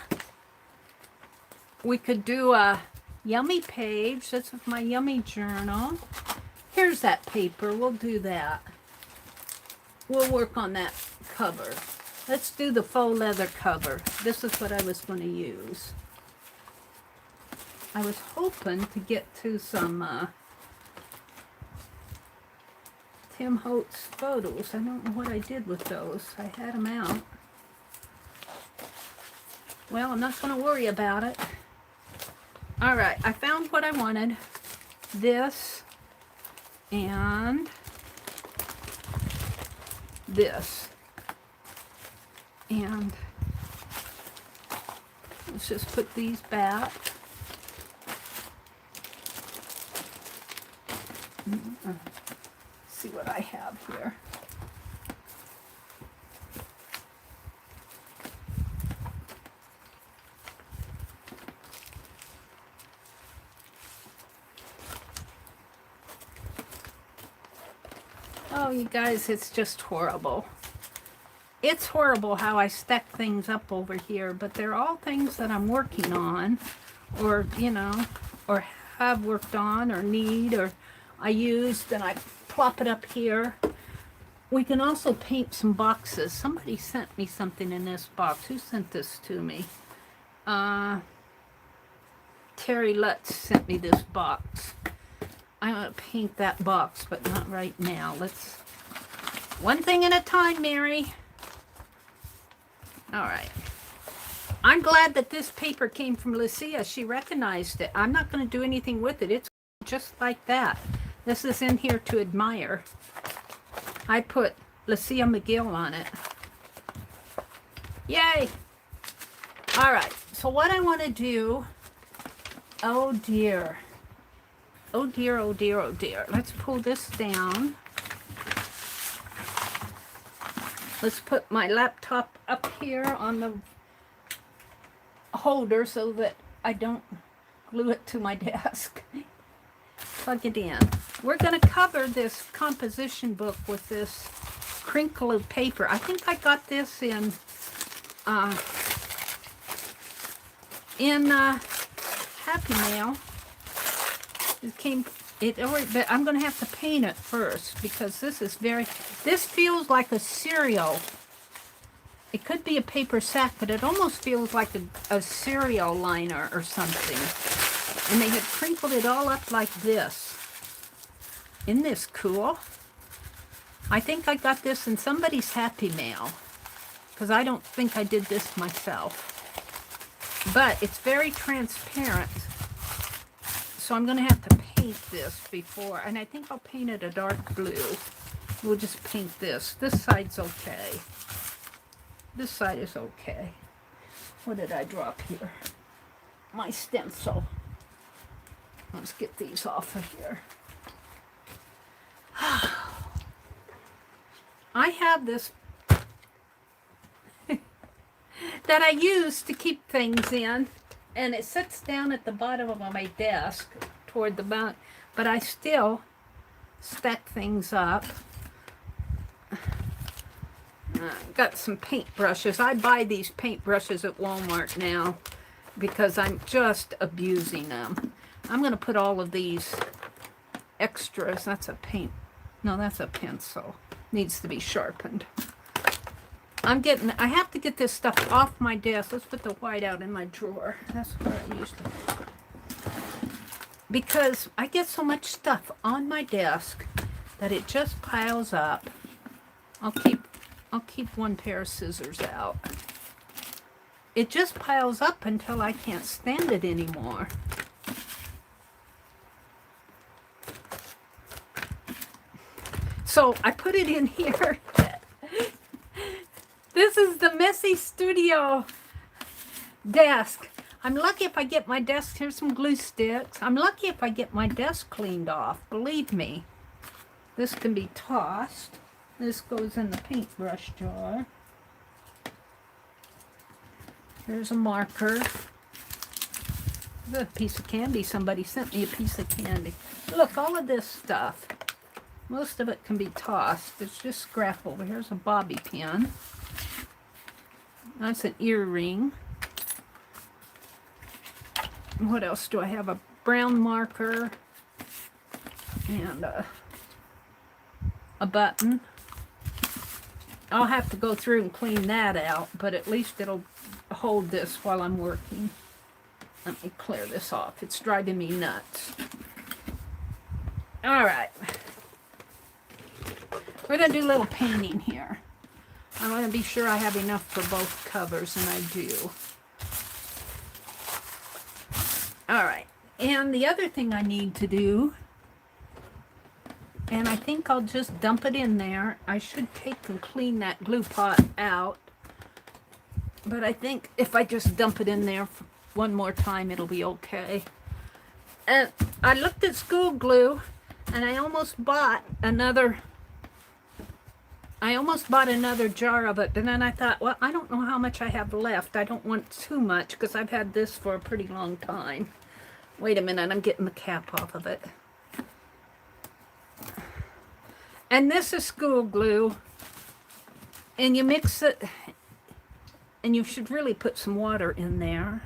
We could do a yummy page. This is my yummy journal. Here's that paper. We'll do that. We'll work on that cover. Let's do the faux leather cover. This is what I was going to use. I was hoping to get to some Tim Holtz photos. I don't know what I did with those. I had them out. Well, I'm not going to worry about it. All right, I found what I wanted. This and this. And let's just put these back. See what I have here. Oh, you guys, it's just horrible. It's horrible how I stack things up over here, but they're all things that I'm working on, or, you know, or have worked on, or need, or I used, and I plop it up here. We can also paint some boxes. Somebody sent me something in this box. Who sent this to me? Terry Lutz sent me this box. I'm going to paint that box, but not right now. Let's, one thing at a time, Mary. All right. I'm glad that this paper came from Lucia. She recognized it. I'm not going to do anything with it. It's just like that. This is in here to admire. I put Lucia McGill on it. Yay! All right. So what I want to do, oh dear. Oh dear, oh dear, oh dear. Let's pull this down. Let's put my laptop up here on the holder so that I don't glue it to my desk. Plug it in. We're going to cover this composition book with this crinkle of paper. I think I got this in Happy Mail. But I'm going to have to paint it first because this feels like a cereal. It could be a paper sack, but it almost feels like a cereal liner or something. And they had crinkled it all up like this. Isn't this cool? I think I got this in somebody's Happy Mail because I don't think I did this myself. But it's very transparent. So I'm going to have to paint this before, and I think I'll paint it a dark blue. We'll just paint this. This side's okay. This side is okay. What did I drop here? My stencil. Let's get these off of here. I have this that I use to keep things in. And it sits down at the bottom of my desk toward the back, but I still stack things up. Got some paint brushes. I buy these paint brushes at Walmart now because I'm just abusing them. I'm going to put all of these extras. That's a paint. No, that's a pencil. Needs to be sharpened. I have to get this stuff off my desk. Let's put the white out in my drawer. That's where I used to. Because I get so much stuff on my desk that it just piles up. I'll keep one pair of scissors out. It just piles up until I can't stand it anymore. So I put it in here. This is the Messy Studio desk. I'm lucky if I get my desk, here's some glue sticks. I'm lucky if I get my desk cleaned off, believe me. This can be tossed. This goes in the paintbrush jar. Here's a marker. A piece of candy. Somebody sent me a piece of candy. Look, all of this stuff. Most of it can be tossed. It's just scrap over. Here's a bobby pin. That's an earring. What else do I have? A brown marker and a button. I'll have to go through and clean that out, but at least it'll hold this while I'm working. Let me clear this off. It's driving me nuts. All right. We're going to do a little painting here. I want to be sure I have enough for both covers, and I do. All right, and the other thing I need to do, and I think I'll just dump it in there. I should take and clean that glue pot out, but I think if I just dump it in there one more time, it'll be okay. And I looked at school glue, and I almost bought another jar of it, but then I thought, well, I don't know how much I have left. I don't want too much because I've had this for a pretty long time. Wait a minute, I'm getting the cap off of it. And this is school glue. And you mix it, and you should really put some water in there.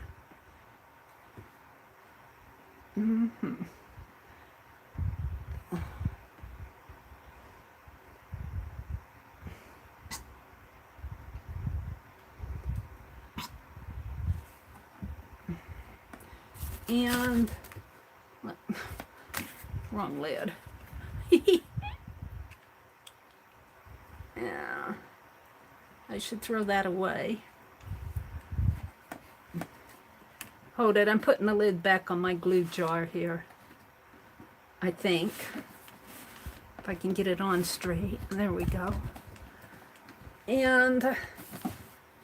Mm-hmm. And wrong lid. Yeah, I should throw that away. Hold it, I'm putting the lid back on my glue jar here. I think. If I can get it on straight. There we go. And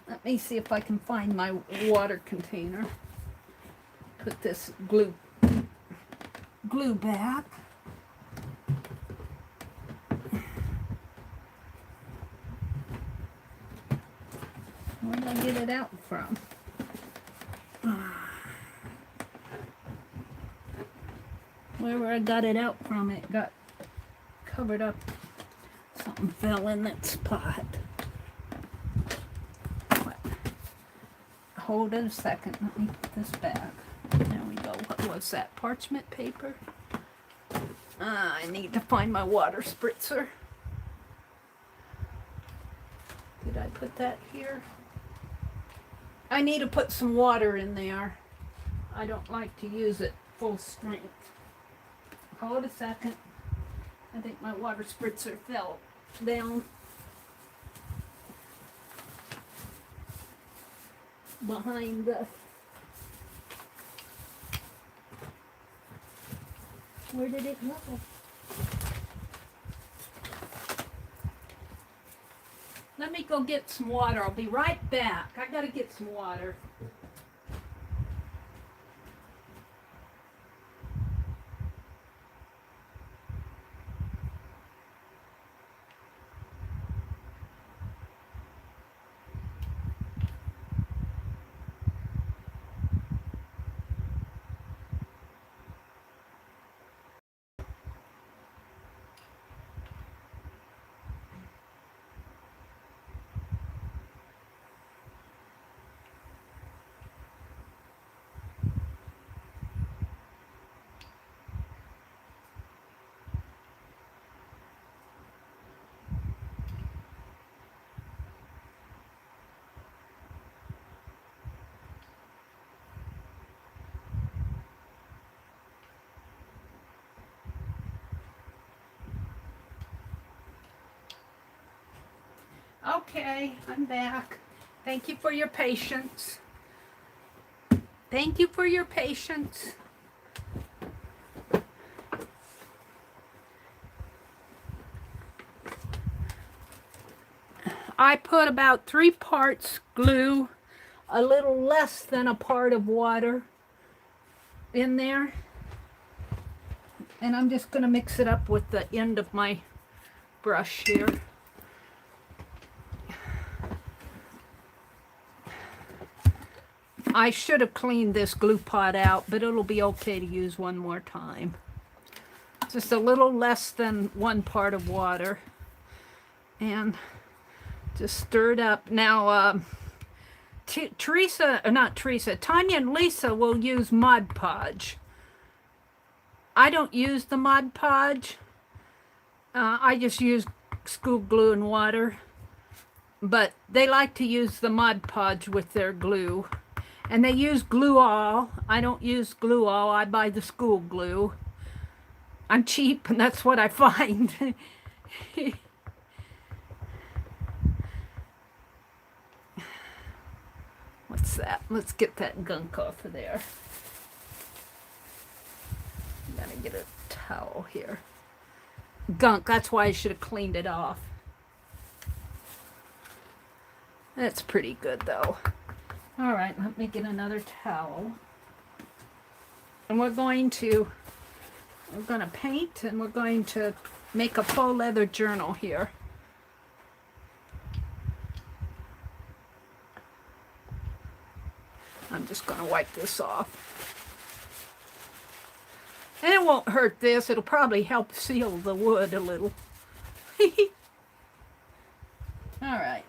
let me see if I can find my water container. Put this glue back. Where did I get it out from? Wherever I got it out from, it got covered up. Something fell in that spot. What? Hold it a second. Let me put this back. There we go. What was that? Parchment paper? I need to find my water spritzer. Did I put that here? I need to put some water in there. I don't like to use it full strength. Hold a second. I think my water spritzer fell down behind the... Where did it go? Let me go get some water. I'll be right back. I gotta get some water. Okay, I'm back. Thank you for your patience. Thank you for your patience. I put about 3 parts glue, a little less than a part of water in there. And I'm just going to mix it up with the end of my brush here. I should have cleaned this glue pot out, but it'll be okay to use one more time. Just a little less than 1 part of water. And just stir it up. Now, Tanya and Lisa will use Mod Podge. I don't use the Mod Podge. I just use school glue and water. But they like to use the Mod Podge with their glue. And they use glue all. I don't use glue all. I buy the school glue. I'm cheap, and that's what I find. What's that? Let's get that gunk off of there. Gotta get a towel here. Gunk, that's why I should have cleaned it off. That's pretty good though. All right, let me get another towel. And we're going to paint, and we're going to make a faux leather journal here. I'm just going to wipe this off. And it won't hurt this. It'll probably help seal the wood a little. All right.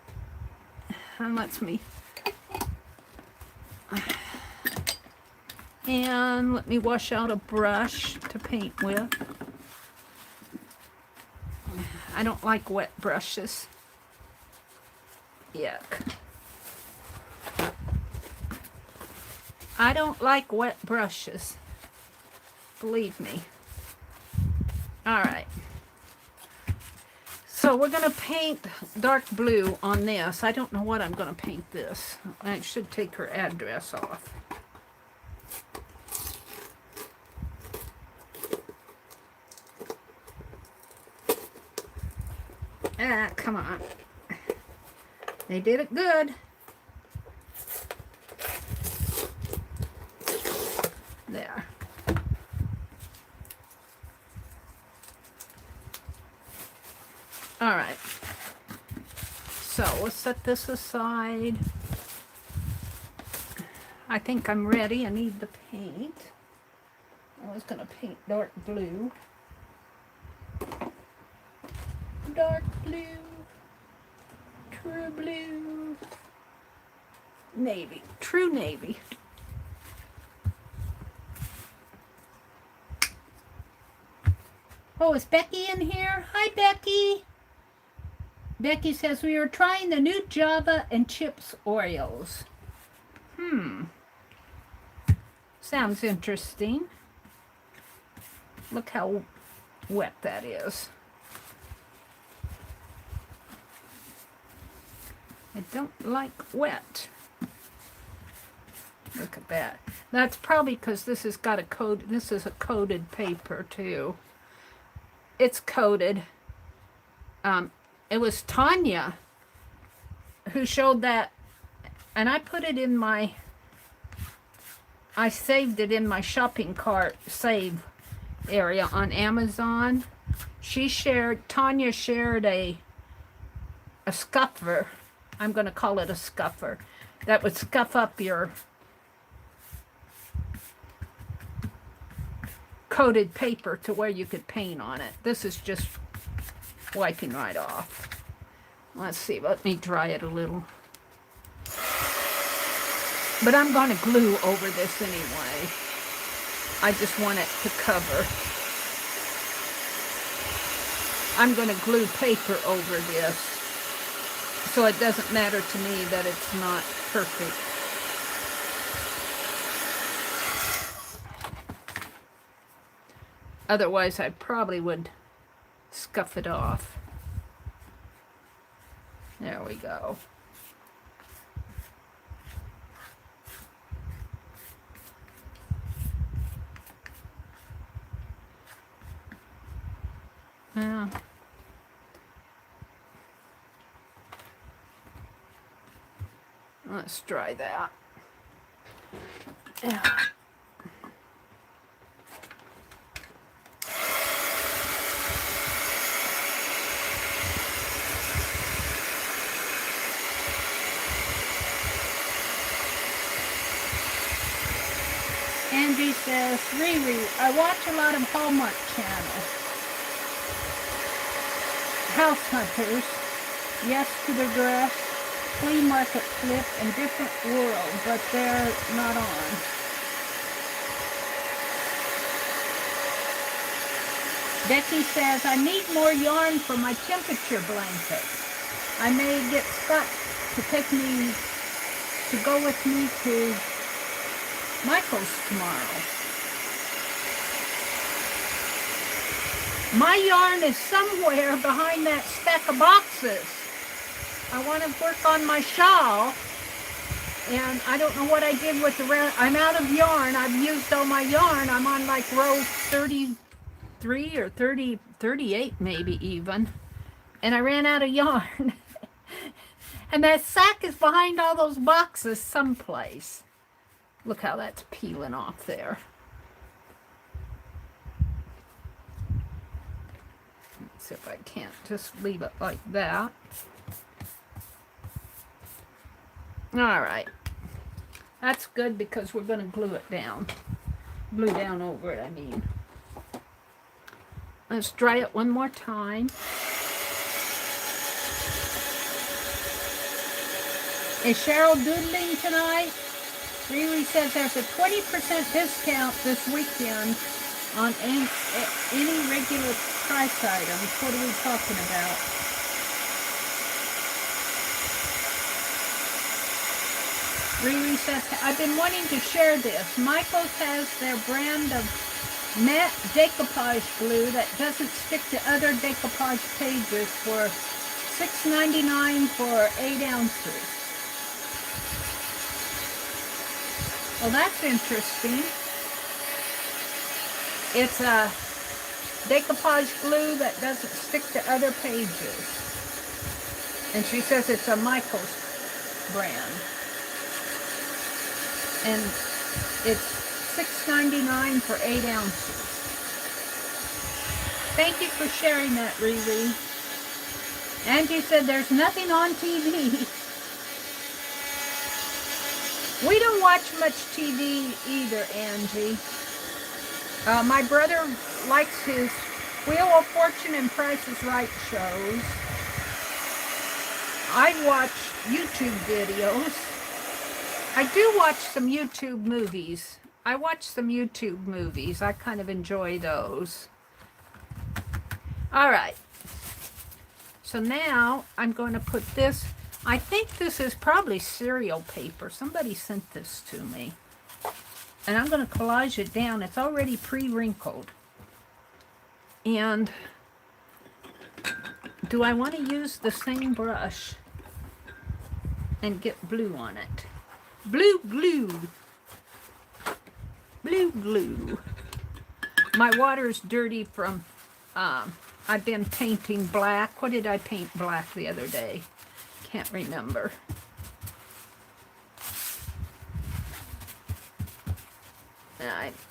And let me wash out a brush to paint with. I don't like wet brushes. Yuck. I don't like wet brushes. Believe me. All right. So we're going to paint dark blue on this. I don't know what I'm going to paint this. I should take her address off. Ah, come on. They did it good. There. All right. So we'll set this aside. I think I'm ready. I need the paint. I was going to paint dark blue. Dark blue. True blue. Navy. True navy. Oh, is Becky in here? Hi, Becky. Becky says, we are trying the new Java and Chips Oreos. Sounds interesting. Look how wet that is. I don't like wet. Look at that. That's probably because this has got a coat. This is a coated paper too. It's coated. It was Tanya who showed that, and I put it in my, I saved it in my shopping cart save area on Amazon. Tanya shared a scuffer. I'm going to call it a scuffer. That would scuff up your coated paper to where you could paint on it. This is just wiping right off. Let's see, let me dry it a little. But I'm going to glue over this anyway. I just want it to cover. I'm going to glue paper over this, so it doesn't matter to me that it's not perfect. Otherwise, I probably would scuff it off. There we go. Let's try that. Yeah. Angie says, Riri, I watch a lot of Hallmark Channel. House Hunters, Yes to the Dress, Flea Market Flip, and Different World, but they're not on. Becky says, I need more yarn for my temperature blanket. I may get Scott to take me, to go with me to Michael's tomorrow. My yarn is somewhere behind that stack of boxes. I want to work on my shawl, and I don't know what I did with the rest. I'm out of yarn. I've used all my yarn. I'm on like row 33 or 38 maybe even, and I ran out of yarn. And that sack is behind all those boxes someplace. Look how that's peeling off there. Let's see if I can't just leave it like that. All right. That's good because we're going to glue it down. Glue down over it, I mean. Let's dry it one more time. Is Cheryl doodling tonight? Riri says there's a 20% discount this weekend on any regular price items. What are we talking about? Riri says, I've been wanting to share this. Michael's has their brand of matte decoupage glue that doesn't stick to other decoupage pages for $6.99 for 8 ounces. Well, that's interesting. It's a decoupage glue that doesn't stick to other pages. And she says it's a Michael's brand. And it's $6.99 for 8 ounces. Thank you for sharing that, Riri. Angie said there's nothing on TV. We don't watch much TV either, Angie. My brother likes his Wheel of Fortune and Price is Right shows. I watch YouTube videos. I do watch some YouTube movies. I kind of enjoy those. All right. So now I'm going to put this. I think this is probably cereal paper. Somebody sent this to me. And I'm going to collage it down. It's already pre-wrinkled. And do I want to use the same brush and get blue on it? Blue glue. Blue glue. My water's dirty from, I've been painting black. What did I paint black the other day? Can't remember.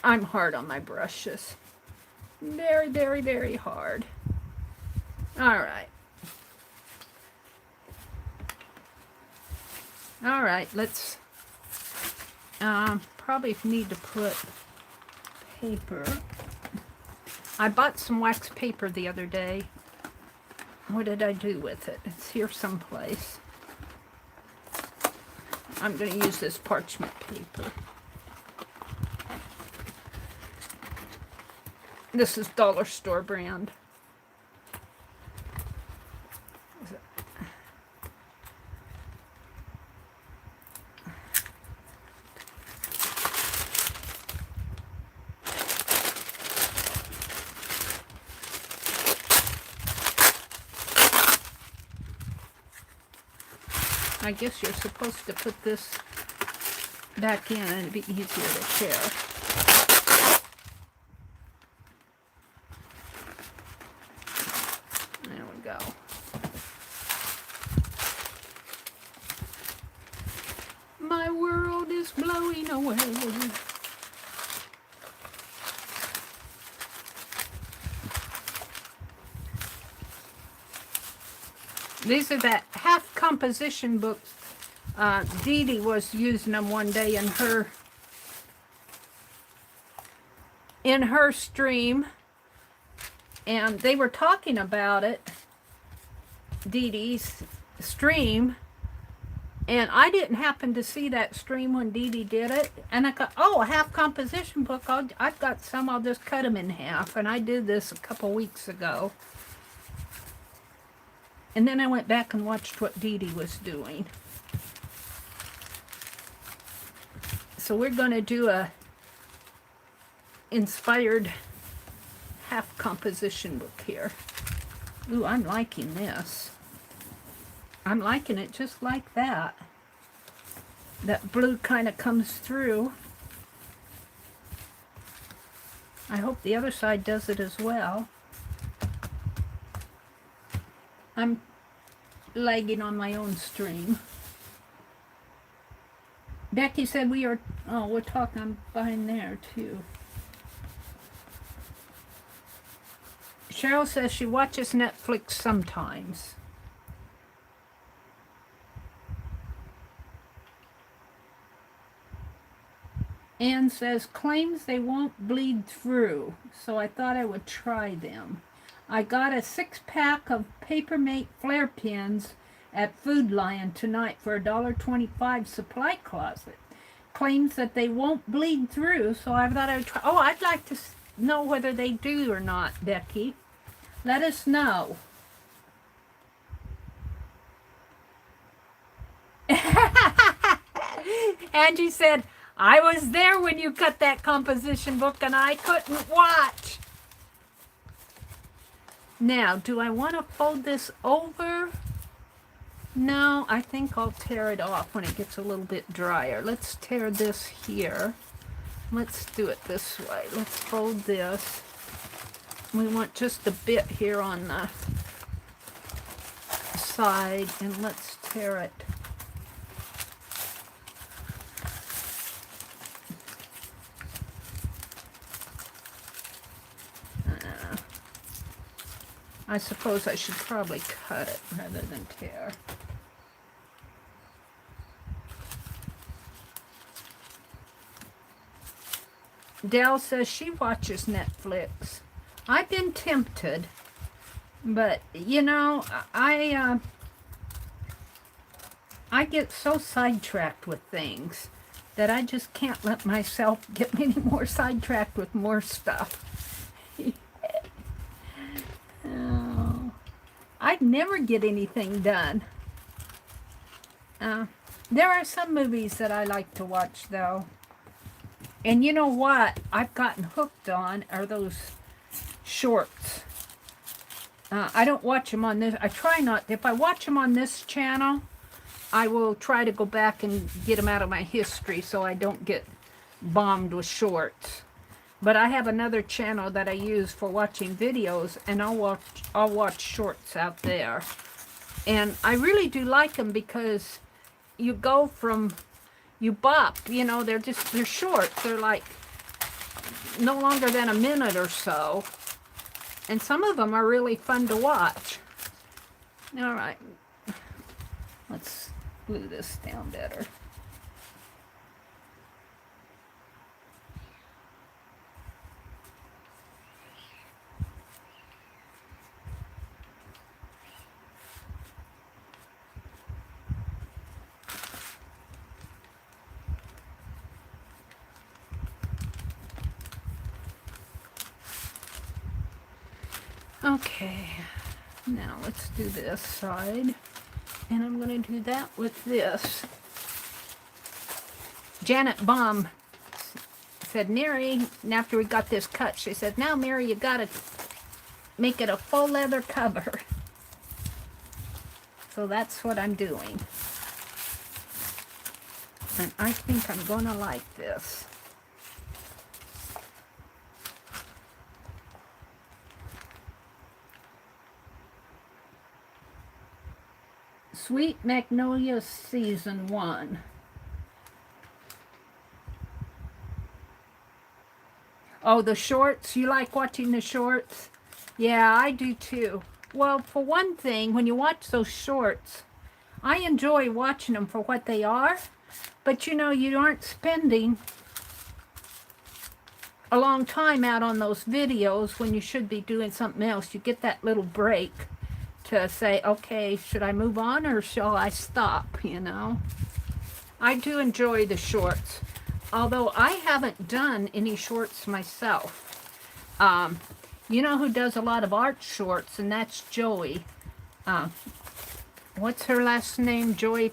I'm hard on my brushes. Very, very, very hard. All right. All right, let's probably need to put paper. I bought some wax paper the other day. What did I do with it? It's here someplace. I'm going to use this parchment paper. This is dollar store brand. I guess you're supposed to put this back in and it'd be easier to tear. There we go. These are that half composition books. Dee Dee was using them one day in her stream, and they were talking about it, Dee Dee's stream, and I didn't happen to see that stream when Dee Dee did it, and I got, oh, a half composition book, I've got some, I'll just cut them in half, and I did this a couple weeks ago. And then I went back and watched what Dee Dee was doing. So we're going to do a inspired half composition book here. Ooh, I'm liking this. I'm liking it just like that. That blue kind of comes through. I hope the other side does it as well. I'm lagging on my own stream. Becky said we're talking, I'm behind there too. Cheryl says she watches Netflix sometimes. Anne says, claims they won't bleed through, so I thought I would try them. I got a 6-pack of Papermate flare pins at Food Lion tonight for $1.25 supply closet. Claims that they won't bleed through, so I thought I would try. Oh, I'd like to know whether they do or not, Becky. Let us know. Angie said, I was there when you cut that composition book and I couldn't watch. Now, do I want to fold this over? No, I think I'll tear it off when it gets a little bit drier. Let's tear this here. Let's do it this way. Let's fold this. We want just a bit here on the side, and let's tear it. I suppose I should probably cut it rather than tear. Dell says she watches Netflix. I've been tempted, but you know, I get so sidetracked with things that I just can't let myself get any more sidetracked with more stuff. Oh, I'd never get anything done. There are some movies that I like to watch, though. And you know what I've gotten hooked on are those shorts. I don't watch them on this. I try not. If I watch them on this channel, I will try to go back and get them out of my history so I don't get bombed with shorts. But I have another channel that I use for watching videos, and I'll watch shorts out there. And I really do like them because you go from, you bop, you know, they're short. They're like no longer than a minute or so. And some of them are really fun to watch. All right. Let's glue this down better. Okay, now let's do this side, and I'm going to do that with this. Janet Baum said, Mary, and after we got this cut, she said, now Mary, you got to make it a full leather cover. So that's what I'm doing. And I think I'm going to like this. Sweet Magnolia Season 1. Oh, the shorts? You like watching the shorts? Yeah, I do too. Well, for one thing, when you watch those shorts, I enjoy watching them for what they are, but you know, you aren't spending a long time out on those videos when you should be doing something else. You get that little break to say, okay, should I move on or shall I stop, you know? I do enjoy the shorts, although I haven't done any shorts myself. You know who does a lot of art shorts, and that's Joey. What's her last name? Joy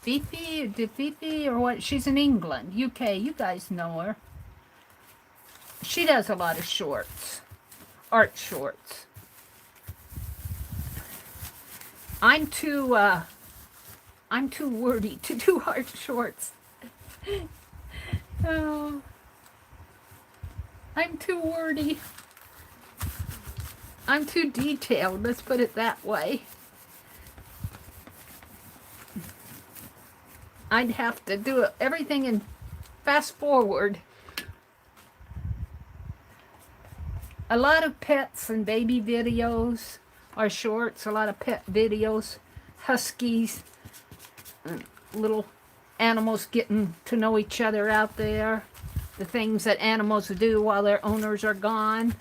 Fifi, or what? She's in England, UK. You guys know her. She does a lot of shorts, art shorts. I'm too wordy to do art shorts. Oh, I'm too wordy. I'm too detailed, let's put it that way. I'd have to do everything in fast forward. A lot of pets and baby videos are shorts, a lot of pet videos, huskies, little animals getting to know each other out there, the things that animals do while their owners are gone.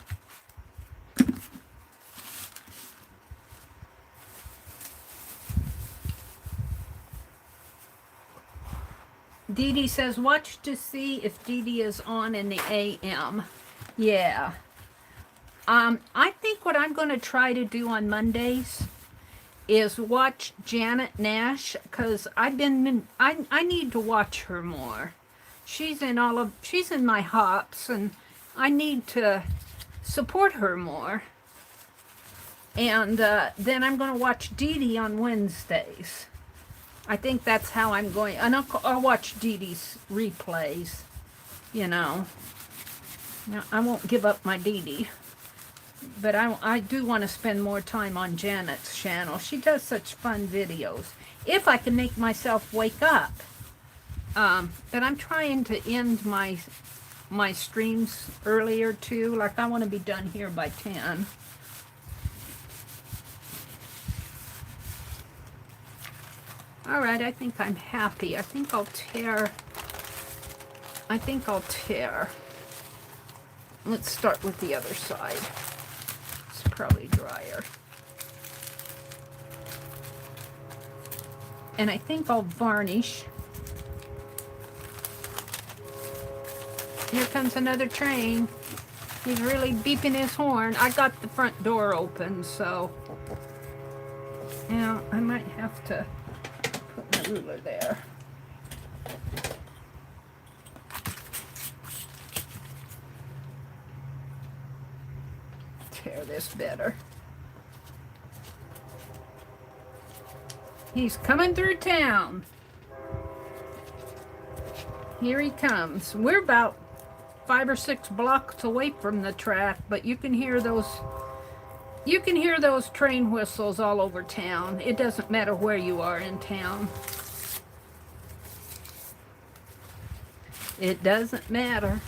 Dee Dee says, watch to see if Dee Dee is on in the AM. Yeah. I think what I'm going to try to do on Mondays is watch Janet Nash, because I need to watch her more. She's in my hops, and I need to support her more. And then I'm going to watch Dee Dee on Wednesdays. I think that's how I'm going. And I'll watch Dee Dee's replays, you know. Now, I won't give up my Dee Dee. But I do want to spend more time on Janet's channel. She does such fun videos. If I can make myself wake up. But I'm trying to end my streams earlier too. Like I want to be done here by 10. All right, I think I'm happy. I think I'll tear. Let's start with the other side. It's probably drier. And I think I'll varnish. Here comes another train. He's really beeping his horn. I got the front door open, so yeah, I might have to put my ruler there. Tear this better. He's coming through town. Here he comes. We're about 5 or 6 blocks away from the track, but you can hear those train whistles all over town. It doesn't matter where you are in town. It doesn't matter.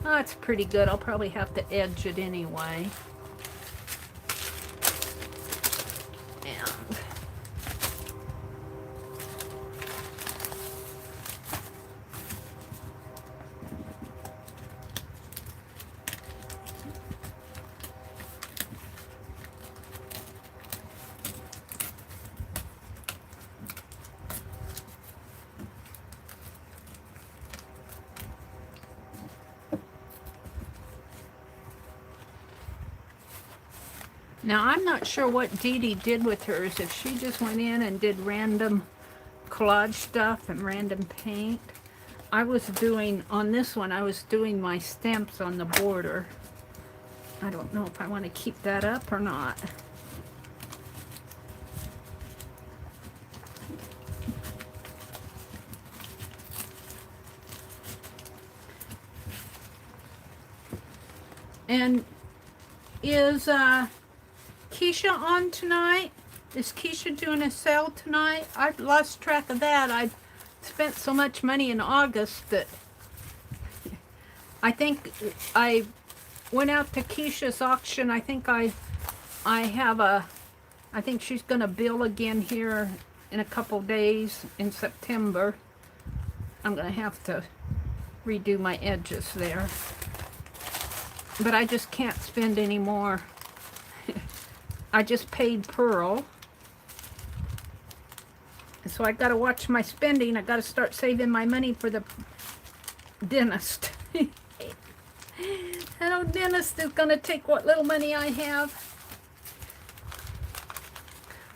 Oh, it's pretty good. I'll probably have to edge it anyway. And now, I'm not sure what Dee Dee did with hers, if she just went in and did random collage stuff and random paint. I was doing, on this one, I was doing my stamps on the border. I don't know if I want to keep that up or not. And is, Keisha on tonight? Is Keisha doing a sale tonight? I've lost track of that. I've spent so much money in August that I think I went out to Keisha's auction. I think I I think she's going to bill again here in a couple days in September. I'm going to have to redo my edges there. But I just can't spend any more. I just paid Pearl. So I got to watch my spending. I got to start saving my money for the dentist. That old dentist is going to take what little money I have.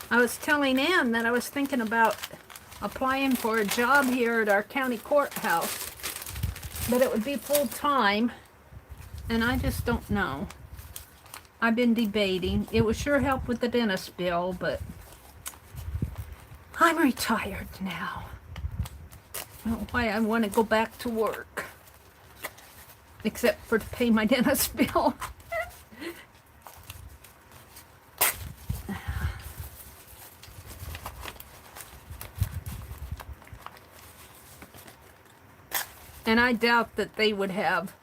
I was telling Ann that I was thinking about applying for a job here at our county courthouse, but it would be full-time, and I just don't know. I've been debating. It would sure help with the dentist bill, but I'm retired now. I don't know why I want to go back to work, except for to pay my dentist bill. And I doubt that they would have,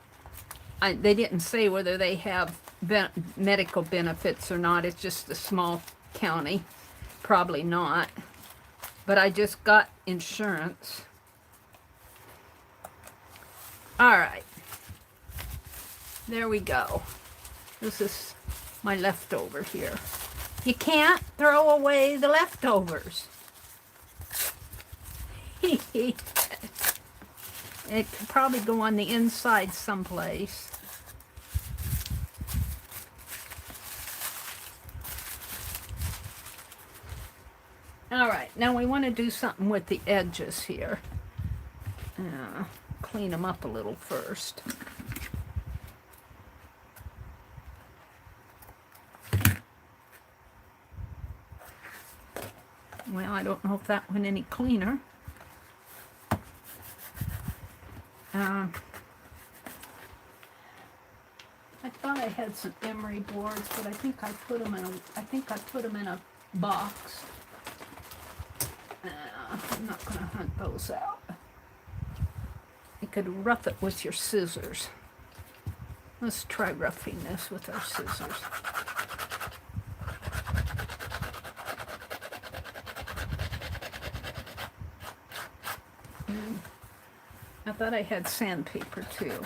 they didn't say whether they have medical benefits or not. It's just a small county. Probably not. But I just got insurance. Alright. There we go. This is my leftover here. You can't throw away the leftovers. It could probably go on the inside someplace. Alright, now we want to do something with the edges here. Clean them up a little first. Well, I don't know if that went any cleaner. I thought I had some emery boards, but I think I put them in a box. I'm not going to hunt those out. You could rough it with your scissors. Let's try roughing this with our scissors. I thought I had sandpaper too.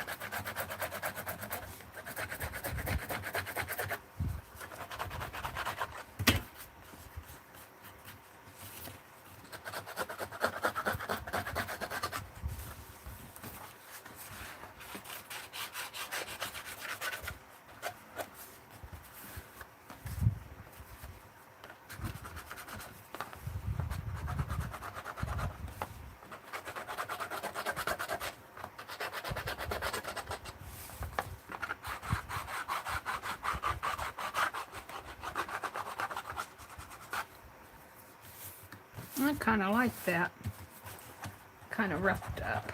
I kind of like that. Kind of roughed up.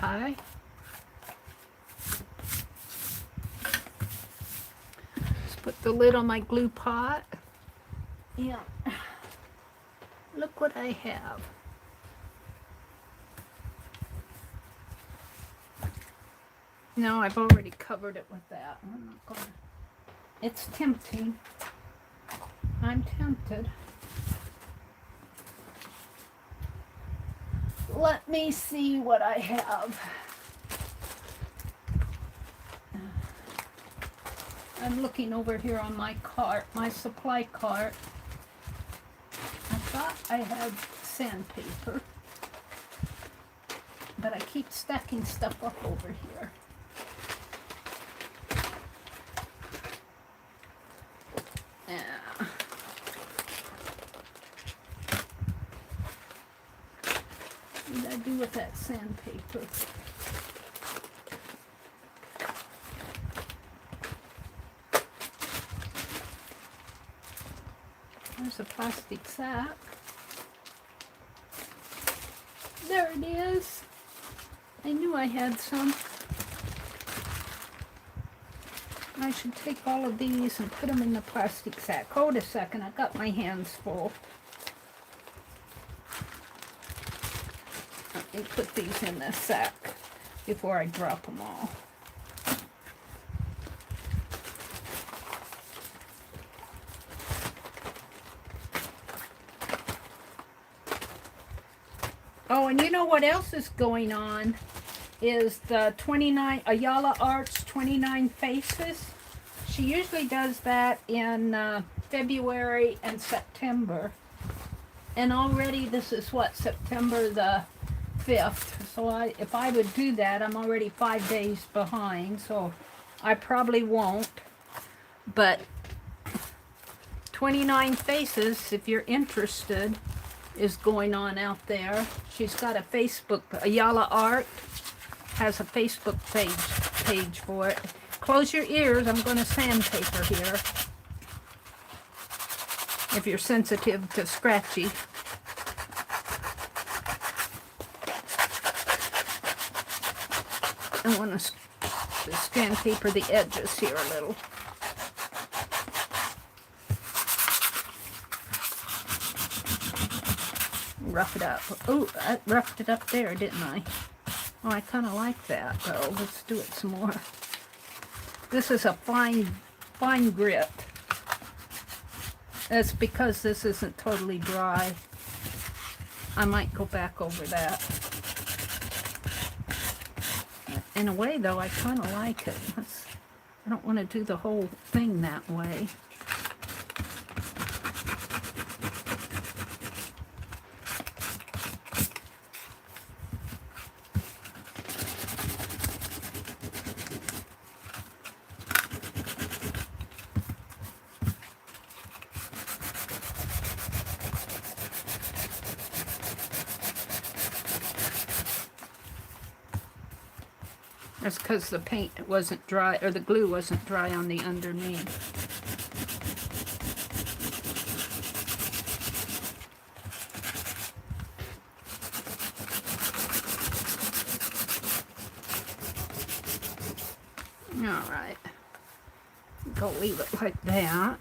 Okay. Let's put the lid on my glue pot. Yeah. Look what I have. No, I've already covered it with that. I'm not gonna. It's tempting. I'm tempted. Let me see what I have. I'm looking over here on my cart, my supply cart. I thought I had sandpaper, but I keep stacking stuff up over here. Yeah. sandpaper. There's a plastic sack. There it is. I knew I had some. I should take all of these and put them in the plastic sack. Hold a second, I got my hands full. Let me put these in the sack before I drop them all. Oh, and you know what else is going on? Is the 29 Ayala Arts 29 Faces. She usually does that in February and September. And already this is what, September the 5th. So if I would do that, I'm already 5 days behind. So I probably won't. But 29 Faces, if you're interested, is going on out there. She's got a Facebook, Ayala Art has a Facebook page for it. Close your ears, I'm going to sandpaper here. If you're sensitive to scratchy. I want to sandpaper the edges here a little. Rough it up. Oh, I roughed it up there, didn't I? Oh, I kind of like that, though. Let's do it some more. This is a fine grit. That's because this isn't totally dry. I might go back over that. In a way, though, I kind of like it. I don't want to do the whole thing that way. That's because the paint wasn't dry, or the glue wasn't dry on the underneath. All right. Go leave it like that.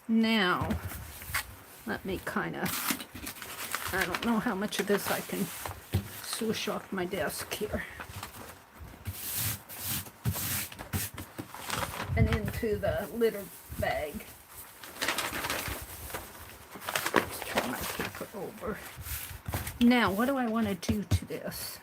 Now, let me kind of, I don't know how much of this I can swoosh off my desk here and into the litter bag. Let's turn my paper over. Now, what do I want to do to this?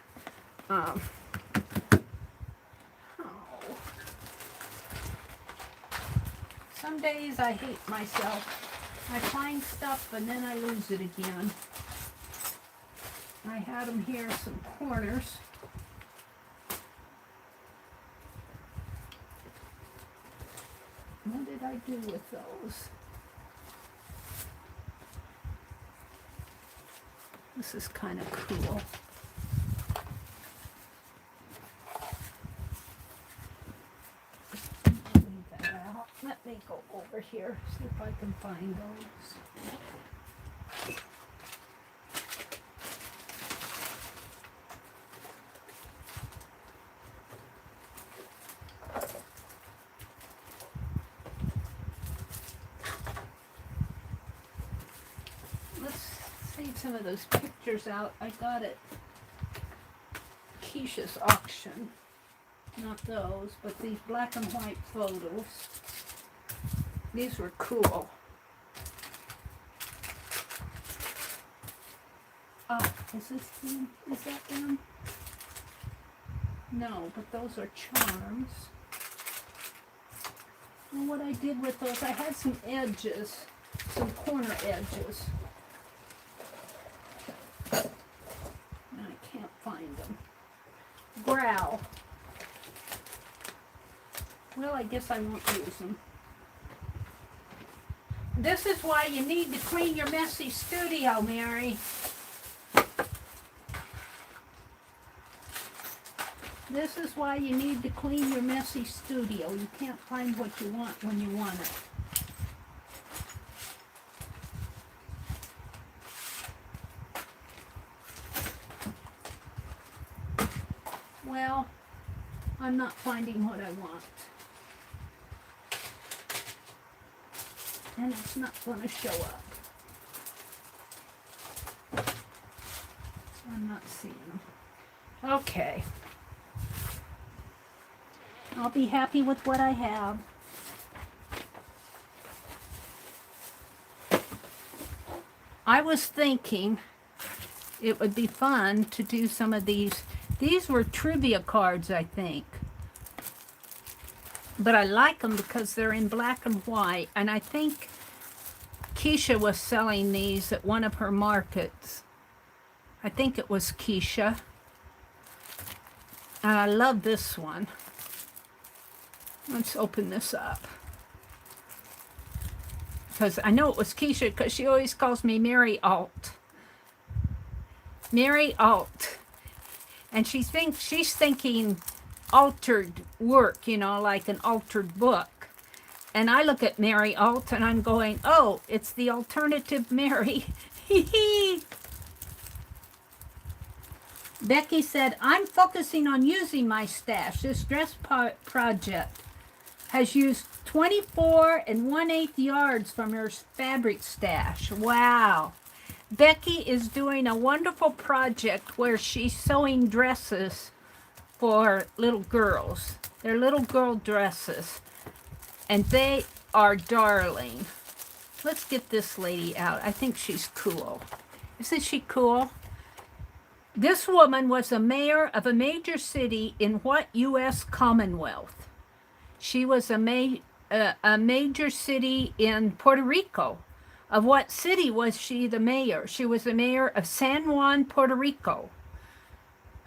Some days I hate myself. I find stuff and then I lose it again. I had them here, some corners. What did I do with those? This is kind of cool. Leave that out. Let me go over here, see if I can find those. Some of those pictures out I got at Keisha's auction. Not those, but these black and white photos. These were cool. Oh, is this them? Is that them? No, but those are charms. And what I did with those, I had some edges, some corner edges. I can't find them. Growl. Well, I guess I won't use them. This is why you need to clean your messy studio, Mary. This is why you need to clean your messy studio. You can't find what you want when you want it. Well, I'm not finding what I want. And it's not going to show up. I'm not seeing them. Okay. I'll be happy with what I have. I was thinking it would be fun to do some of these. These were trivia cards, I think. But I like them because they're in black and white. And I think Keisha was selling these at one of her markets. I think it was Keisha. And I love this one. Let's open this up. Because I know it was Keisha because she always calls me Mary Alt. Mary Alt. And she's thinking altered work, you know, like an altered book. And I look at Mary Alt and I'm going, oh, it's the alternative Mary. Becky said, I'm focusing on using my stash. This dress project has used 24 1/8 yards from her fabric stash. Wow. Becky is doing a wonderful project where she's sewing dresses for little girls. They're little girl dresses. And they are darling. Let's get this lady out. I think she's cool. Isn't she cool? This woman was a mayor of a major city in what U.S. Commonwealth? She was a major city in Puerto Rico. Of what city was she the mayor? She was the mayor of San Juan, Puerto Rico.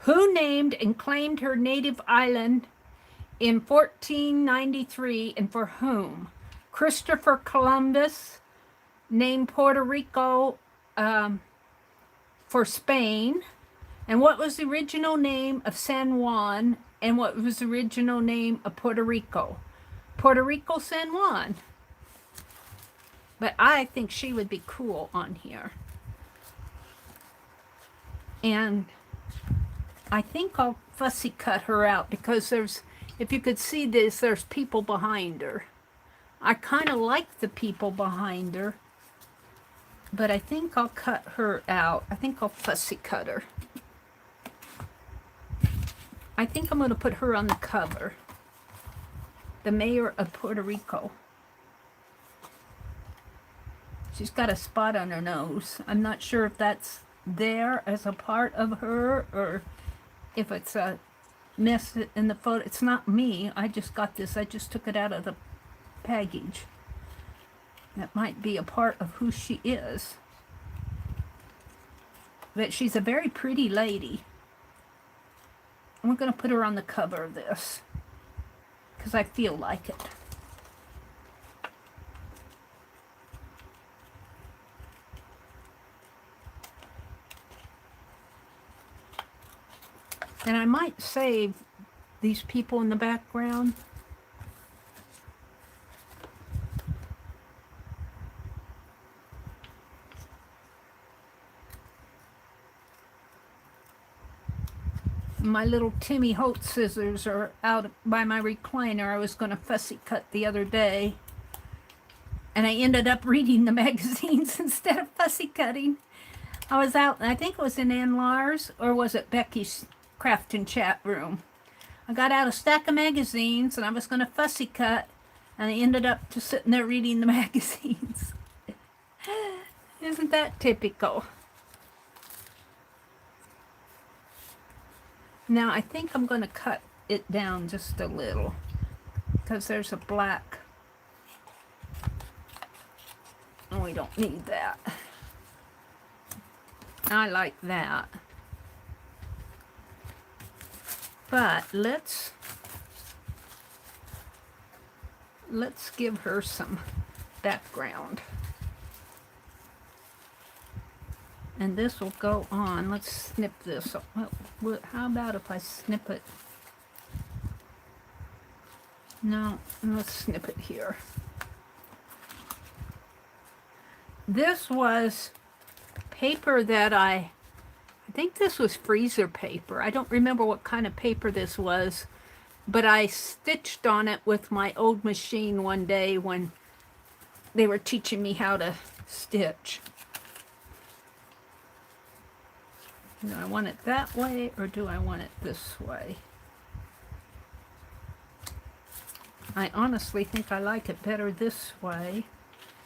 Who named and claimed her native island in 1493 and for whom? Christopher Columbus named Puerto Rico for Spain. And what was the original name of San Juan? And what was the original name of Puerto Rico? Puerto Rico, San Juan. But I think she would be cool on here. And I think I'll fussy cut her out because there's, if you could see this, there's people behind her. I kind of like the people behind her. But I think I'll cut her out. I think I'll fussy cut her. I think I'm going to put her on the cover. The mayor of Puerto Rico. She's got a spot on her nose. I'm not sure if that's there as a part of her or if it's a mess in the photo. It's not me. I just got this. I just took it out of the package. That might be a part of who she is. But she's a very pretty lady. I'm going to put her on the cover of this because I feel like it. And I might save these people in the background. My little Timmy Holt scissors are out by my recliner. I was going to fussy cut the other day. And I ended up reading the magazines instead of fussy cutting. I was out, I think it was in Ann Lars, or was it Becky's Craft and Chat room. I got out a stack of magazines and I was going to fussy cut. And I ended up just sitting there reading the magazines. Isn't that typical? Now, I think I'm going to cut it down just a little because there's a black. Oh, we don't need that. I like that. But let's give her some background. And this will go on. Let's snip this. How about if I snip it No, let's snip it here. This was paper that I think this was freezer paper. I don't remember what kind of paper this was, but I stitched on it with my old machine one day when they were teaching me how to stitch. Do I want it that way or do I want it this way? I honestly think I like it better this way.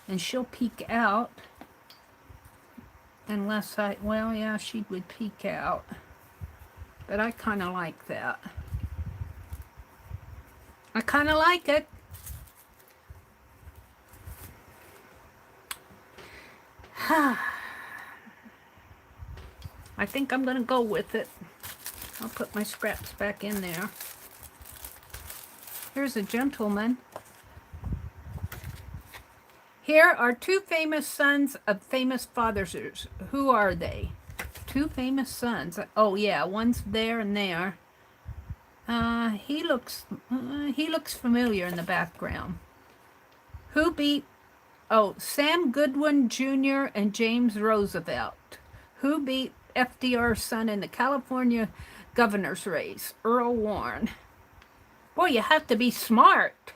And she'll peek out. Unless well, yeah, she would peek out. But I kind of like that. I kind of like it. I think I'm going to go with it. I'll put my scraps back in there. Here's a gentleman. Here are two famous sons of famous fathers. Who are they? Two famous sons. Oh yeah, one's there and there. He looks familiar in the background. Who beat? Oh, Sam Goodwin Jr. and James Roosevelt. Who beat FDR's son in the California governor's race? Earl Warren. Boy, you have to be smart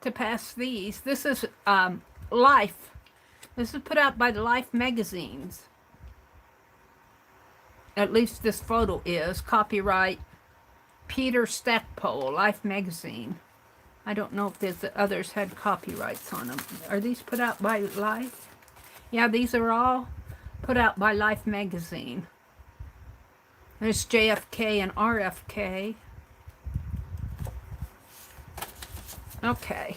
to pass these. This is Life. This is put out by the Life magazines. At least this photo is. Copyright Peter Stackpole, Life magazine. I don't know if the others had copyrights on them. Are these put out by Life? Yeah, these are all put out by Life magazine. There's JFK and RFK. Okay.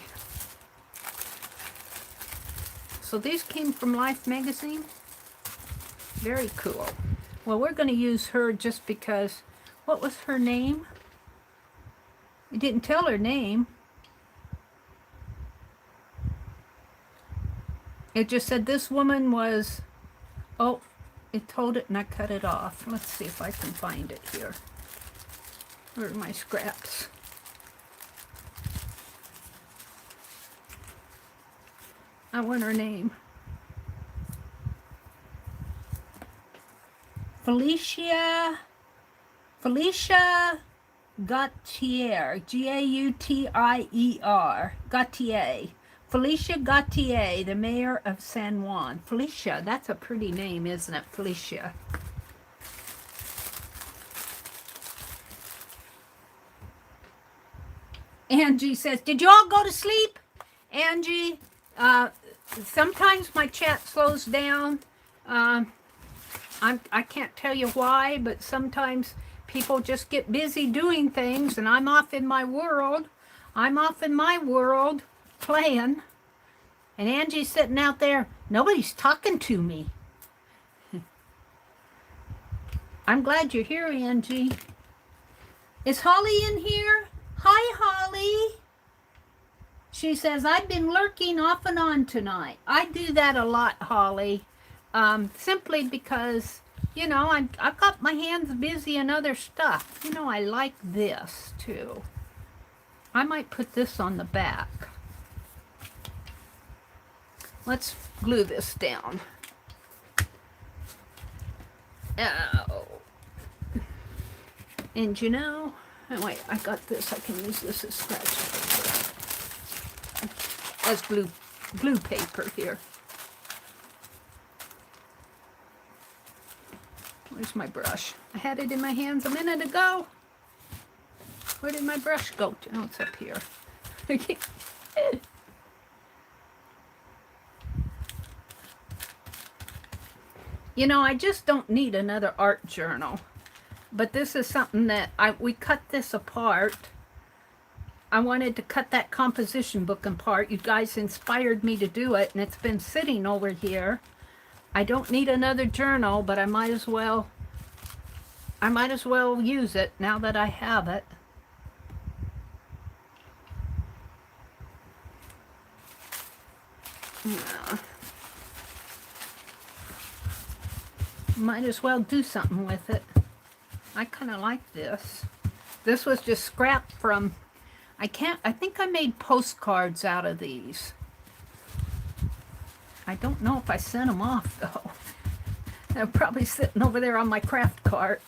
So these came from Life magazine. Very cool. Well, we're going to use her just because, what was her name? It didn't tell her name. It just said this woman was, oh, it told it and I cut it off. Let's see if I can find it here. Where are my scraps? I want her name. Felicia Gautier, Gautier, Gautier. Felicia Gautier, the mayor of San Juan. Felicia, that's a pretty name, isn't it? Felicia. Angie says, did you all go to sleep? Angie, sometimes my chat slows down. I can't tell you why, but sometimes people just get busy doing things and I'm off in my world. Playing. And Angie's sitting out there. Nobody's talking to me. I'm glad you're here, Angie. Is Holly in here? Hi, Holly. She says, I've been lurking off and on tonight. I do that a lot, Holly. Simply because, you know, I've got my hands busy in other stuff. You know, I like this, too. I might put this on the back. Let's glue this down. Oh. And you know, oh wait, I got this. I can use this as scratch paper. As glue paper here. Where's my brush? I had it in my hands a minute ago. Where did my brush go? Oh, it's up here. You know, I just don't need another art journal. But this is something that we cut this apart. I wanted to cut that composition book apart. You guys inspired me to do it, and it's been sitting over here. I don't need another journal, but I might as well use it now that I have it. Yeah. Might as well do something with it. I kind of like this. This was just scrap from I think I made postcards out of these. I don't know if I sent them off though. They're probably sitting over there on my craft cart.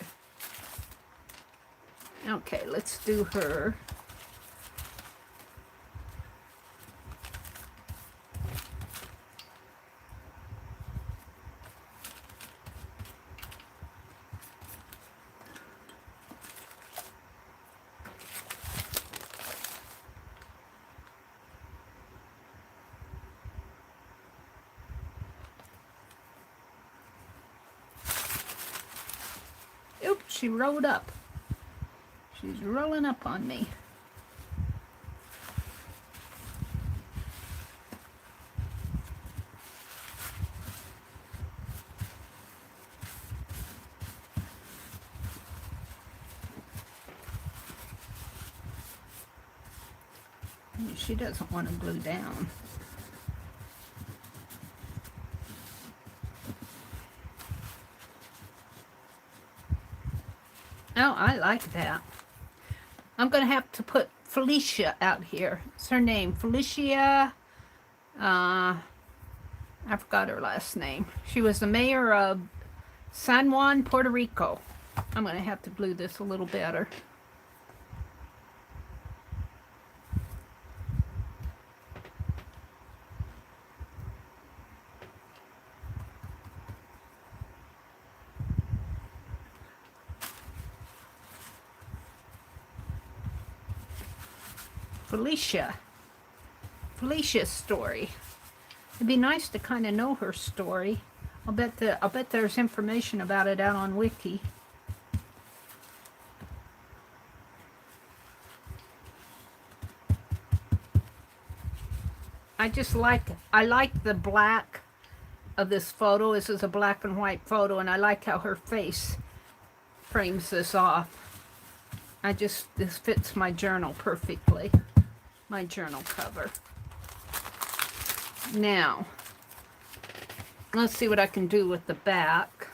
Okay, let's do her. Oops, she rolled up. She's rolling up on me. She doesn't want to glue down. Oh, I like that. I'm going to have to put Felicia out here. It's her name, Felicia. I forgot her last name. She was the mayor of San Juan, Puerto Rico. I'm going to have to glue this a little better. Felicia's story. It'd be nice to kind of know her story. I'll bet there's information about it out on Wiki. I like the black of this photo. This is a black and white photo, and I like how her face frames this off. This fits my journal perfectly. My journal cover. Now, let's see what I can do with the back.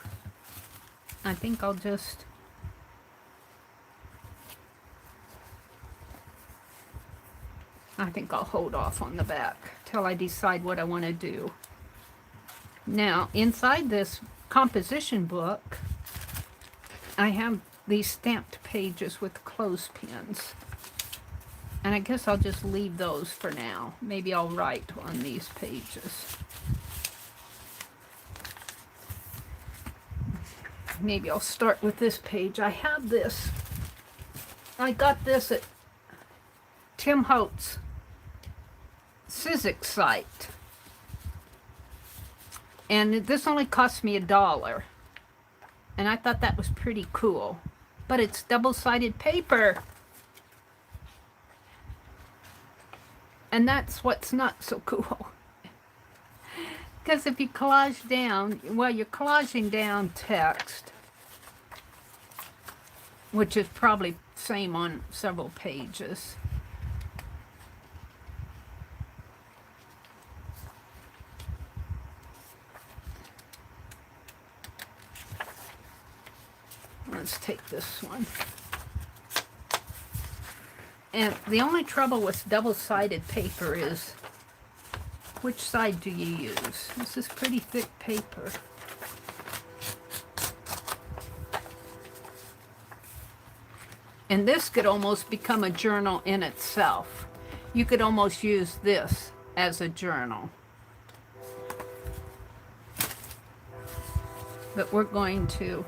I think I'll hold off on the back till I decide what I want to do. Now, inside this composition book, I have these stamped pages with clothespins. And I guess I'll just leave those for now. Maybe I'll write on these pages. Maybe I'll start with this page. I have this. I got this at Tim Holt's Sizzix site. And this only cost me $1. And I thought that was pretty cool. But it's double-sided paper. And that's what's not so cool. Because if you collage down, well, you're collaging down text, which is probably same on several pages. Let's take this one. And the only trouble with double-sided paper is, which side do you use? This is pretty thick paper. And this could almost become a journal in itself. You could almost use this as a journal. But we're going to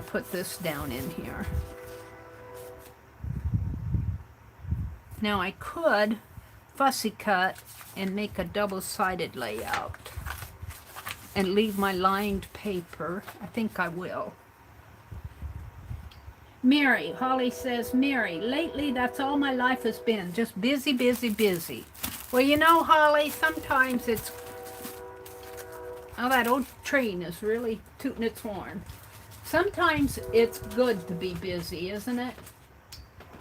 put this down in here. Now I could fussy cut and make a double-sided layout and leave my lined paper. I think I will. Mary, Holly says, Mary, lately that's all my life has been, just busy, busy, busy. Well, you know, Holly, sometimes it's, oh, that old train is really tooting its horn. Sometimes it's good to be busy, isn't it?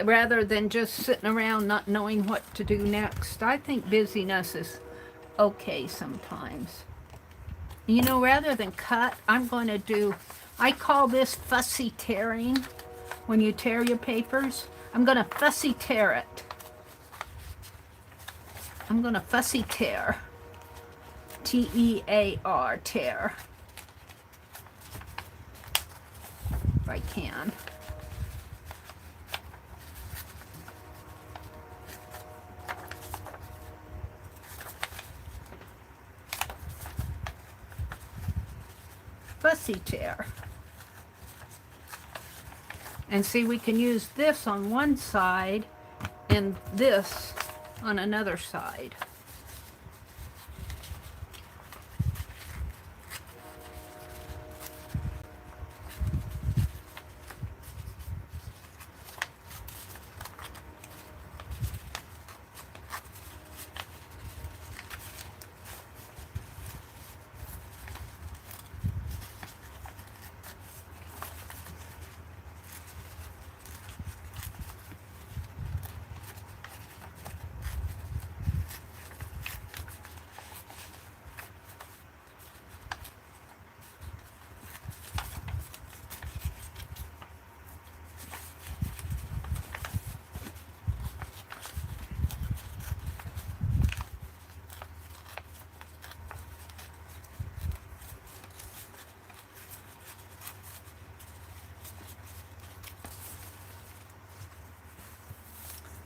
Rather than just sitting around not knowing what to do next. I think busyness is okay sometimes. You know, rather than cut, I'm going to do, I call this fussy tearing. When you tear your papers, I'm going to fussy tear it. I'm going to fussy tear. T-E-A-R, tear. If I can. Fussy tear. And see, we can use this on one side and this on another side.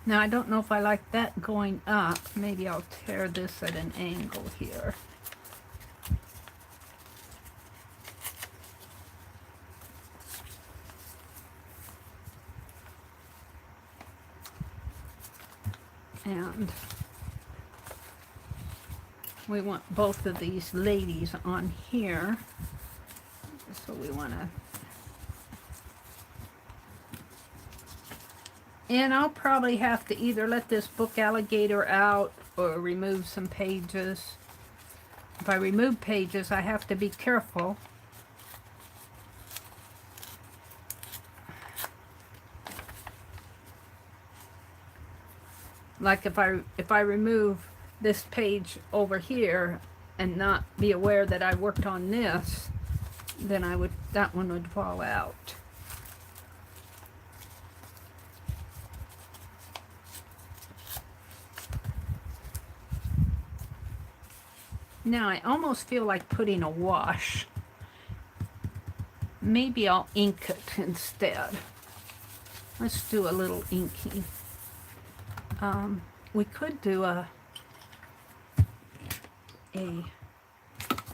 Now, I don't know if I like that going up. Maybe I'll tear this at an angle here. And we want both of these ladies on here. So we want to... And I'll probably have to either let this book alligator out or remove some pages. If I remove pages, I have to be careful. Like if I remove this page over here and not be aware that I worked on this, then that one would fall out. Now I almost feel like putting a wash. Maybe I'll ink it instead. Let's do a little inking. We could do a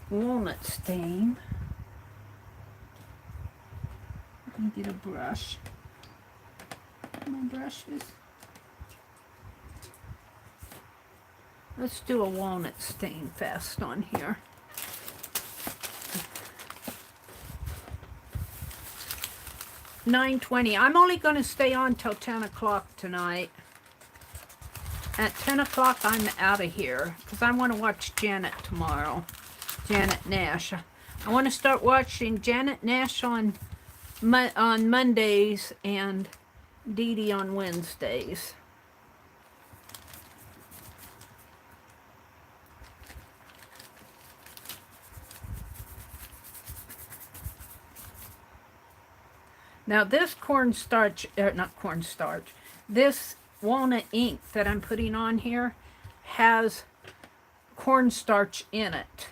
walnut stain. Let me get a brush. My brushes. Let's do a walnut stain fast on here. $9:20. I'm only going to stay on till 10 o'clock tonight. At 10 o'clock, I'm out of here because I want to watch Janet tomorrow. Janet Nash. I want to start watching Janet Nash on Mondays and Dee Dee on Wednesdays. Now this this walnut ink that I'm putting on here has cornstarch in it.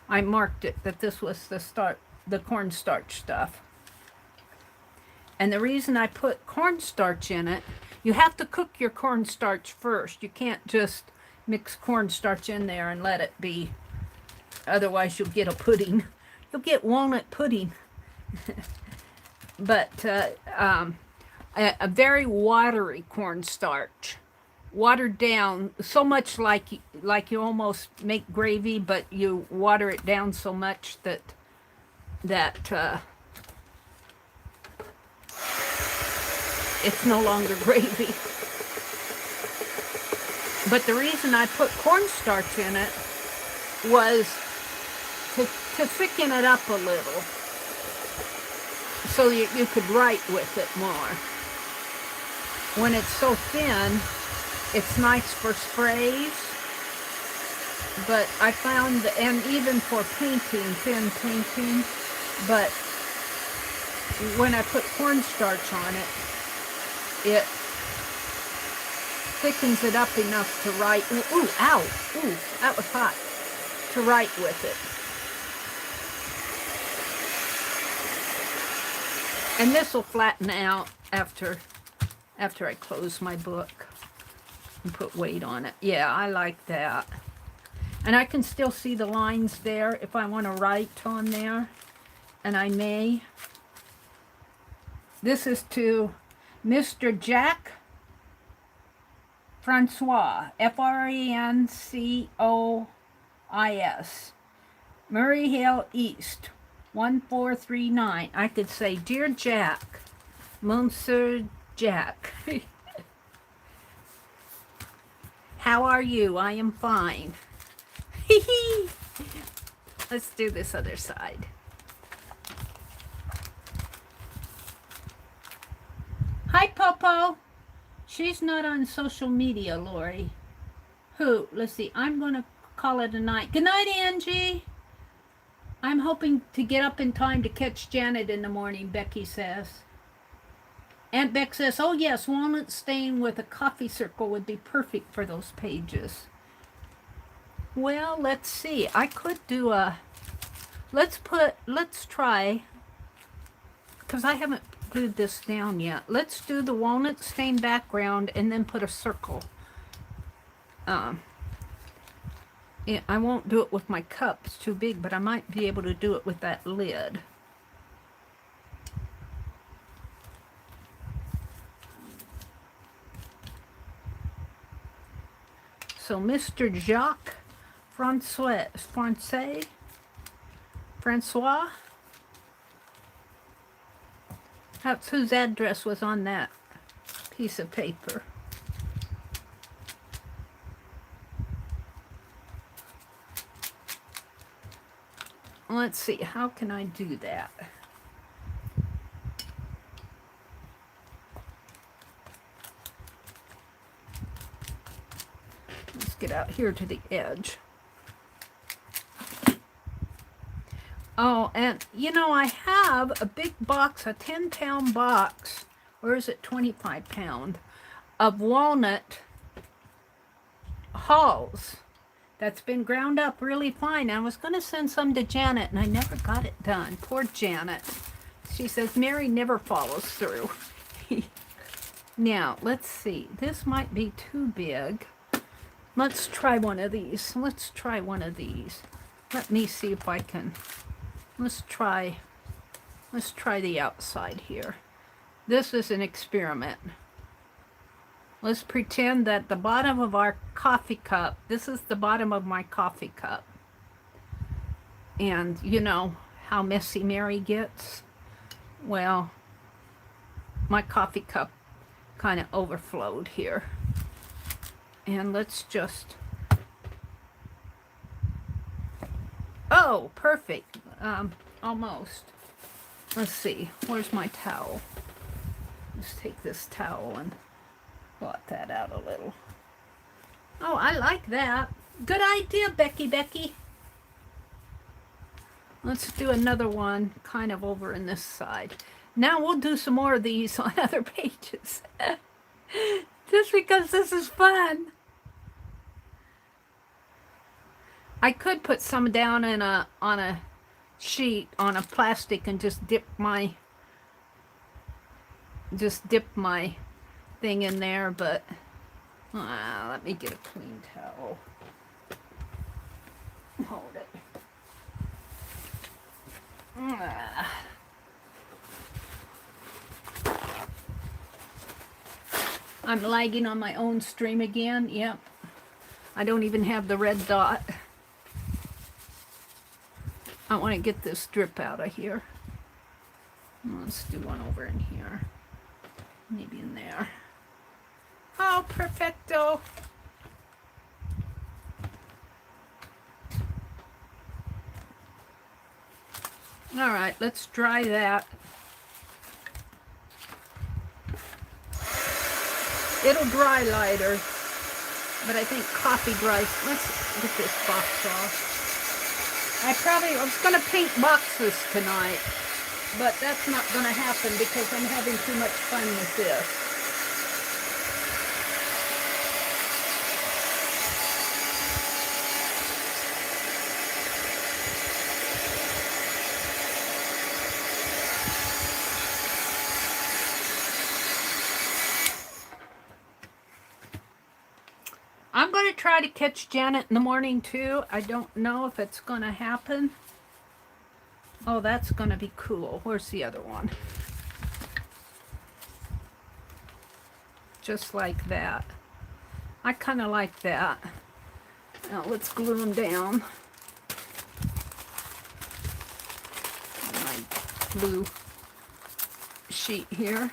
I marked it that this was the cornstarch stuff. And the reason I put cornstarch in it, you have to cook your cornstarch first. You can't just mix cornstarch in there and let it be. Otherwise you'll get a pudding. You'll get walnut pudding. But a very watery cornstarch, watered down so much like you almost make gravy, but you water it down so much that it's no longer gravy. But the reason I put cornstarch in it was to thicken it up a little, so you could write with it more. When it's so thin, it's nice for sprays, but I found, and even for painting, thin painting, but when I put cornstarch on it, it thickens it up enough to write. Ooh, ow! Ooh, that was hot. To write with it. And this will flatten out after I close my book and put weight on it. Yeah, I like that. And I can still see the lines there if I want to write on there. And I may. This is to Mr. Jack Francois, Francois, Murray Hill East, 1439. I could say, Dear Jack, Monsieur Jack, how are you? I am fine. Let's do this other side. Hi, Popo. She's not on social media, Lori. Who? Let's see. I'm going to call it a night. Good night, Angie. I'm hoping to get up in time to catch Janet in the morning, Becky says. Aunt Beck says, oh yes, walnut stain with a coffee circle would be perfect for those pages. Well, let's see. I could do a... Let's try, because I haven't glued this down yet. Let's do the walnut stain background and then put a circle. Yeah, I won't do it with my cup. It's too big, but I might be able to do it with that lid. So Mr. Jacques Francois, that's whose address was on that piece of paper. Let's see, how can I do that? Let's get out here to the edge. Oh, and you know, I have a big box, a 10-pound box, or is it 25-pound, of walnut hulls that's been ground up really fine. I was going to send some to Janet, and I never got it done. Poor Janet. She says, Mary never follows through. Now, let's see. This might be too big. Let's try one of these. Let's try one of these. Let me see if I can... Let's try the outside here. This is an experiment. Let's pretend that the bottom of our coffee cup, this is the bottom of my coffee cup. And you know how messy Mary gets? Well, my coffee cup kind of overflowed here. And let's just... Oh, perfect. Almost. Let's see. Where's my towel? Let's take this towel and blot that out a little. Oh, I like that. Good idea, Becky. Let's do another one kind of over in this side. Now we'll do some more of these on other pages. Just because this is fun. I could put some down in on a sheet, on a plastic, and just dip my thing in there, but let me get a clean towel. Hold it. I'm lagging on my own stream again. Yep. I don't even have the red dot. I want to get this drip out of here. Let's do one over in here. Maybe in there. Oh, perfecto. All right, let's dry that. It'll dry lighter, but I think coffee dries. Let's get this box off. I was going to paint boxes tonight, but that's not going to happen because I'm having too much fun with this. I'm going to try to catch Janet in the morning too. I don't know if it's going to happen. Oh, that's going to be cool. Where's the other one? Just like that. I kind of like that. Now let's glue them down. My blue sheet here.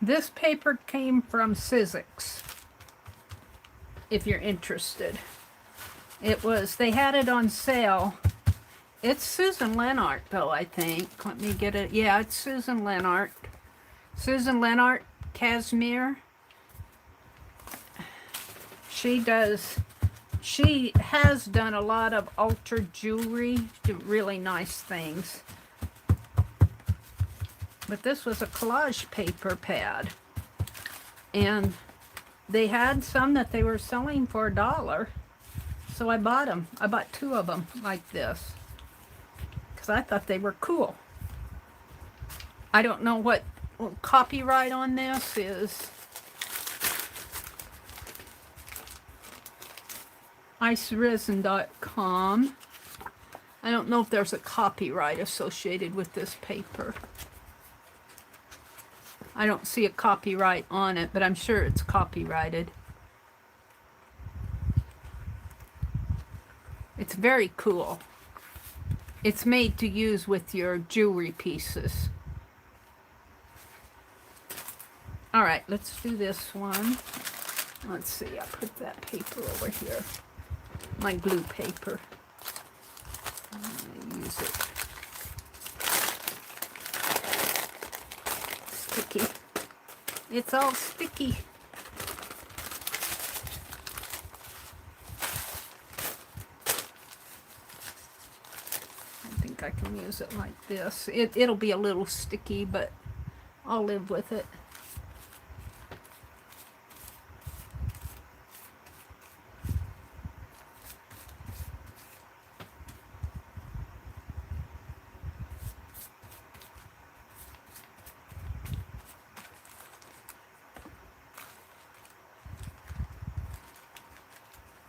This paper came from Sizzix, if you're interested. It was, they had it on sale. It's Susan Lenart, though, I think. Let me get it. Yeah, it's Susan Lenart. Susan Lenart, Cashmere. She has done a lot of ultra jewelry, really nice things. But this was a collage paper pad. And they had some that they were selling for $1. So I bought them. I bought 2 of them like this. Because I thought they were cool. I don't know what copyright on this is. iceresin.com. I don't know if there's a copyright associated with this paper. I don't see a copyright on it, but I'm sure it's copyrighted. It's very cool. It's made to use with your jewelry pieces. All right, let's do this one. Let's see, I put that paper over here. My glue paper. I'm gonna use it. Sticky. It's all sticky. I think I can use it like this. It'll be a little sticky, but I'll live with it.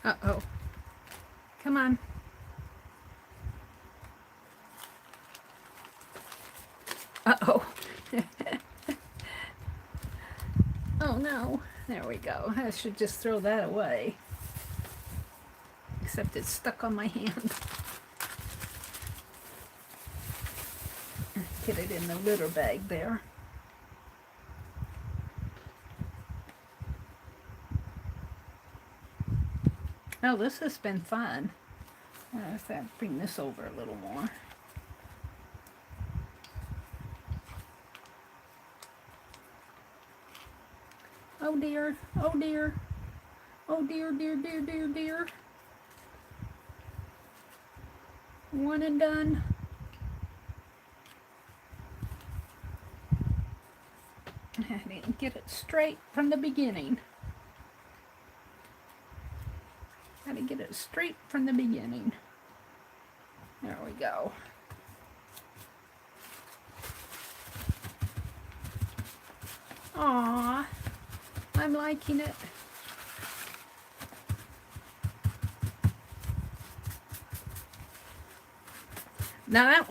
Uh-oh. Come on. Uh-oh. Oh no. There we go. I should just throw that away. Except it's stuck on my hand. Get it in the litter bag there. Oh, this has been fun. If I bring this over a little more. Oh dear, oh dear. Oh dear, dear, dear, dear, dear. One and done. I didn't get it straight from the beginning. Got to get it straight from the beginning. There we go. Aww, I'm liking it. Now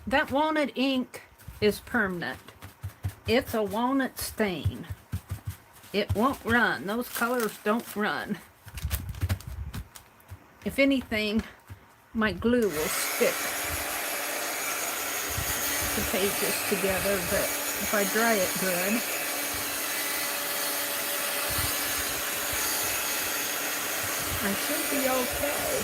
that walnut ink is permanent. It's a walnut stain. It won't run. Those colors don't run. If anything, my glue will stick the pages together, but if I dry it good, I should be okay.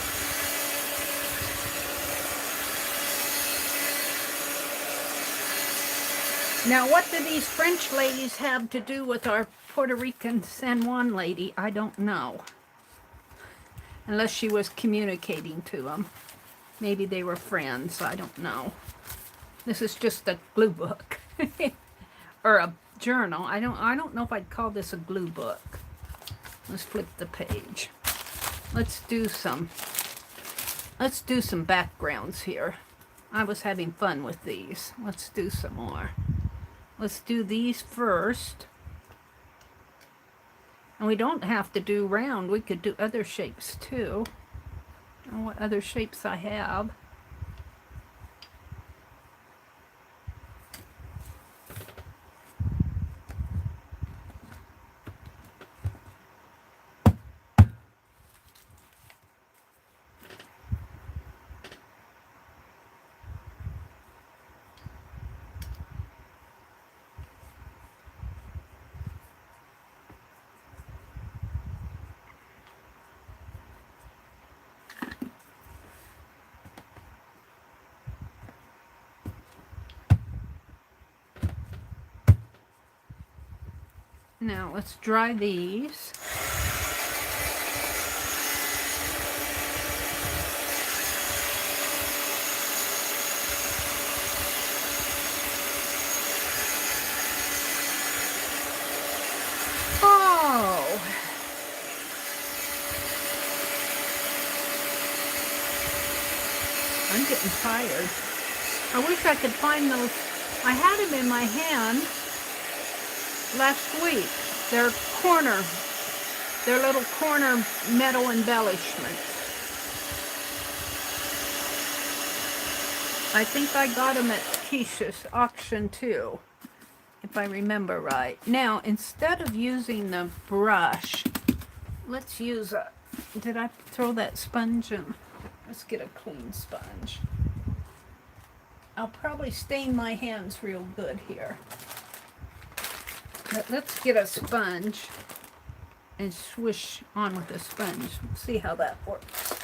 Now, what do these French ladies have to do with our Puerto Rican San Juan lady? I don't know. Unless she was communicating to them. Maybe they were friends. I don't know. This is just a glue book. Or a journal. I don't know if I'd call this a glue book. Let's flip the page. Let's do some backgrounds here. I was having fun with these. Let's do some more. Let's do these first. And we don't have to do round. We could do other shapes too. I don't know what other shapes I have. Now let's dry these. Oh! I'm getting tired. I wish I could find those. I had them in my hand last week. They're little corner metal embellishments. I think I got them at Keisha's auction too, if I remember right. Now, instead of using the brush, let's use a, did I throw that sponge in? Let's get a clean sponge. I'll probably stain my hands real good here. But let's get a sponge and swish on with a sponge. See how that works.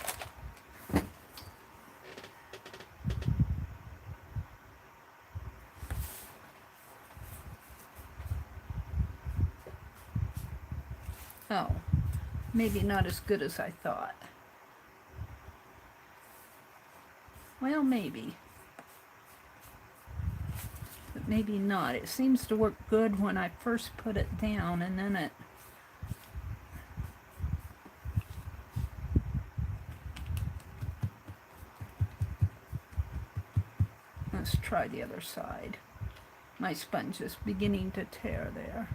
Oh, maybe not as good as I thought. Well, maybe. But maybe not. It seems to work good when I first put it down, and then it... Let's try the other side. My sponge is beginning to tear there.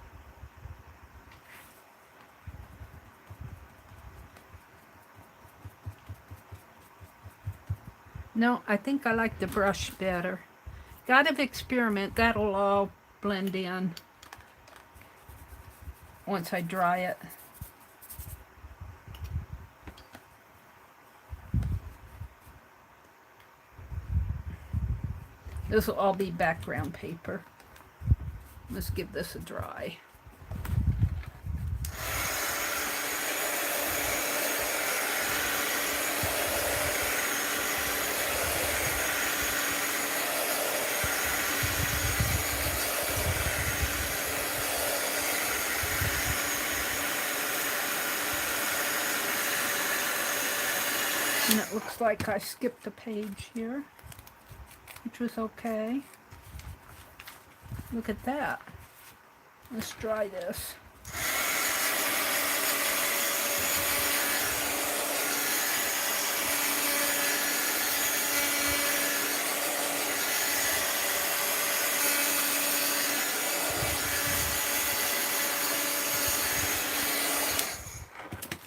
No, I think I like the brush better. Gotta experiment. That'll all blend in once I dry it. This will all be background paper. Let's give this a dry. And it looks like I skipped a page here, which was okay. Look at that. Let's dry this.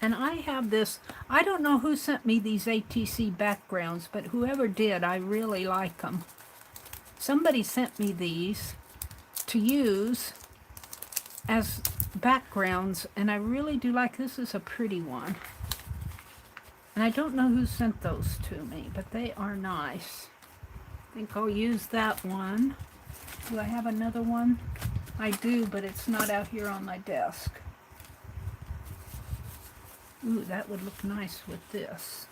And I have this, I don't know who sent me these ATC backgrounds, but whoever did, I really like them. Somebody sent me these to use as backgrounds, and I really do like, this is a pretty one. And I don't know who sent those to me, but they are nice. I think I'll use that one. Do I have another one? I do, but it's not out here on my desk. Ooh, that would look nice with this.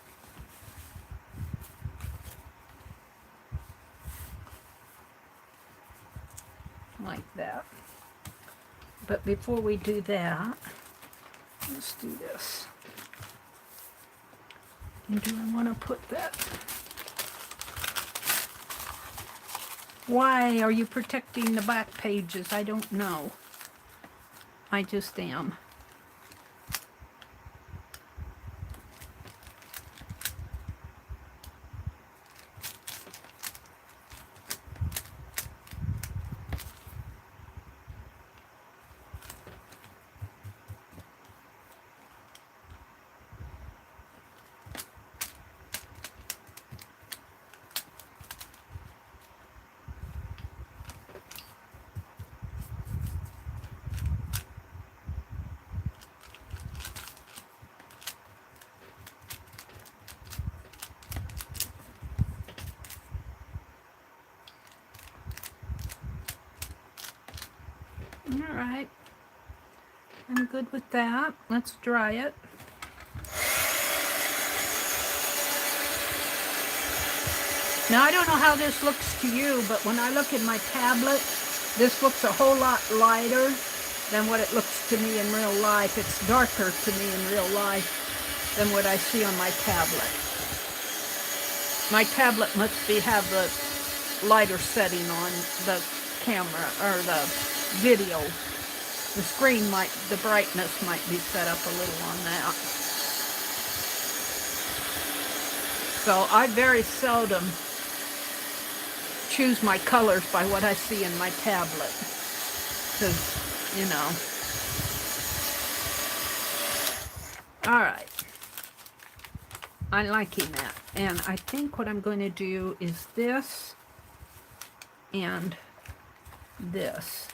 Like that. But before we do that, let's do this. And do I want to put that? Why are you protecting the back pages? I don't know. I just am. All right, I'm good with that. Let's dry it. Now, I don't know how this looks to you, but when I look at my tablet, this looks a whole lot lighter than what it looks to me in real life. It's darker to me in real life than what I see on my tablet. My tablet must have the lighter setting on the camera or the video. The screen the brightness might be set up a little on that. So I very seldom choose my colors by what I see in my tablet. Because, you know. Alright. I'm liking that. And I think what I'm going to do is this and this.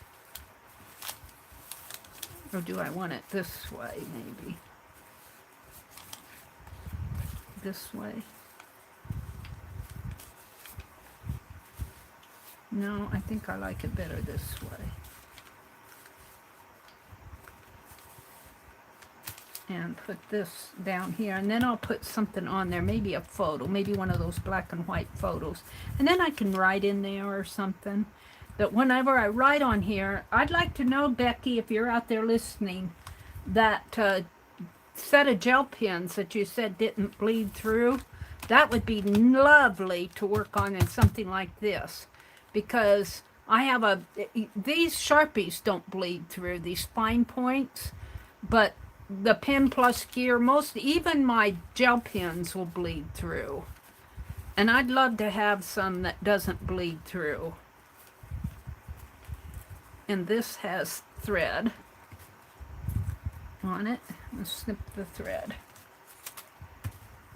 Or do I want it this way, maybe? This way? No, I think I like it better this way. And put this down here, and then I'll put something on there, maybe a photo, maybe one of those black and white photos. And then I can write in there or something. But whenever I write on here, I'd like to know, Becky, if you're out there listening, that set of gel pens that you said didn't bleed through, that would be lovely to work on in something like this. Because I have these Sharpies don't bleed through, these fine points, but the Pen Plus Gear, even my gel pens will bleed through. And I'd love to have some that doesn't bleed through. And this has thread on it. Let's snip the thread.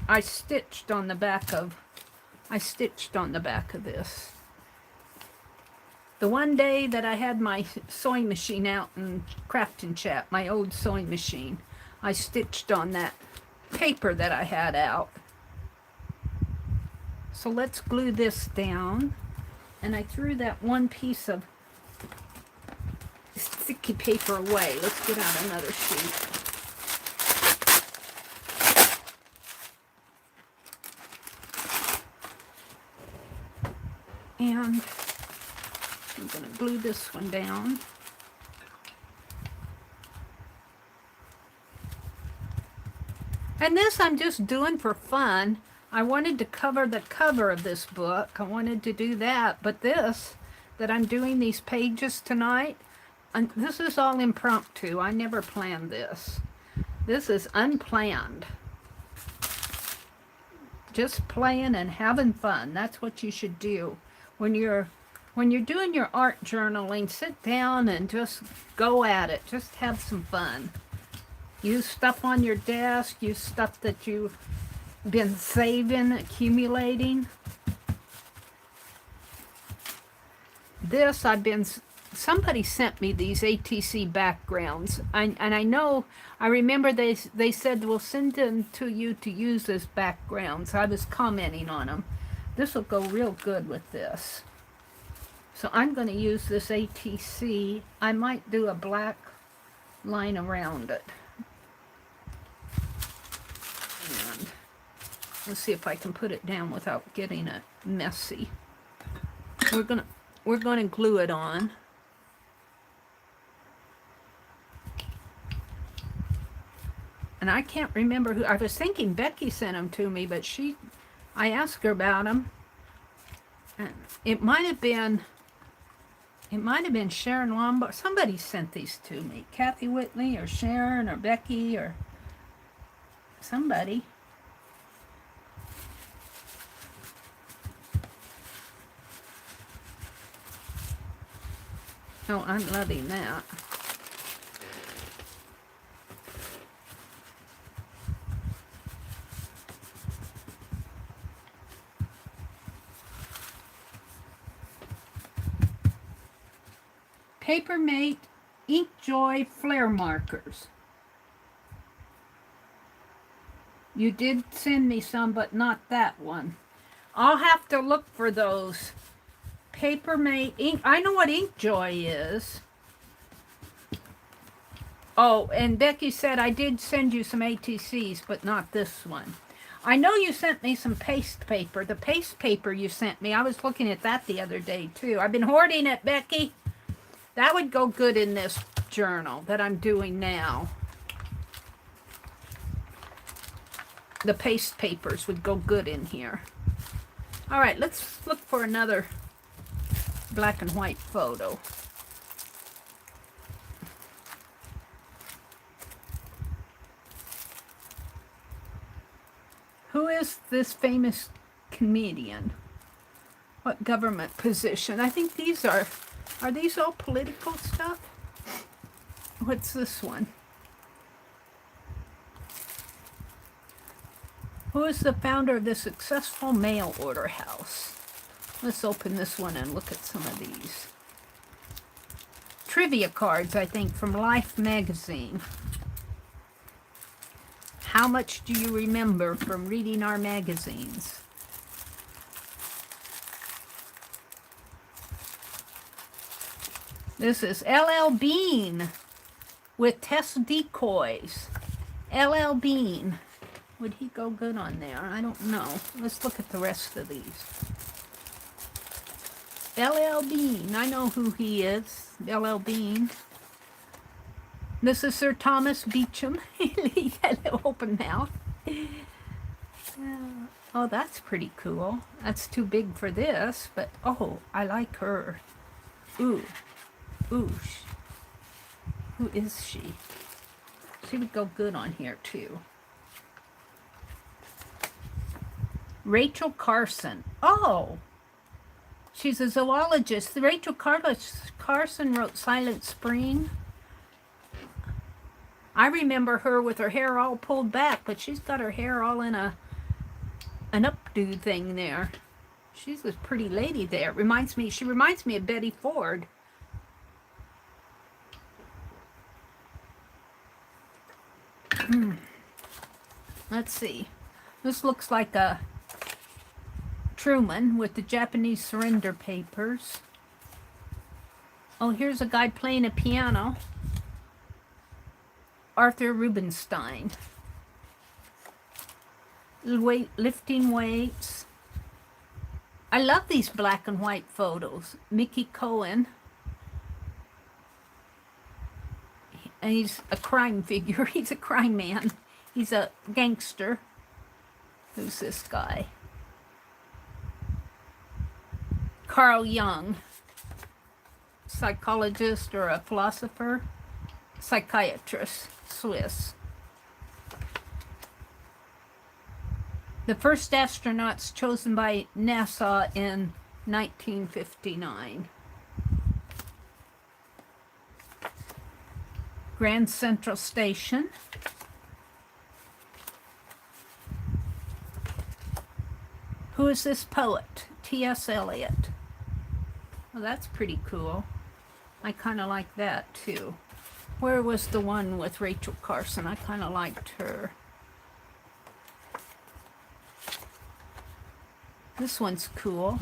I stitched on the back of this. The one day that I had my sewing machine out in Crafting Chat, my old sewing machine, I stitched on that paper that I had out. So let's glue this down. And I threw that one piece of sticky paper away. Let's get out another sheet. And I'm going to glue this one down. And this I'm just doing for fun. I wanted to cover the cover of this book. I wanted to do that. But this, that I'm doing these pages tonight, and this is all impromptu. I never planned this. This is unplanned. Just playing and having fun. That's what you should do. When you're doing your art journaling, sit down and just go at it. Just have some fun. Use stuff on your desk. Use stuff that you've been saving, accumulating. This, somebody sent me these ATC backgrounds. I remember they said, we'll send them to you to use as backgrounds. I was commenting on them. This will go real good with this. So I'm going to use this ATC. I might do a black line around it. Let's see if I can put it down without getting it messy. We're gonna glue it on. And I can't remember who. I was thinking Becky sent them to me, but I asked her about them. And it might have been Sharon Lombard. Somebody sent these to me. Kathy Whitley or Sharon or Becky or somebody. Oh, I'm loving that. Papermate Ink Joy Flare Markers. You did send me some, but not that one. I'll have to look for those. Papermate ink. I know what Ink Joy is. Oh, and Becky said I did send you some ATCs, but not this one. I know you sent me some paste paper. The paste paper you sent me, I was looking at that the other day too. I've been hoarding it, Becky. That would go good in this journal that I'm doing now. The paste papers would go good in here. All right, let's look for another black and white photo. Who is this famous comedian? What government position? I think these are these all political stuff? What's this one? Who is the founder of the successful mail order house? Let's open this one and look at some of these. Trivia cards, I think, from Life magazine. How much do you remember from reading our magazines? This is L.L. Bean with test decoys. L.L. Bean. Would he go good on there? I don't know. Let's look at the rest of these. L.L. Bean. I know who he is. L.L. Bean. This is Sir Thomas Beecham. He had an open mouth. Oh, that's pretty cool. That's too big for this, but oh, I like her. Ooh. Ooh. Who is she? She would go good on here, too. Rachel Carson. Oh! She's a zoologist. Rachel Carson wrote Silent Spring. I remember her with her hair all pulled back, but she's got her hair all in an updo thing there. She's a pretty lady there. She reminds me of Betty Ford. Let's see. This looks like a Truman with the Japanese surrender papers. Oh, here's a guy playing a piano. Arthur Rubinstein. Lifting weights. I love these black and white photos. Mickey Cohen. And he's a crime figure. He's a crime man. He's a gangster. Who's this guy? Carl Jung. Psychologist or a philosopher? Psychiatrist. Swiss. The first astronauts chosen by NASA in 1959. Grand Central Station. Who is this poet? T.S. Eliot. Well, that's pretty cool. I kind of like that, too. Where was the one with Rachel Carson? I kind of liked her. This one's cool.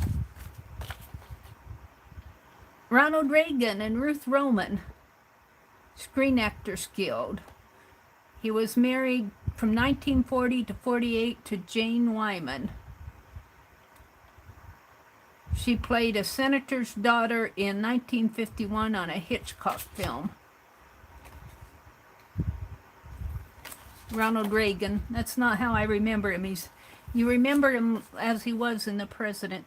Ronald Reagan and Ruth Roman. Screen Actors Guild. He was married from 1940 to 48 to Jane Wyman. She played a senator's daughter in 1951 on a Hitchcock film. Ronald Reagan. That's not how I remember him. You remember him as he was in The President.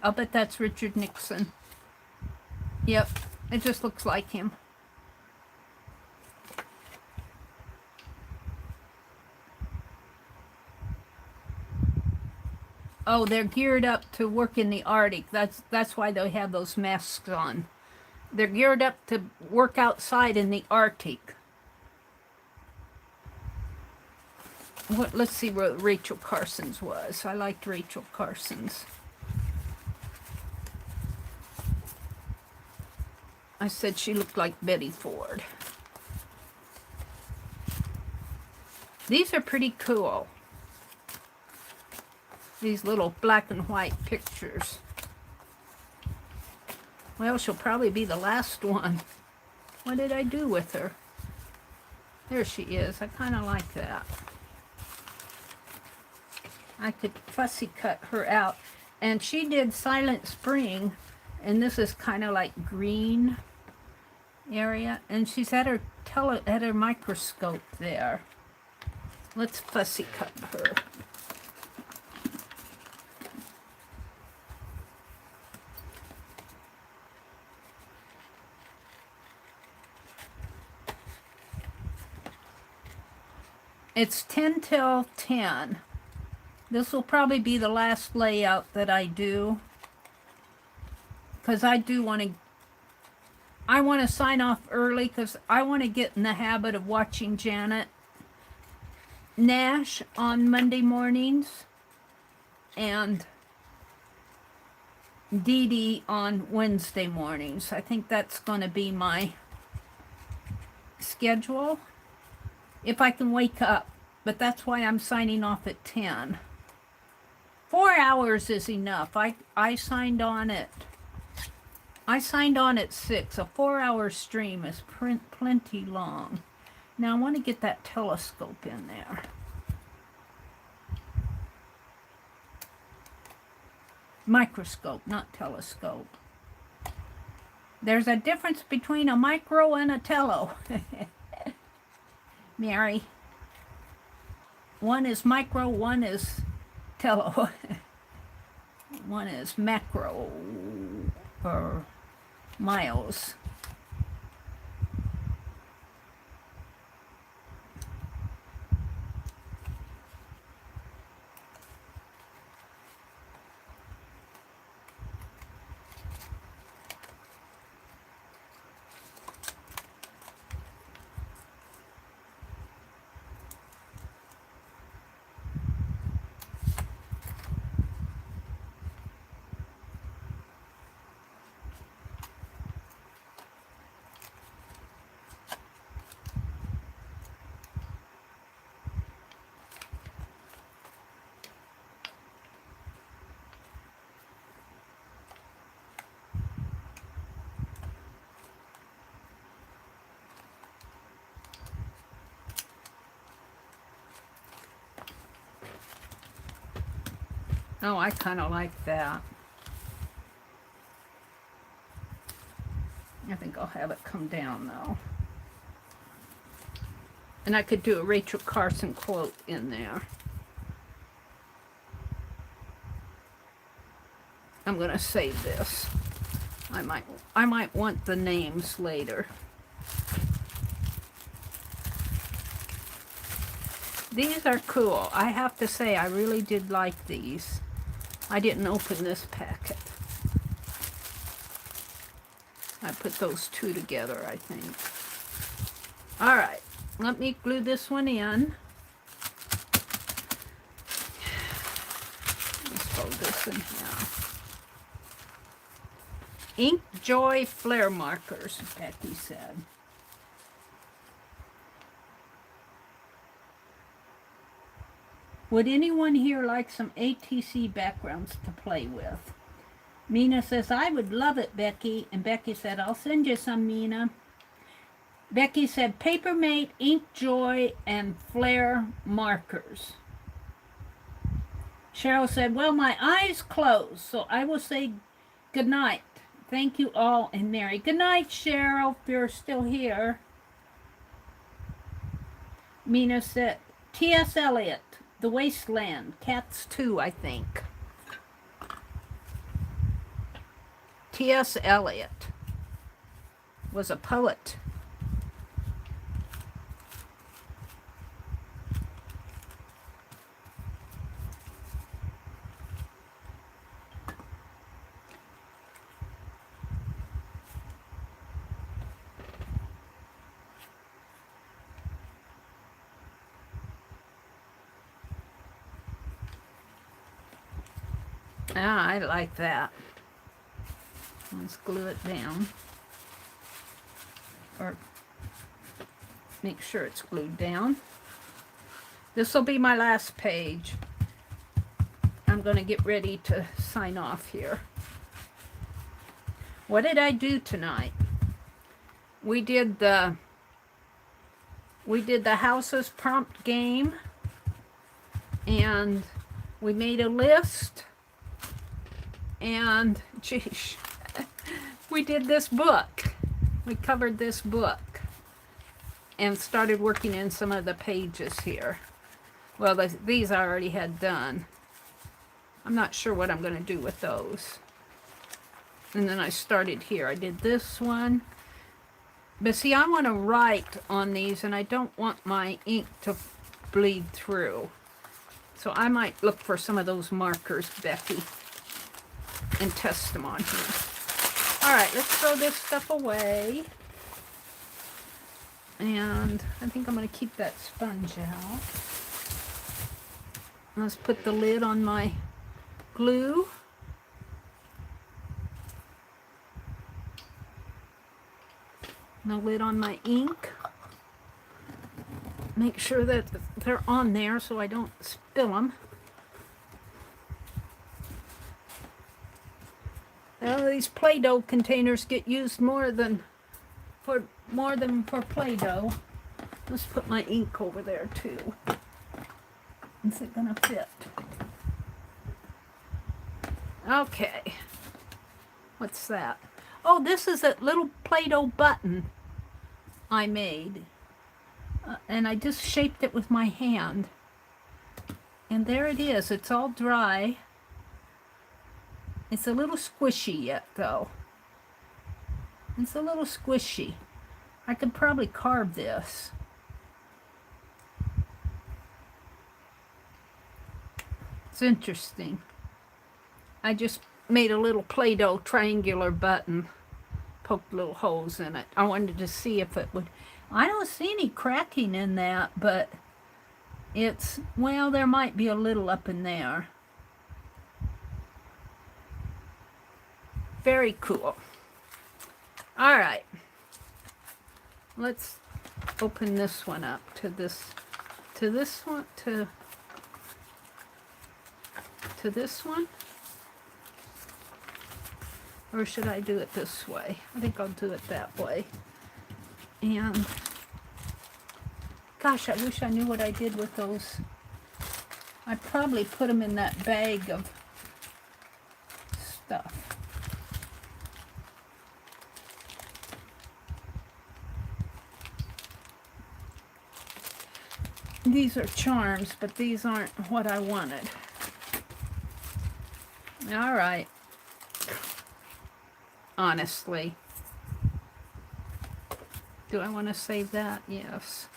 I'll bet that's Richard Nixon. Yep, it just looks like him. Oh, they're geared up to work in the Arctic. That's why they have those masks on. They're geared up to work outside in the Arctic. Let's see what Rachel Carson's was. I liked Rachel Carson's. I said she looked like Betty Ford. These are pretty cool. These little black and white pictures. Well, she'll probably be the last one. What did I do with her? There she is. I kind of like that. I could fussy cut her out. And she did Silent Spring, and this is kind of like green area. And she's at her microscope there. Let's fussy cut her. It's 10 till 10. This will probably be the last layout that I do. Because I want to sign off early because I want to get in the habit of watching Janet Nash on Monday mornings and Dee Dee on Wednesday mornings. I think that's going to be my schedule. If I can wake up, but that's why I'm signing off at 10. 4 hours is enough. I signed on at 6. A 4-hour stream is plenty long. Now I want to get that telescope in there. Microscope, not telescope. There's a difference between a micro and a tello. Mary. One is micro, one is tello. One is macro, or miles. Oh, I kind of like that. I think I'll have it come down, though. And I could do a Rachel Carson quote in there. I'm going to save this. I might want the names later. These are cool. I have to say, I really did like these. I didn't open this packet. I put those two together, I think. All right, let me glue this one in. Let's fold this in here. Ink Joy Flare Markers, Becky said. Would anyone here like some ATC backgrounds to play with? Mina says, I would love it, Becky. And Becky said, I'll send you some, Mina. Becky said Papermate, Ink Joy, and Flair markers. Cheryl said, well, my eyes closed, so I will say good night. Thank you all, and Mary. Good night, Cheryl, if you're still here. Mina said, T.S. Eliot, The Wasteland, Cats 2, I think. T.S. Eliot was a poet. Ah, I like that. Let's glue it down. Or make sure it's glued down. This will be my last page. I'm going to get ready to sign off here. What did I do tonight? We did the houses prompt game, and we made a list, and geez, we did this book. We covered this book and started working in some of the pages here. Well, these I already had done. I'm not sure what I'm going to do with those. And then I started here. I did this one. But see, I want to write on these, and I don't want my ink to bleed through. So I might look for some of those markers, Becky, and test them on here. All right, let's throw this stuff away. And I think I'm going to keep that sponge out. Let's put the lid on my glue. The lid on my ink. Make sure that they're on there so I don't spill them. Now these Play-Doh containers get used more than for Play-Doh. Let's put my ink over there too. Is it gonna fit? Okay. What's that? Oh, this is a little Play-Doh button I made. And I just shaped it with my hand. And there it is. It's all dry. It's a little squishy yet, though. It's a little squishy. I could probably carve this. It's interesting. I just made a little Play-Doh triangular button. Poked little holes in it. I wanted to see if it would... I don't see any cracking in that, but it's... Well, there might be a little up in there. Very cool. All right. Let's open this one up to this one, to this one. Or should I do it this way? I think I'll do it that way. And gosh, I wish I knew what I did with those. I probably put them in that bag of stuff. These are charms, but these aren't what I wanted. All right. Honestly. Do I want to save that? Yes.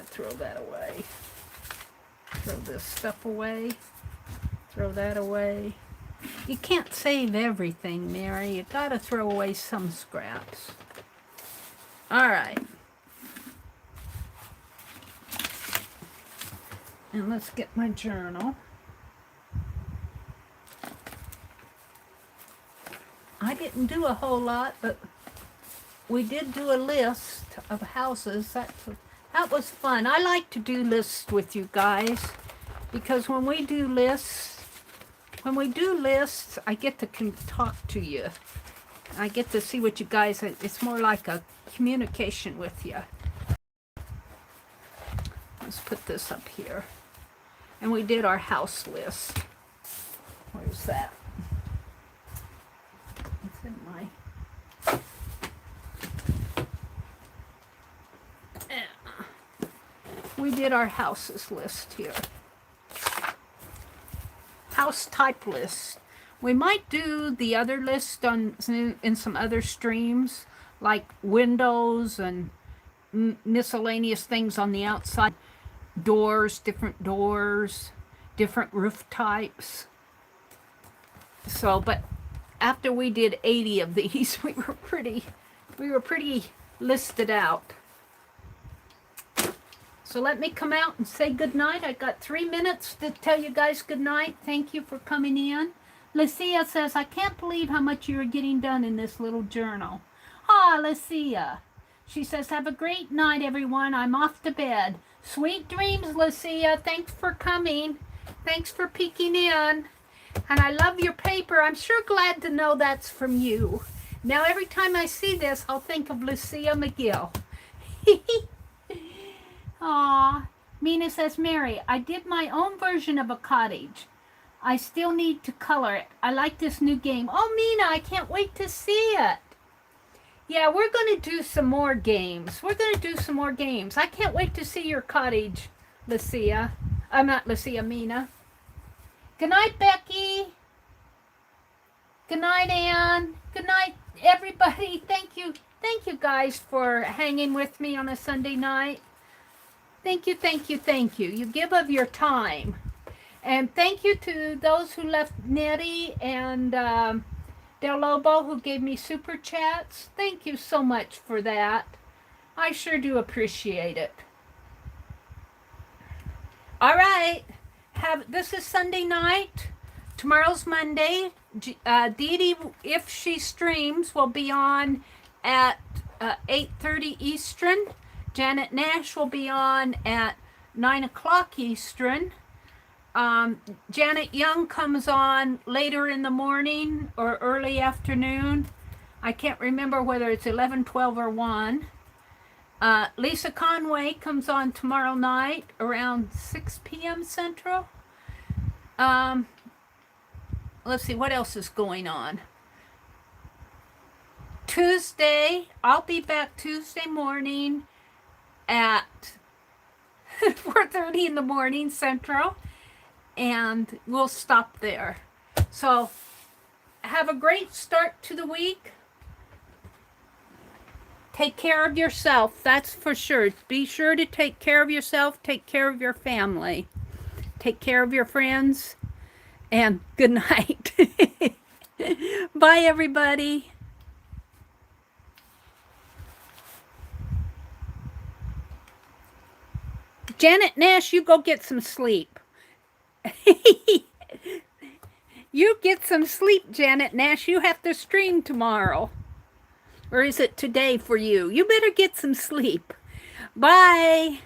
Throw that away. Throw this stuff away. Throw that away. You can't save everything, Mary. You gotta throw away some scraps. All right. And let's get my journal. I didn't do a whole lot, but we did do a list of houses. That was fun. I like to do lists with you guys because when we do lists, I get to talk to you I get to see what you guys, it's more like a communication with you. Let's put this up here. And we did our house list. Where's that? It's in my... We did our houses list here. House type list. We might do the other list in some other streams, like windows and miscellaneous things on the outside. Doors, different roof types. So, but after we did 80 of these, we were pretty listed out. So let me come out and say goodnight. I got 3 minutes to tell you guys goodnight. Thank you for coming in. Lucia says, I can't believe how much you are getting done in this little journal. Ah, Lucia. She says, have a great night, everyone. I'm off to bed. Sweet dreams, Lucia. Thanks for coming. Thanks for peeking in. And I love your paper. I'm sure glad to know that's from you. Now, every time I see this, I'll think of Lucia McGill. Aw. Mina says, Mary, I did my own version of a cottage. I still need to color it. I like this new game. Oh, Mina, I can't wait to see it. Yeah, we're going to do some more games. I can't wait to see your cottage, Lucia. I'm not Lucia, Mina. Good night, Becky. Good night, Ann. Good night, everybody. Thank you guys for hanging with me on a Sunday night. Thank you. You give of your time. And thank you to those who left Nettie and Del Lobo who gave me super chats. Thank you so much for that. I sure do appreciate it. All right. This is Sunday night. Tomorrow's Monday. Dee Dee, if she streams, will be on at 8:30 Eastern. Janet Nash will be on at 9 o'clock Eastern. Janet Young comes on later in the morning or early afternoon. I can't remember whether it's 11, 12, or 1. Lisa Conway comes on tomorrow night around 6 p.m. Central. Let's see, what else is going on? Tuesday, I'll be back Tuesday morning at 4:30 in the morning Central, and we'll stop there. So have a great start to the week. Take care of yourself, that's for sure. Be sure to take care of yourself, take care of your family, take care of your friends, and good night. Bye, everybody. Janet Nash, you go get some sleep. You get some sleep, Janet Nash. You have to stream tomorrow. Or is it today for you? You better get some sleep. Bye.